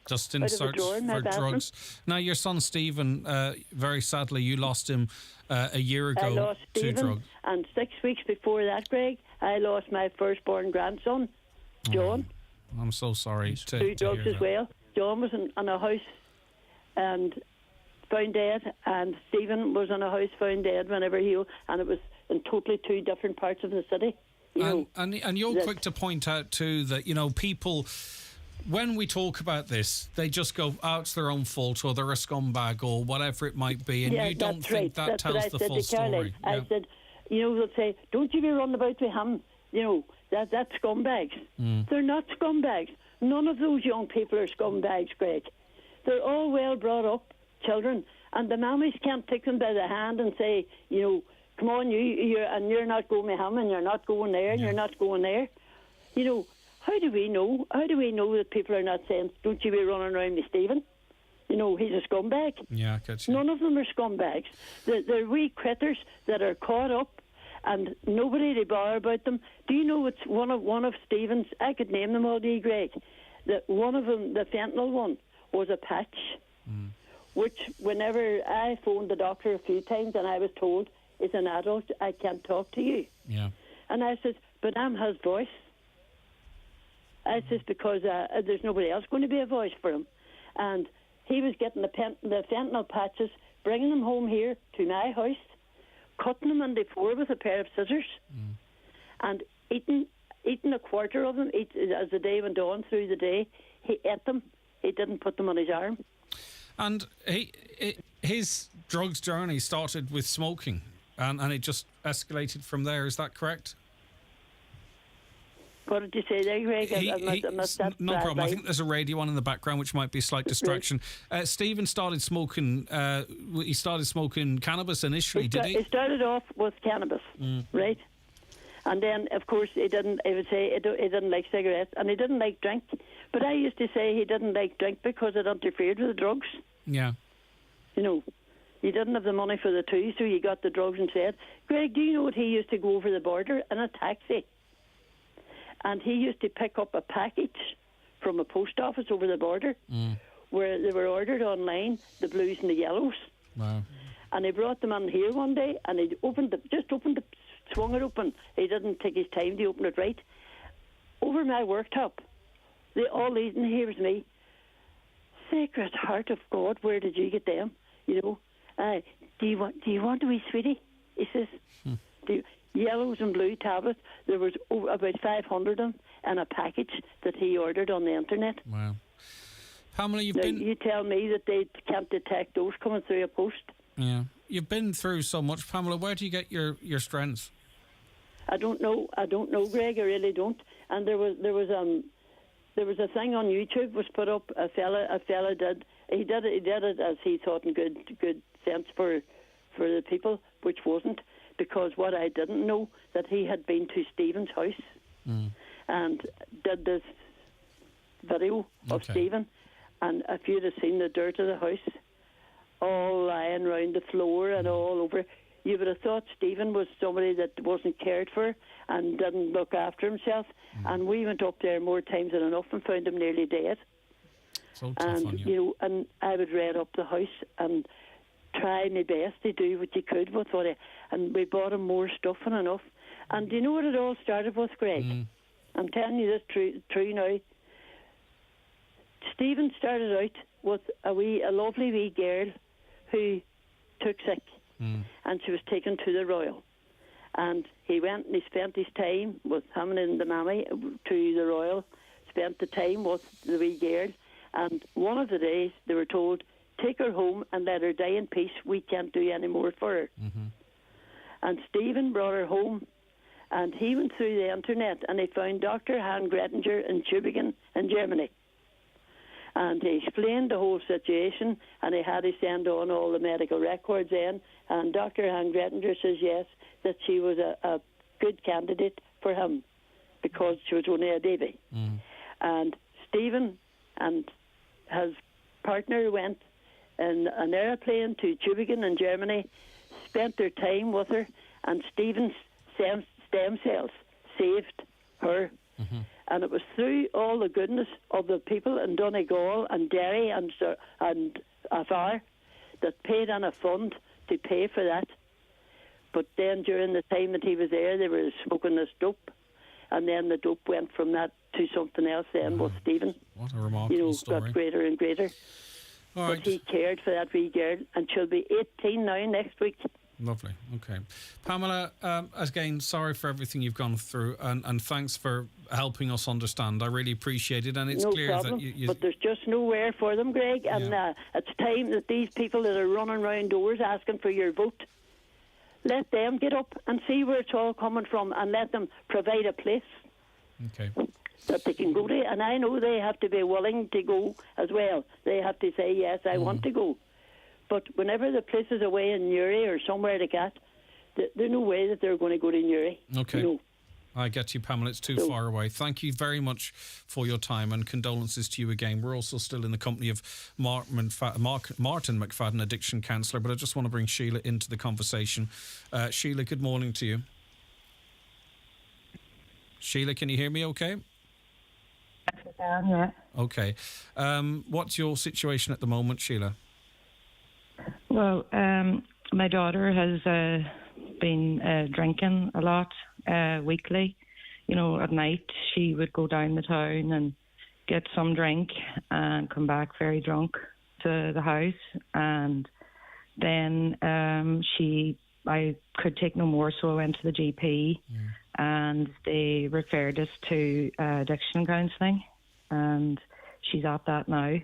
Just in Out of the search drawer in my for bathroom. drugs. Now, your son Stephen, very sadly, you lost him a year ago I lost to Stephen, drugs. and 6 weeks before that, Greg, I lost my firstborn grandson, John, I'm so sorry to to drugs hear as that. well. John was in a house and found dead, and Stephen was in a house found dead whenever and it was in totally 2 different parts of the city. And you're that- quick to point out too that, you know, people, when we talk about this, they just go, "Oh, it's their own fault," or "They're a scumbag," or whatever it might be, and yeah, you don't that's think right. that That's what tells I the said full to Caroline. story. I said, they'll say, "Don't you be running about with him." That's scumbags. They're not scumbags. None of those young people are scumbags, Greg. They're all well brought up children, and the mammies can't take them by the hand and say, "Come on, you're not going with him, and you're not going there, and you're not going there." How do we know? How do we know that people are not saying, "Don't you be running around with Stephen? He's a scumbag." Yeah, I get you. None of them are scumbags. They're wee critters that are caught up, and nobody to bother about them. Do you know it's one of Stephen's? I could name them all to you, Greg. That one of them, the fentanyl one, was a patch, which whenever I phoned the doctor a few times and I was told, "It's an adult, I can't talk to you." Yeah. And I said, "But I'm his voice." I said, because there's nobody else going to be a voice for him. And he was getting the fentanyl patches, bringing them home here to my house, cutting them into 4 with a pair of scissors, and eating a quarter of them as the day went on through the day. He ate them. He didn't put them on his arm. And his drugs journey started with smoking, and it just escalated from there. Is that correct? What did you say there, Greg? I must have No problem. I right. think there's a radio on in the background, which might be a slight distraction. Stephen started smoking. He started smoking cannabis initially, did he? He started off with cannabis, right? And then, of course, he didn't. I would say he didn't like cigarettes, and he didn't like drink. But I used to say he didn't like drink because it interfered with the drugs. Yeah. You didn't have the money for the 2, so you got the drugs instead. Greg, do you know what he used to go over the border in a taxi? And he used to pick up a package from a post office over the border where they were ordered online, the blues and the yellows. Wow. And he brought them in here one day, and he swung it open. He didn't take his time to open it right. Over my worktop, they all these, and here's me. Sacred Heart of God, where did you get them? Do you want a wee sweetie? He says, yellows and blue tablets. There was about 500 of them in a package that he ordered on the internet. Wow. Pamela, You tell me that they can't detect those coming through a post. Yeah. You've been through so much, Pamela. Where do you get your strength? I don't know, Greg. I really don't. And there was a thing on YouTube was put up. A fella did it as he thought in good sense for the people, which wasn't. Because what I didn't know, that he had been to Stephen's house and did this video of Stephen, and if you'd have seen the dirt of the house, all lying around the floor and all over, you would have thought Stephen was somebody that wasn't cared for and didn't look after himself. And we went up there more times than enough and found him nearly dead. So tough on you. And I would raid up the house and try my best to do what you could with and we bought him more stuff and enough. And do you know what it all started with, Greg? I'm telling you this true now. Stephen started out with a lovely wee girl who took sick, and she was taken to the Royal. And he went and he spent his time with him and the mammy to the Royal, spent the time with the wee girl, and one of the days they were told, "Take her home and let her die in peace. We can't do any more for her." And Stephen brought her home, and he went through the internet and he found Dr. Han Gretinger in Tübingen in Germany. And he explained the whole situation, and he had to send on all the medical records in. And Dr. Han Grettinger says yes, that she was a good candidate for him because she was only a baby. And Stephen and his partner went in an aeroplane to Tübingen in Germany, spent their time with her, and Stephen's stem cells saved her. And it was through all the goodness of the people in Donegal and Derry and Afar that paid in a fund to pay for that. But then during the time that he was there, they were smoking this dope, and then the dope went from that to something else then with Stephen. What a remarkable story. Got greater and greater. All right. But he cared for that wee girl, and she'll be 18 now next week. Lovely. Okay. Pamela, again, sorry for everything you've gone through, and thanks for helping us understand. I really appreciate it, and it's No clear problem, that you but there's just nowhere for them, Greg, and it's time that these people that are running round doors asking for your vote, let them get up and see where it's all coming from, and let them provide a place that they can go to. And I know they have to be willing to go as well. They have to say, yes, I want to go. But whenever the place is away in Newry or somewhere like that, there's no way that they're going to go to Newry. Okay. You know. I get you, Pamela. It's too far away. Thank you very much for your time, and condolences to you again. We're also still in the company of Martin McFadden, addiction counsellor, but I just want to bring Sheila into the conversation. Sheila, good morning to you. Sheila, can you hear me okay? Yes, I can, yeah. Okay. What's your situation at the moment, Sheila? Well, my daughter has been drinking a lot weekly. You know, at night she would go down the town and get some drink and come back very drunk to the house. And then I could take no more, so I went to the GP and they referred us to addiction counselling, and she's at that now.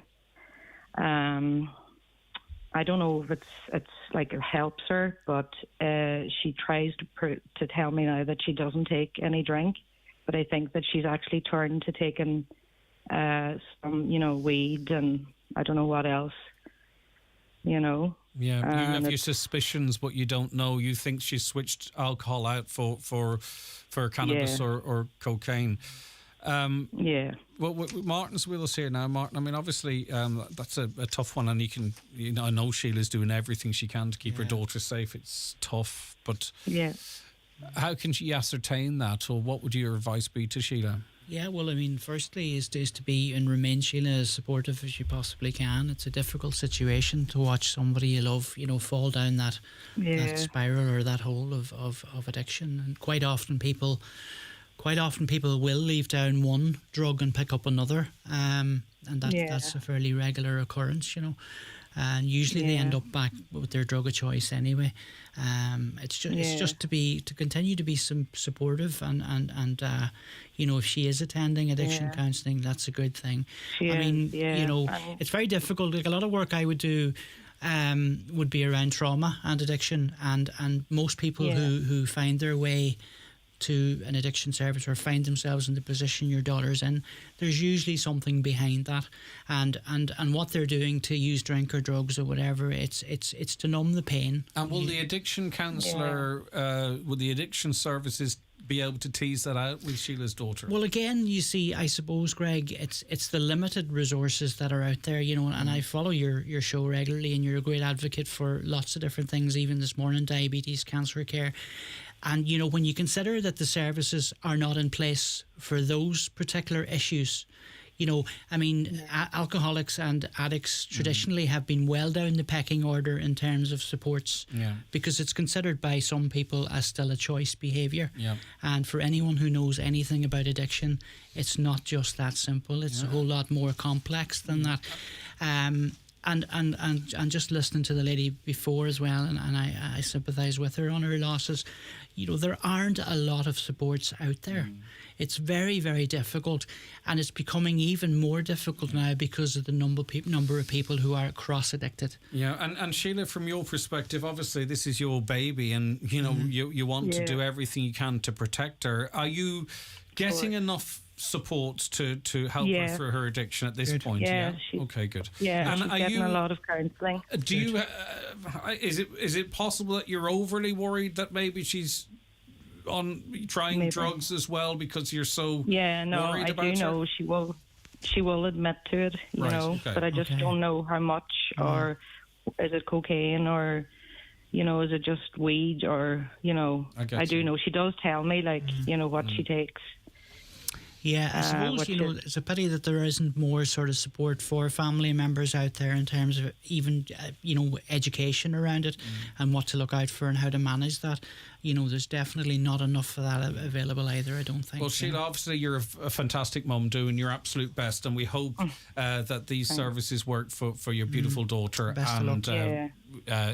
I don't know if it's like it helps her, but she tries to tell me now that she doesn't take any drink, but I think that she's actually turned to taking some, weed and I don't know what else, Yeah, you have your suspicions, but you don't know. You think she's switched alcohol out for cannabis or cocaine. Well, Martin's with us here now. Martin, I mean, obviously, that's a tough one, and I know Sheila's doing everything she can to keep her daughter safe. It's tough, but how can she ascertain that, or what would your advice be to Sheila? Yeah, well, I mean, firstly is to be and remain, Sheila, as supportive as you possibly can. It's a difficult situation to watch somebody you love, fall down that spiral or that hole of addiction, and quite often people will leave down one drug and pick up another, and that's a fairly regular occurrence, and usually they end up back with their drug of choice anyway. It's just to continue to be supportive, and if she is attending addiction counselling, that's a good thing. It's very difficult. Like, a lot of work I would do would be around trauma and addiction, and most people who find their way to an addiction service or find themselves in the position your daughter's in, there's usually something behind that, and what they're doing to use drink or drugs or whatever, it's to numb the pain. And will the addiction counsellor, will the addiction services be able to tease that out with Sheila's daughter? Well, again, you see, I suppose, Greg, it's the limited resources that are out there, and I follow your show regularly, and you're a great advocate for lots of different things, even this morning, diabetes, cancer care. And, when you consider that the services are not in place for those particular issues, alcoholics and addicts traditionally have been well down the pecking order in terms of supports, because it's considered by some people as still a choice behaviour. And for anyone who knows anything about addiction, it's not just that simple. It's a whole lot more complex than that. And just listening to the lady before as well, and I sympathise with her on her losses. There aren't a lot of supports out there. It's very, very difficult, and it's becoming even more difficult now because of the number of people who are cross-addicted. Yeah, and Sheila, from your perspective, obviously this is your baby, and you want to do everything you can to protect her. Are you getting enough supports to help her through her addiction at this point. Yeah. Okay, good. Yeah, and she's are getting you a lot of counselling. Do you? Is it possible that you're overly worried that maybe she's on trying drugs as well because you're so worried about I do her? know she will admit to it, you know, okay. but I just don't know how much, or is it cocaine, or you know, is it just weed, or you know, I do know she does tell me, like, you know, what she takes. Yeah, I suppose, you know, it's a pity that there isn't more sort of support for family members out there in terms of even, you know, education around it and what to look out for and how to manage that. You know, there's definitely not enough of that available either, I don't think. Well, Sheila, obviously you're a fantastic mum doing your absolute best, and we hope that these services work for your beautiful daughter. Best of luck.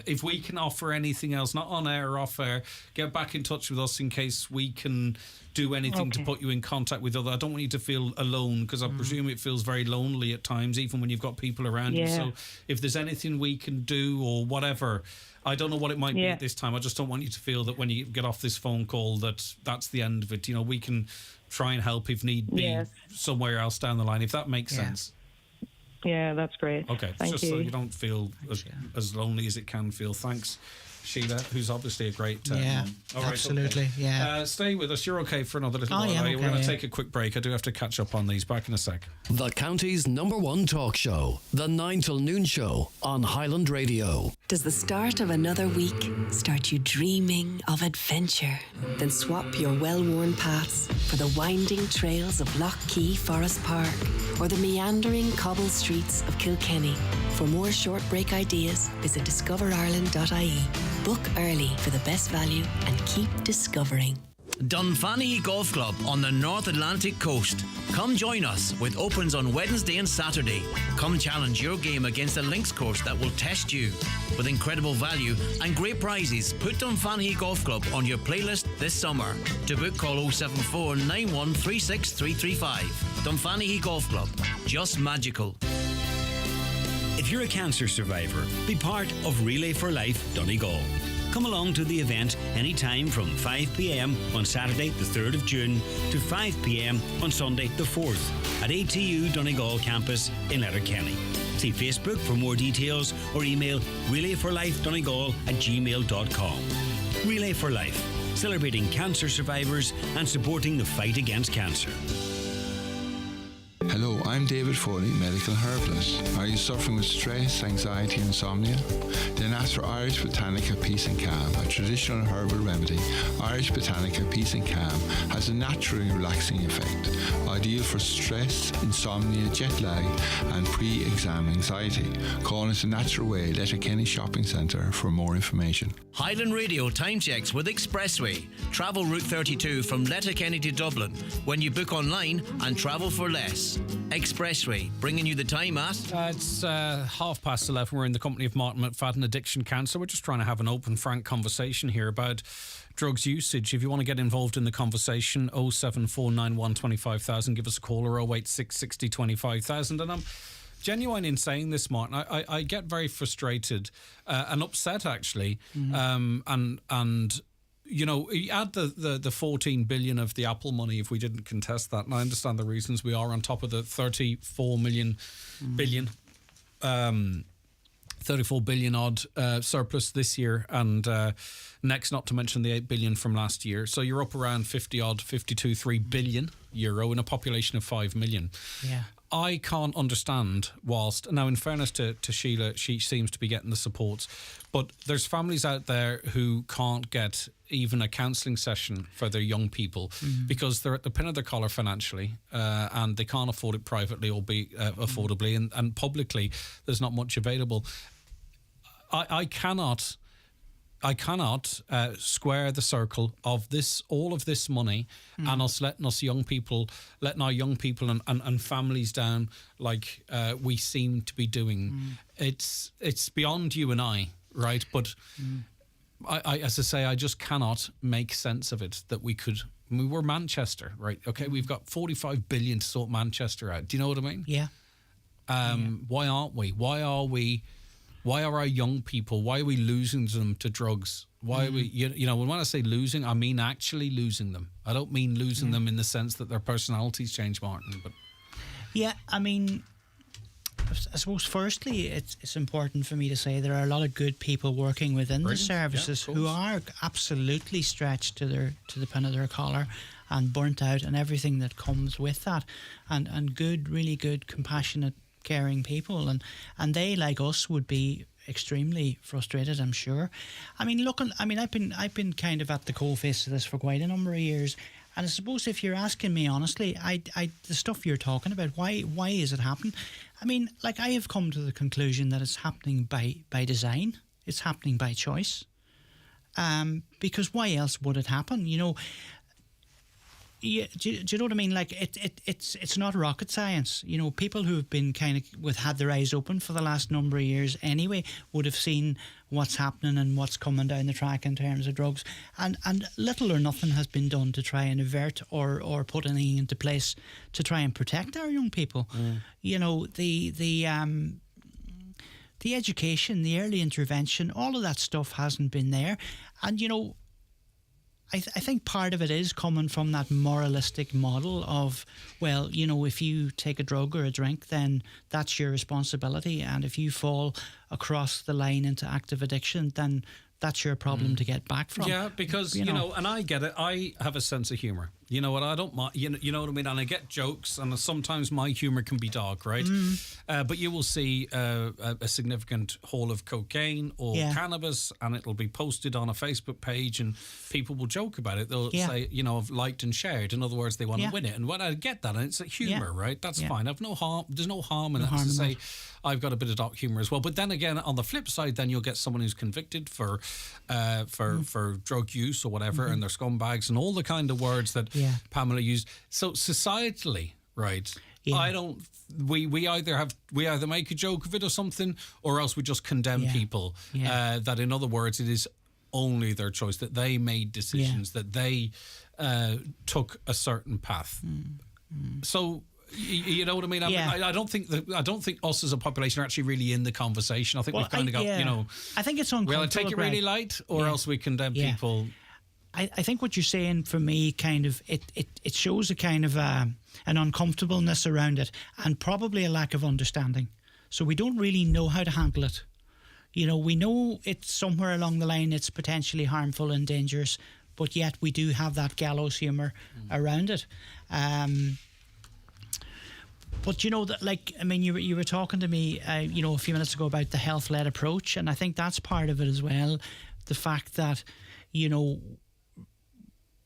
If we can offer anything else, not on air or off air, get back in touch with us in case we can do anything to put you in contact with other. I don't want you to feel alone, because I presume it feels very lonely at times, even when you've got people around you. So if there's anything we can do or whatever, I don't know what it might be at this time. I just don't want you to feel that when you get off this phone call that's the end of it. You know, we can try and help if need be somewhere else down the line, if that makes sense. Yeah, that's great. Okay, Thank just you. so you don't feel as lonely as it can feel. Thanks, Sheila, who's obviously a great mum. All right, absolutely, stay with us. You're okay for another little while. Yeah, We're going to take a quick break. I do have to catch up on these. Back in a sec. The county's #1 talk show, The 9 till Noon Show on Highland Radio. Does the start of another week start you dreaming of adventure? Then swap your well-worn paths for the winding trails of Lough Key Forest Park or the meandering cobble streets of Kilkenny. For more short break ideas, visit discoverireland.ie. Book early for the best value and keep discovering. Dunfanny Golf Club on the North Atlantic coast. Come join us with opens on Wednesday and Saturday. Come challenge your game against a links course that will test you. With incredible value and great prizes, put Dunfanny Golf Club on your playlist this summer. To book, call 074 9136 335. Dunfanny Golf Club. Just magical. If you're a cancer survivor, be part of Relay for Life Donegal. Come along to the event anytime from 5 p.m. on Saturday the 3rd of June to 5 p.m. on Sunday the 4th at ATU Donegal campus in Letterkenny. See Facebook for more details or email relayforlifedonegal@gmail.com. Relay for Life, celebrating cancer survivors and supporting the fight against cancer. Hello, I'm David Foley, medical herbalist. Are you suffering with stress, anxiety, insomnia? Then ask for Irish Botanica Peace and Calm, a traditional herbal remedy. Irish Botanica Peace and Calm has a naturally relaxing effect, ideal for stress, insomnia, jet lag, and pre-exam anxiety. Call us a natural way, Letterkenny Shopping Centre for more information. Highland Radio time checks with Expressway. Travel Route 32 from Letterkenny to Dublin when you book online and travel for less. Expressway, bringing you the time at... It's 11:30. We're in the company of Martin McFadden, Addiction Cancer. We're just trying to have an open, frank conversation here about drugs usage. If you want to get involved in the conversation, 07491 25,000. Give us a call, or 086 60 25,000. And I'm genuine in saying this, Martin. I get very frustrated and upset, actually. And you know, you add the 14 billion of the Apple money if we didn't contest that, and I understand the reasons we are on top of the 34 billion odd surplus this year, and next, not to mention the 8 billion from last year. So you're up around 3 billion euro in a population of 5 million. Yeah. I can't understand, whilst, now in fairness to Sheila, she seems to be getting the supports, but there's families out there who can't get even a counselling session for their young people because they're at the pin of their collar financially, and they can't afford it privately or be affordably, and publicly there's not much available. I cannot square the circle of all of this money and us letting our young people and families down like we seem to be doing. It's beyond you and I, right? But I as I say, I just cannot make sense of it that we could. I mean, we're Manchester, right? Okay, we've got 45 billion to sort Manchester out. Do you know what I mean? Yeah. Why aren't we? Why are we why are our young people, why are we losing them to drugs? Why are we, you know, when I say losing, I mean actually losing them. I don't mean losing them in the sense that their personalities change, Martin. But yeah, I mean, I suppose firstly it's important for me to say there are a lot of good people working within the services who are absolutely stretched to the pin of their collar and burnt out and everything that comes with that, and good, really good, compassionate, caring people, and they, like us, would be extremely frustrated, I'm sure. I mean, I've been kind of at the coalface of this for quite a number of years. And I suppose if you're asking me honestly, the stuff you're talking about, why is it happening? I mean, like, I have come to the conclusion that it's happening by design. It's happening by choice. Because why else would it happen? You know, do you know what I mean? Like, it's not rocket science. You know, people who have been kind of had their eyes open for the last number of years anyway would have seen what's happening and what's coming down the track in terms of drugs, and little or nothing has been done to try and avert or put anything into place to try and protect our young people. You know, the education, the early intervention, all of that stuff hasn't been there, and you know, I think part of it is coming from that moralistic model of, well, you know, if you take a drug or a drink, then that's your responsibility. And if you fall across the line into active addiction, then that's your problem to get back from. Yeah, because, you know, and I get it. I have a sense of humour. You know what? I don't mind. You know what I mean? And I get jokes, and sometimes my humour can be dark, right? But you will see a significant haul of cocaine or cannabis, and it'll be posted on a Facebook page, and people will joke about it. They'll say, you know, I've liked and shared. In other words, they want to win it. And when I get that, and it's a humour, right? That's fine. I've no harm. There's no harm in that. To say, I've got a bit of dark humour as well. But then again, on the flip side, then you'll get someone who's convicted for drug use or whatever, and they're scumbags and all the kind of words that Pamela used. So societally, right? I don't. We either make a joke of it or something, or else we just condemn people. That, in other words, it is only their choice, that they made decisions, that they took a certain path. So. You know what I mean? I don't think us as a population are actually really in the conversation. I think we've kind of got, you know. I think it's uncomfortable. Well, take it really light, or else we condemn people. I think what you're saying, for me, kind of it shows a kind of an uncomfortableness around it, and probably a lack of understanding. So we don't really know how to handle it. You know, we know it's somewhere along the line it's potentially harmful and dangerous, but yet we do have that gallows humour around it. But you know that, like, I mean, you were talking to me, you know, a few minutes ago about the health-led approach, and I think that's part of it as well. The fact that, you know.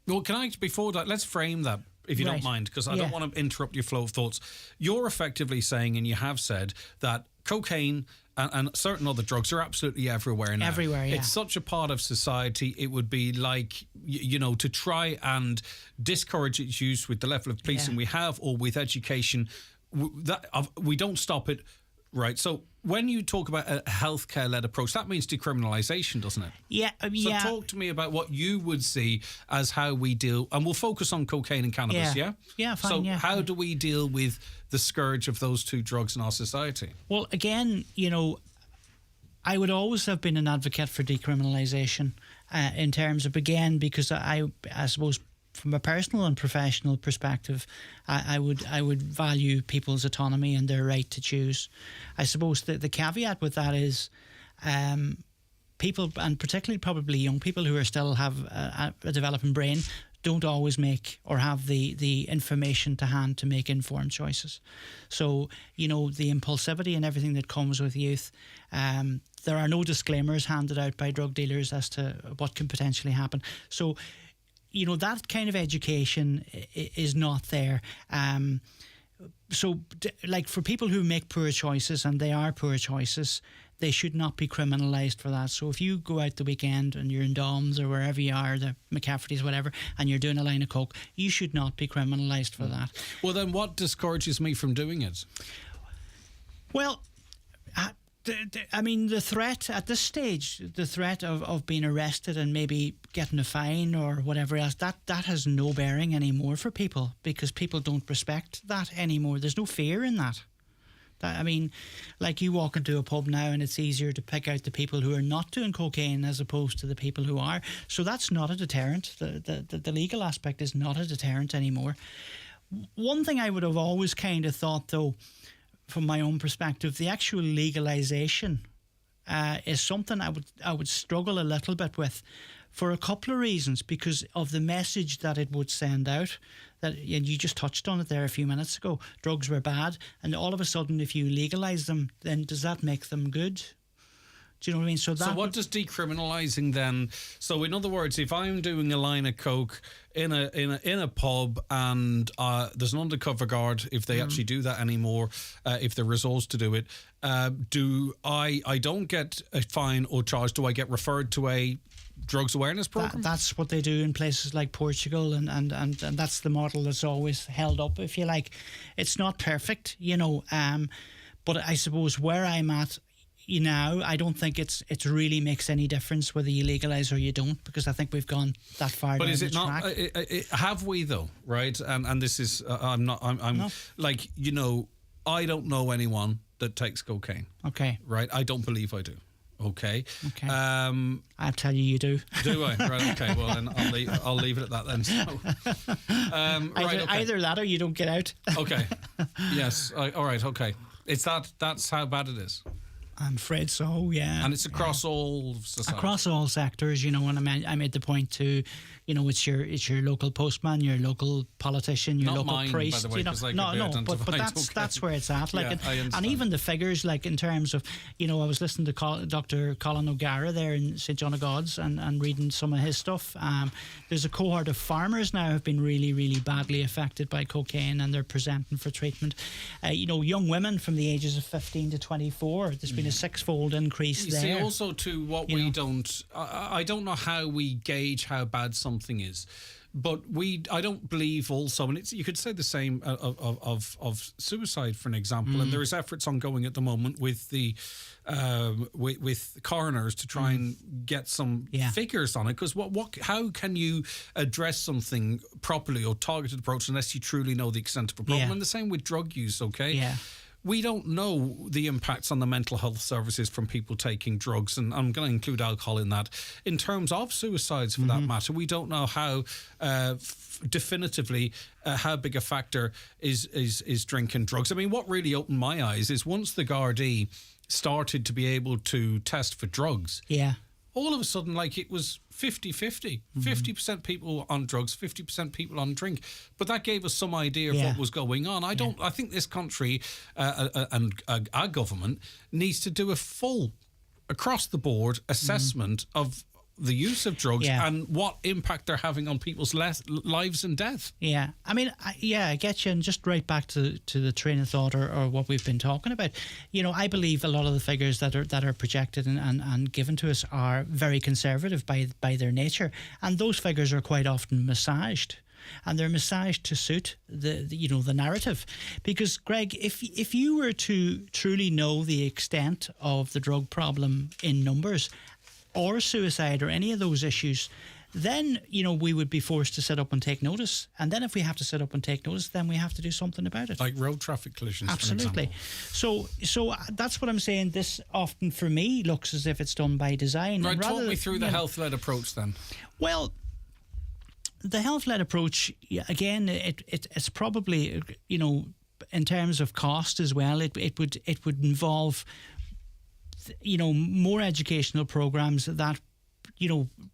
Well, can I, before that, let's frame that, if you don't mind, because I don't want to interrupt your flow of thoughts. You're effectively saying, and you have said, that cocaine and certain other drugs are absolutely everywhere now. Everywhere, yeah. It's such a part of society. It would be like, you know, to try and discourage its use with the level of policing we have, or with education. That we don't stop it, right? So when you talk about a healthcare-led approach, that means decriminalisation, doesn't it? Yeah, So talk to me about what you would see as how we deal, and we'll focus on cocaine and cannabis, yeah? Yeah, fine, So how do we deal with the scourge of those two drugs in our society? Well, again, you know, I would always have been an advocate for decriminalisation in terms of, again, because I suppose, from a personal and professional perspective, I would value people's autonomy and their right to choose. I suppose the caveat with that is people, and particularly probably young people who are still have a developing brain, don't always make or have the information to hand to make informed choices. So, you know, the impulsivity and everything that comes with youth, there are no disclaimers handed out by drug dealers as to what can potentially happen. So, you know, that kind of education is not there. So, like, for people who make poor choices, and they are poor choices, they should not be criminalised for that. So if you go out the weekend and you're in Dom's or wherever you are, the McCafferty's, whatever, and you're doing a line of coke, you should not be criminalised for that. Well, then what discourages me from doing it? Well, I mean, the threat at this stage, the threat of being arrested and maybe getting a fine or whatever else, that has no bearing anymore for people, because people don't respect that anymore. There's no fear in that. I mean, like you walk into a pub now and it's easier to pick out the people who are not doing cocaine as opposed to the people who are. So that's not a deterrent. The legal aspect is not a deterrent anymore. One thing I would have always kind of thought, though, from my own perspective, the actual legalisation is something I would struggle a little bit with, for a couple of reasons, because of the message that it would send out. That, and you just touched on it there a few minutes ago. Drugs were bad, and all of a sudden, if you legalise them, then does that make them good? Do you know what I mean? So what does decriminalising then? So in other words, if I'm doing a line of coke in a pub and there's an undercover guard, if they actually do that anymore, if they're resourced to do it, do I don't get a fine or charge? Do I get referred to a drugs awareness program? That's what they do in places like Portugal, and that's the model that's always held up, if you like. It's not perfect, but I suppose where I'm at now, I don't think it's really makes any difference whether you legalise or you don't, because I think we've gone that far down the track. But is it not? Have we though? Right, and this is I'm no. Like, I don't know anyone that takes cocaine. Okay. Right, I don't believe I do. Okay. I'll tell you do. Do I? Right. Okay. Well, then I'll leave it at that then. So, either that or you don't get out. Okay. Yes. All right. Okay. It's that's how bad it is. I'm afraid so, yeah. And it's across all society. Across all sectors, and I made the point to, it's your local postman, your local politician, your Not local mine, priest. By the way, but that's where it's at. Like, yeah, and even the figures, like in terms of, I was listening to Dr. Colin O'Gara there in St John of God's and reading some of his stuff. There's a cohort of farmers now who've been really, really badly affected by cocaine, and they're presenting for treatment. Young women from the ages of 15 to 24. There's been a six-fold increase there. See, also to what we don't... I don't know how we gauge how bad something is, but I don't believe also, and you could say the same of suicide, for an example, and there is efforts ongoing at the moment with the with coroners to try and get some figures on it, because how can you address something properly or targeted approach unless you truly know the extent of the problem? And the same with drug use, okay? Yeah. We don't know the impacts on the mental health services from people taking drugs, and I'm going to include alcohol in that. In terms of suicides, for that matter, we don't know how definitively how big a factor is drinking drugs. I mean, what really opened my eyes is once the Gardaí started to be able to test for drugs. Yeah. All of a sudden, like, it was 50-50. 50% people on drugs, 50% people on drink. But that gave us some idea of what was going on. I think this country and our government needs to do a full, across-the-board assessment of the use of drugs and what impact they're having on people's lives and death. Yeah. I mean, I get you. And just right back to the train of thought or what we've been talking about, I believe a lot of the figures that are projected and given to us are very conservative by their nature. And those figures are quite often massaged. And they're massaged to suit the narrative. Because, Greg, if you were to truly know the extent of the drug problem in numbers, or suicide or any of those issues, then, we would be forced to sit up and take notice. And then if we have to sit up and take notice, then we have to do something about it. Like road traffic collisions, absolutely. So that's what I'm saying. This often, for me, looks as if it's done by design. Right, talk me through the health-led approach then. Well, the health-led approach, again, it's probably, in terms of cost as well, it would involve more educational programs that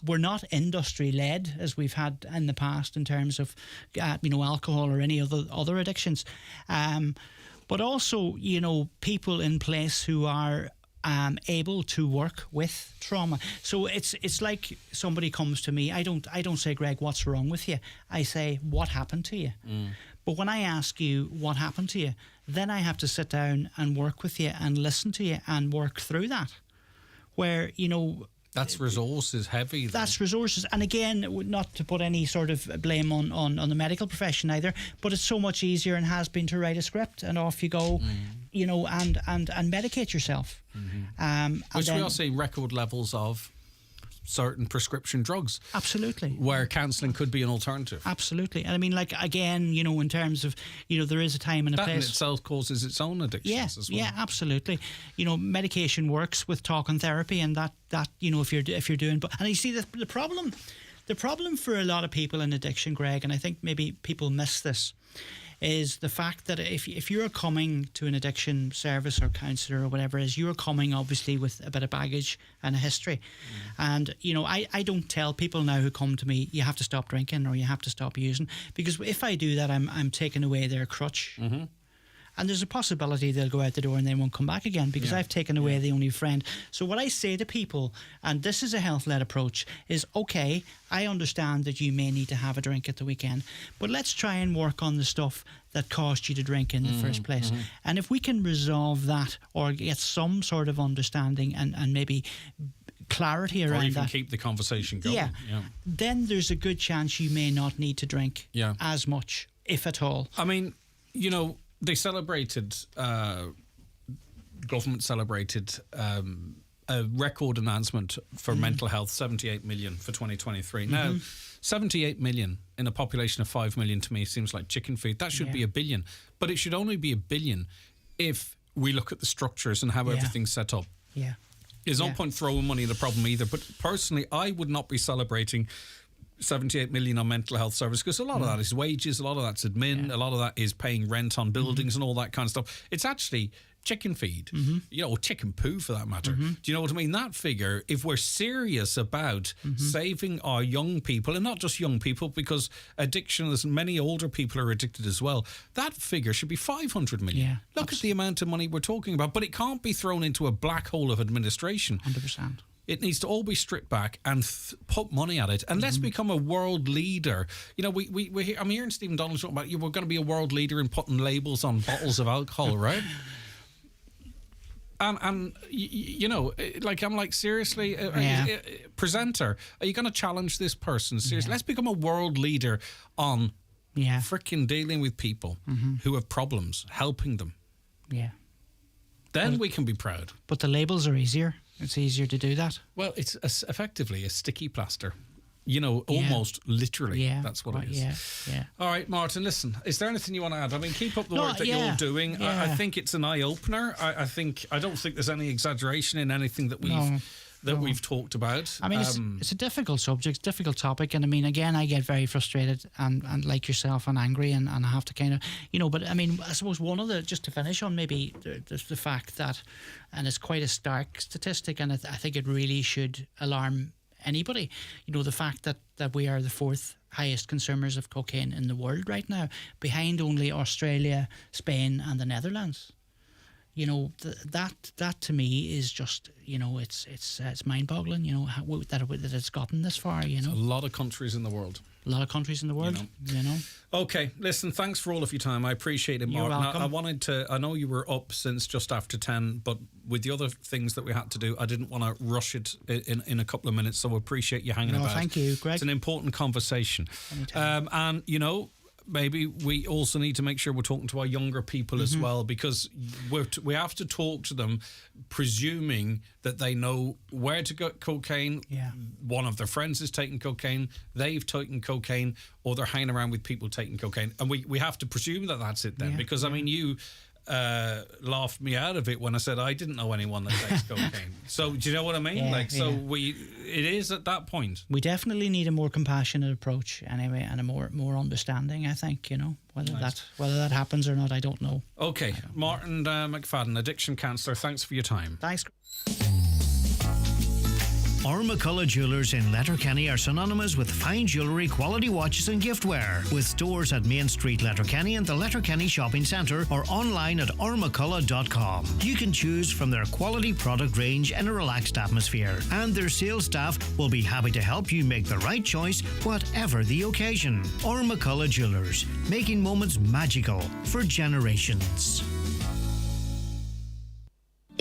were not industry led as we've had in the past in terms of alcohol or any other addictions, but also people in place who are able to work with trauma. So it's like somebody comes to me. I don't say, Greg, what's wrong with you? I say, what happened to you? But when I ask you what happened to you, then I have to sit down and work with you and listen to you and work through that. Where, that's resources heavy. Then. That's resources. And again, not to put any sort of blame on the medical profession either, but it's so much easier and has been to write a script and off you go, and medicate yourself. Which we are seeing record levels of. certain prescription drugs. Absolutely. Where counselling could be an alternative. Absolutely. And I mean, like, again, in terms of, there is a time and a that place. That in itself causes its own addictions as well. Yeah, absolutely. Medication works with talk and therapy, and that if you're doing, and you see the problem for a lot of people in addiction, Greg, and I think maybe people miss this, is the fact that if you're coming to an addiction service or counsellor or whatever it is, you're coming obviously with a bit of baggage and a history. And, I don't tell people now who come to me, you have to stop drinking or you have to stop using, because if I do that, I'm taking away their crutch. Mm-hmm. And there's a possibility they'll go out the door and they won't come back again, because I've taken away the only friend. So what I say to people, and this is a health-led approach, is, okay, I understand that you may need to have a drink at the weekend, but let's try and work on the stuff that caused you to drink in the first place. Mm-hmm. And if we can resolve that or get some sort of understanding and maybe clarity around that. Or even keep the conversation going. Yeah. Then there's a good chance you may not need to drink as much, if at all. I mean, they celebrated, government celebrated a record announcement for mental health, 78 million for 2023. Now, 78 million in a population of 5 million to me seems like chicken feed. That should be $1 billion. But it should only be $1 billion if we look at the structures and how everything's set up. Yeah. There's no point throwing money at the problem either. But personally, I would not be celebrating 78 million on mental health service, because a lot of that is wages, a lot of that's admin, a lot of that is paying rent on buildings and all that kind of stuff. It's actually chicken feed, or chicken poo for that matter. Do you know what I mean? That figure, if we're serious about saving our young people, and not just young people, because addiction, as many older people are addicted as well, that figure should be 500 million. Yeah, Look at the amount of money we're talking about, but it can't be thrown into a black hole of administration. 100%. It needs to all be stripped back and put money at it. And let's become a world leader. I'm hearing Stephen Donald talking about, we're going to be a world leader in putting labels on bottles of alcohol, right? And I'm like, seriously, presenter, are you going to challenge this person? Seriously, let's become a world leader on freaking dealing with people who have problems, helping them. Yeah. Then we can be proud. But the labels are easier. It's easier to do that. Well, it's effectively a sticky plaster. Almost literally. Yeah. That's what it is. Yeah. All right, Martin, listen, is there anything you want to add? I mean, keep up the work that you're doing. Yeah. I think it's an eye-opener. I don't think there's any exaggeration in anything that we've talked about. I mean, it's a difficult subject, difficult topic. And I mean, again, I get very frustrated and like yourself and angry and I have to kind of, but I mean, I suppose one of just to finish on maybe the fact that, and it's quite a stark statistic, and I think it really should alarm anybody, the fact that we are the fourth highest consumers of cocaine in the world right now, behind only Australia, Spain and the Netherlands. That to me is just, it's mind-boggling, that it's gotten this far, A lot of countries in the world. Okay, listen, thanks for all of your time. I appreciate it, Mark. You're welcome. I know you were up since just after 10, but with the other things that we had to do, I didn't want to rush it in a couple of minutes, so I appreciate you hanging about. Thank you, Greg. It's an important conversation. And, maybe we also need to make sure we're talking to our younger people as well, because we have to talk to them presuming that they know where to get cocaine. One of their friends is taking cocaine, they've taken cocaine, or they're hanging around with people taking cocaine. And we have to presume that that's it then, because I mean, you laughed me out of it when I said I didn't know anyone that takes cocaine. So do you know what I mean? It is at that point. We definitely need a more compassionate approach anyway, and a more understanding, I think, whether that happens or not, I don't know. Okay, Martin McFadden, addiction counsellor, thanks for your time. Thanks. Our McCullough Jewelers in Letterkenny are synonymous with fine jewellery, quality watches and giftware. With stores at Main Street, Letterkenny and the Letterkenny Shopping Centre, or online at ourmccullough.com. You can choose from their quality product range in a relaxed atmosphere, and their sales staff will be happy to help you make the right choice, whatever the occasion. Our McCullough Jewelers, making moments magical for generations.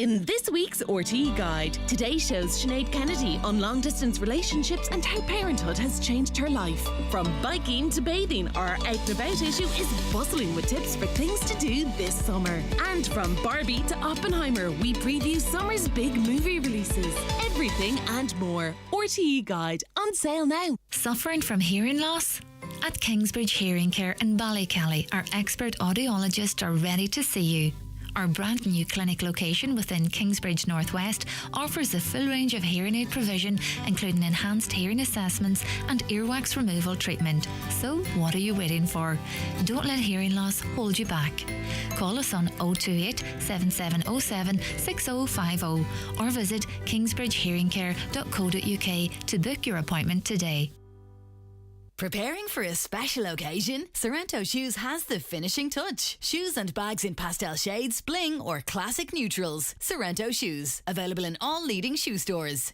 In this week's RTE Guide, today shows Sinead Kennedy on long-distance relationships and how parenthood has changed her life. From biking to bathing, our out and about issue is bustling with tips for things to do this summer. And from Barbie to Oppenheimer, we preview summer's big movie releases. Everything and more. RTE Guide, on sale now. Suffering from hearing loss? At Kingsbridge Hearing Care in Ballykelly, our expert audiologists are ready to see you. Our brand new clinic location within Kingsbridge Northwest offers a full range of hearing aid provision, including enhanced hearing assessments and earwax removal treatment. So what are you waiting for? Don't let hearing loss hold you back. Call us on 028 7707 6050 or visit kingsbridgehearingcare.co.uk to book your appointment today. Preparing for a special occasion? Sorrento Shoes has the finishing touch. Shoes and bags in pastel shades, bling or classic neutrals. Sorrento Shoes. Available in all leading shoe stores.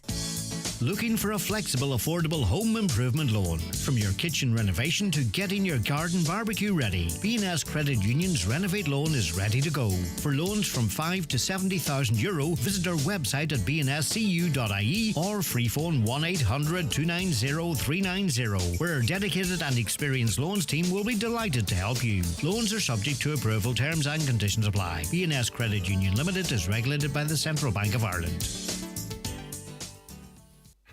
Looking for a flexible, affordable home improvement loan? From your kitchen renovation to getting your garden barbecue ready, B&S Credit Union's Renovate Loan is ready to go. For loans from €5,000 to €70,000, visit our website at bnscu.ie or free phone 1800 290 390, where our dedicated and experienced loans team will be delighted to help you. Loans are subject to approval, terms and conditions apply. B&S Credit Union Limited is regulated by the Central Bank of Ireland.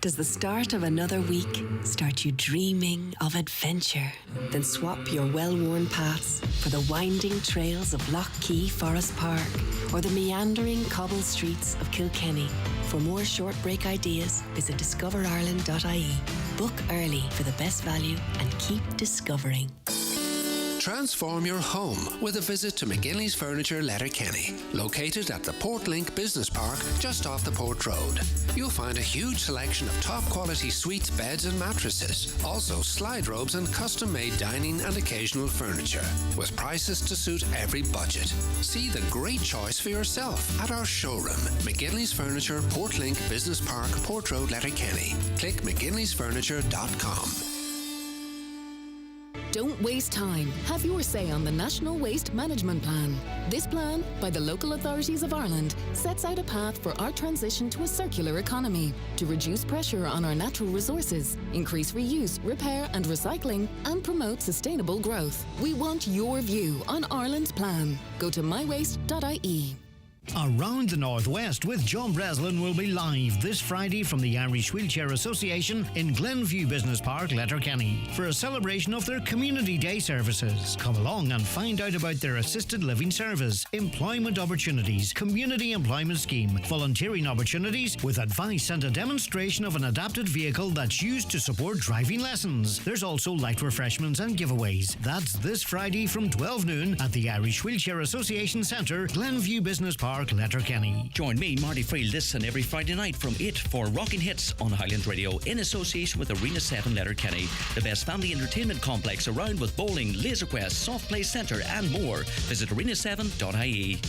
Does the start of another week start you dreaming of adventure? Then swap your well-worn paths for the winding trails of Lough Key Forest Park or the meandering cobble streets of Kilkenny. For more short break ideas, visit discoverireland.ie. Book early for the best value and keep discovering. Transform your home with a visit to McGinley's Furniture, Letterkenny, located at the Portlink Business Park just off the Port Road. You'll find a huge selection of top-quality suites, beds and mattresses, also slide robes and custom-made dining and occasional furniture, with prices to suit every budget. See the great choice for yourself at our showroom, McGinley's Furniture, Portlink Business Park, Port Road, Letterkenny. Click mcginleysfurniture.com. Don't waste time. Have your say on the National Waste Management Plan. This plan, by the local authorities of Ireland, sets out a path for our transition to a circular economy, to reduce pressure on our natural resources, increase reuse, repair and recycling, and promote sustainable growth. We want your view on Ireland's plan. Go to mywaste.ie. Around the Northwest with John Breslin will be live this Friday from the Irish Wheelchair Association in Glenview Business Park, Letterkenny, for a celebration of their Community Day services. Come along and find out about their assisted living service, employment opportunities, community employment scheme, volunteering opportunities with advice and a demonstration of an adapted vehicle that's used to support driving lessons. There's also light refreshments and giveaways. That's this Friday from 12 noon at the Irish Wheelchair Association Centre, Glenview Business Park, Letterkenny. Join me, Marty Friel, this and every Friday night from 8 for Rockin' Hits on Highland Radio in association with Arena 7 Letterkenny, the best family entertainment complex around with bowling, laser quest, soft play centre and more. Visit arena7.ie.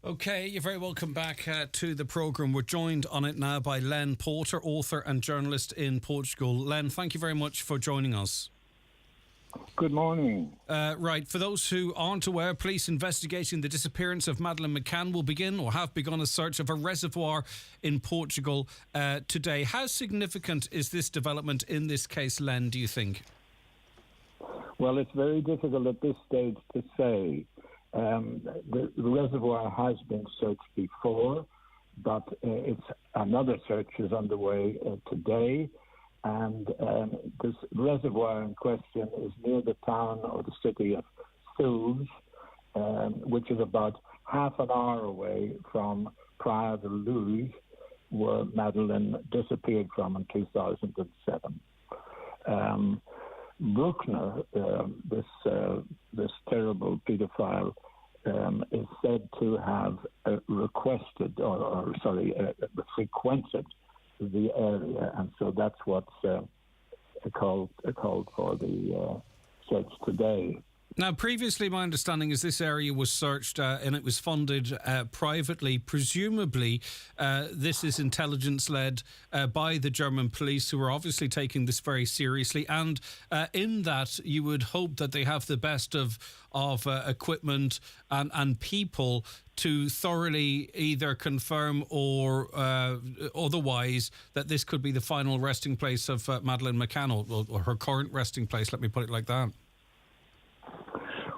Okay, you're very welcome back to the programme. We're joined on it now by Len Porter, author and journalist in Portugal. Len, thank you very much for joining us. Good morning. Right, for those who aren't aware, police investigating the disappearance of Madeleine McCann will begin or have begun a search of a reservoir in Portugal today. How significant is this development in this case, Len, do you think? Well, it's very difficult at this stage to say. The reservoir has been searched before, but another search is underway today. And this reservoir in question is near the town or the city of Suves, which is about half an hour away from Praia de Luz, where Madeleine disappeared from in 2007. Bruckner, this terrible paedophile, is said to have requested, frequented the area, and so that's what's called for the search today. Now, previously, my understanding is this area was searched and it was funded privately. Presumably, this is intelligence led by the German police, who are obviously taking this very seriously. And in that, you would hope that they have the best of equipment and people to thoroughly either confirm or otherwise that this could be the final resting place of Madeleine McCann, or her current resting place, let me put it like that.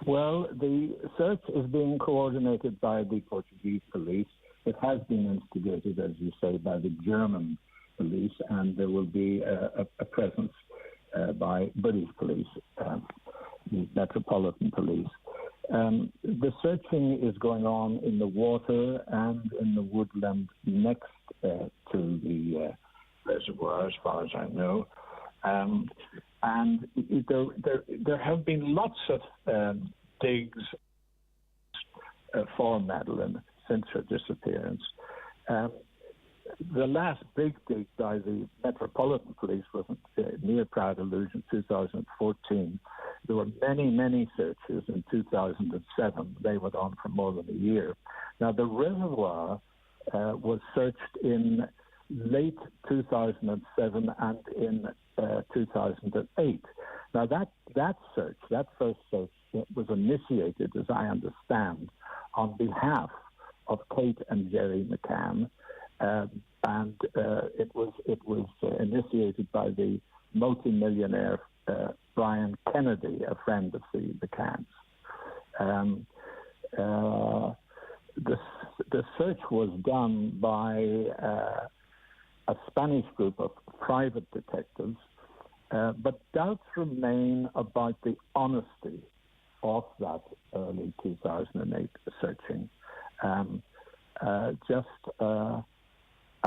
Well, the search is being coordinated by the Portuguese police. It has been instigated, as you say, by the German police, and there will be a presence by British police, the Metropolitan Police. The searching is going on in the water and in the woodland next to the reservoir, as far as I know. And there have been lots of digs for Madeleine since her disappearance. The last big dig by the Metropolitan Police was near Proud Illusion, 2014. There were many, many searches in 2007. They went on for more than a year. Now, the reservoir was searched in late 2007 and in 2008. Now, that first search, was initiated, as I understand, on behalf of Kate and Jerry McCann, and it was initiated by the multimillionaire Brian Kennedy, a friend of the McCanns. The search was done by a Spanish group of private detectives, but doubts remain about the honesty of that early 2008 searching. Just a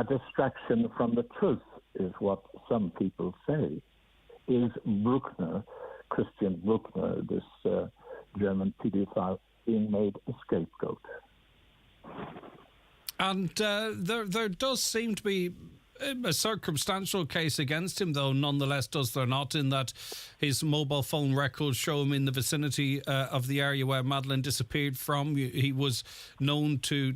distraction from the truth is what some people say. Is Bruckner, Christian Bruckner, this German paedophile, being made a scapegoat? And there does seem to be a circumstantial case against him, though, nonetheless, does there not, in that his mobile phone records show him in the vicinity of the area where Madeleine disappeared from. He was known to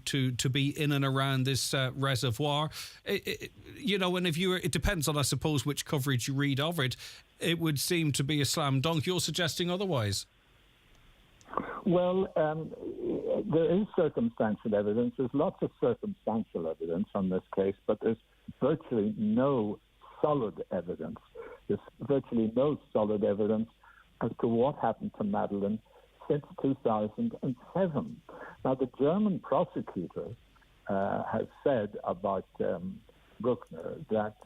be in and around this reservoir. And it depends on, I suppose, which coverage you read of it. It would seem to be a slam dunk. You're suggesting otherwise? Well, there is circumstantial evidence. There's lots of circumstantial evidence on this case, but there's virtually no solid evidence. There's virtually no solid evidence as to what happened to Madeleine since 2007. Now, the German prosecutor has said about Bruckner that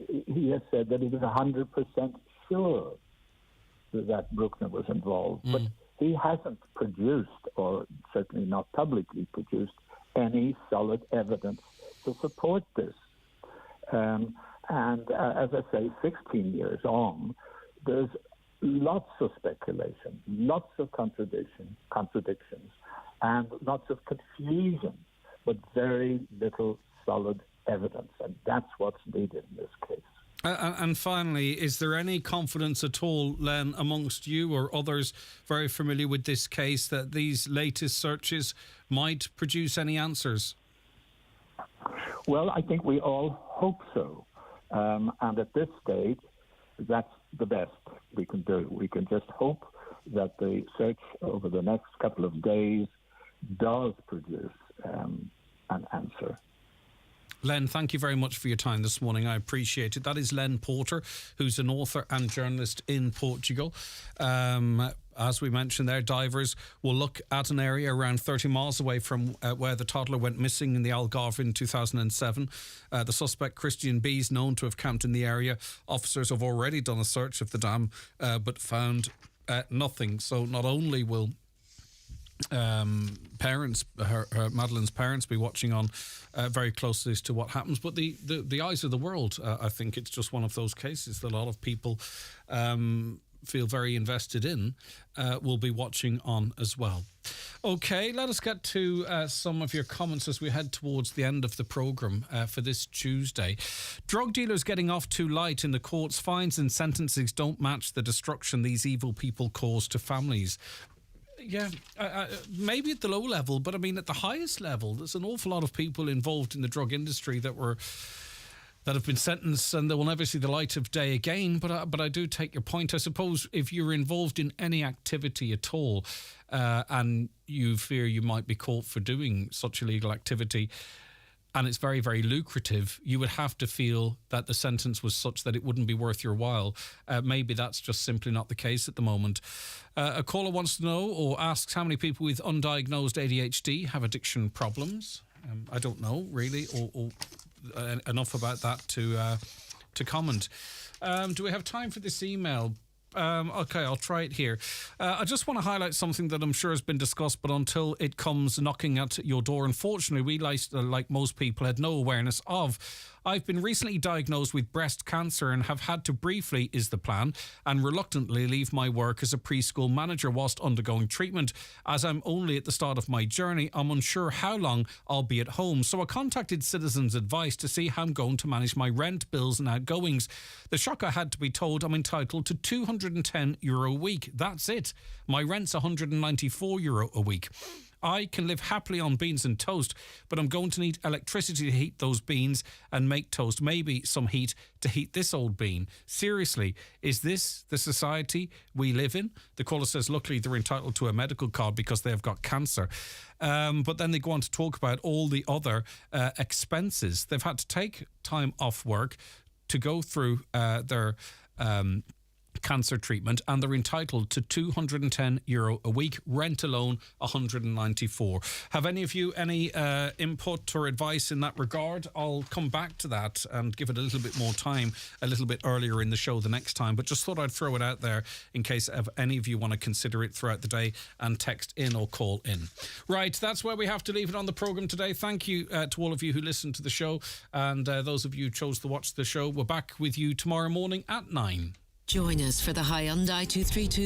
he has said that he was 100% sure that Bruckner was involved, but he hasn't produced, or certainly not publicly produced, any solid evidence to support this. And as I say, 16 years on, there's lots of speculation, lots of contradictions, and lots of confusion, but very little solid evidence. And that's what's needed in this case. And finally, is there any confidence at all, Len, amongst you or others very familiar with this case, that these latest searches might produce any answers? Well, I think we all hope so. And at this stage, that's the best we can do. We can just hope that the search over the next couple of days does produce an answer. Len, thank you very much for your time this morning. I appreciate it. That is Len Porter, who's an author and journalist in Portugal. As we mentioned there, divers will look at an area around 30 miles away from where the toddler went missing in the Algarve in 2007. The suspect, Christian B, is known to have camped in the area. Officers have already done a search of the dam, but found nothing. So not only will Madeleine's parents be watching on very closely as to what happens, but the eyes of the world, I think it's just one of those cases that a lot of people feel very invested in will be watching on as well. Okay, let us get to some of your comments as we head towards the end of the programme for this Tuesday. Drug dealers getting off too light in the courts. Fines and sentences don't match the destruction these evil people cause to families. Yeah, maybe at the low level, but I mean at the highest level, there's an awful lot of people involved in the drug industry that have been sentenced and they will never see the light of day again. But I do take your point. I suppose if you're involved in any activity at all and you fear you might be caught for doing such illegal activity and it's very, very lucrative, you would have to feel that the sentence was such that it wouldn't be worth your while. Maybe that's just simply not the case at the moment. A caller wants to know or asks how many people with undiagnosed ADHD have addiction problems. I don't know, really, or enough about that to comment. Do we have time for this email? Okay, I'll try it here. I just want to highlight something that I'm sure has been discussed, but until it comes knocking at your door, unfortunately, we, like most people, had no awareness of. I've been recently diagnosed with breast cancer and have had to briefly, is the plan, and reluctantly leave my work as a preschool manager whilst undergoing treatment. As I'm only at the start of my journey, I'm unsure how long I'll be at home. So I contacted Citizens Advice to see how I'm going to manage my rent, bills and outgoings. The shock I had to be told I'm entitled to €210 a week. That's it. My rent's €194 a week. I can live happily on beans and toast, but I'm going to need electricity to heat those beans and make toast, maybe some heat to heat this old bean. Seriously, is this the society we live in? The caller says, luckily, they're entitled to a medical card because they've got cancer. But then they go on to talk about all the other expenses. They've had to take time off work to go through their cancer treatment, and they're entitled to €210 a week, rent alone €194. Have any of you any input or advice in that regard? I'll come back to that and give it a little bit more time a little bit earlier in the show the next time, but just thought I'd throw it out there in case any of you want to consider it throughout the day and text in or call in. Right, that's where we have to leave it on the programme today. Thank you to all of you who listened to the show, and those of you who chose to watch the show. We're back with you tomorrow morning at 9. Join us for the Hyundai 232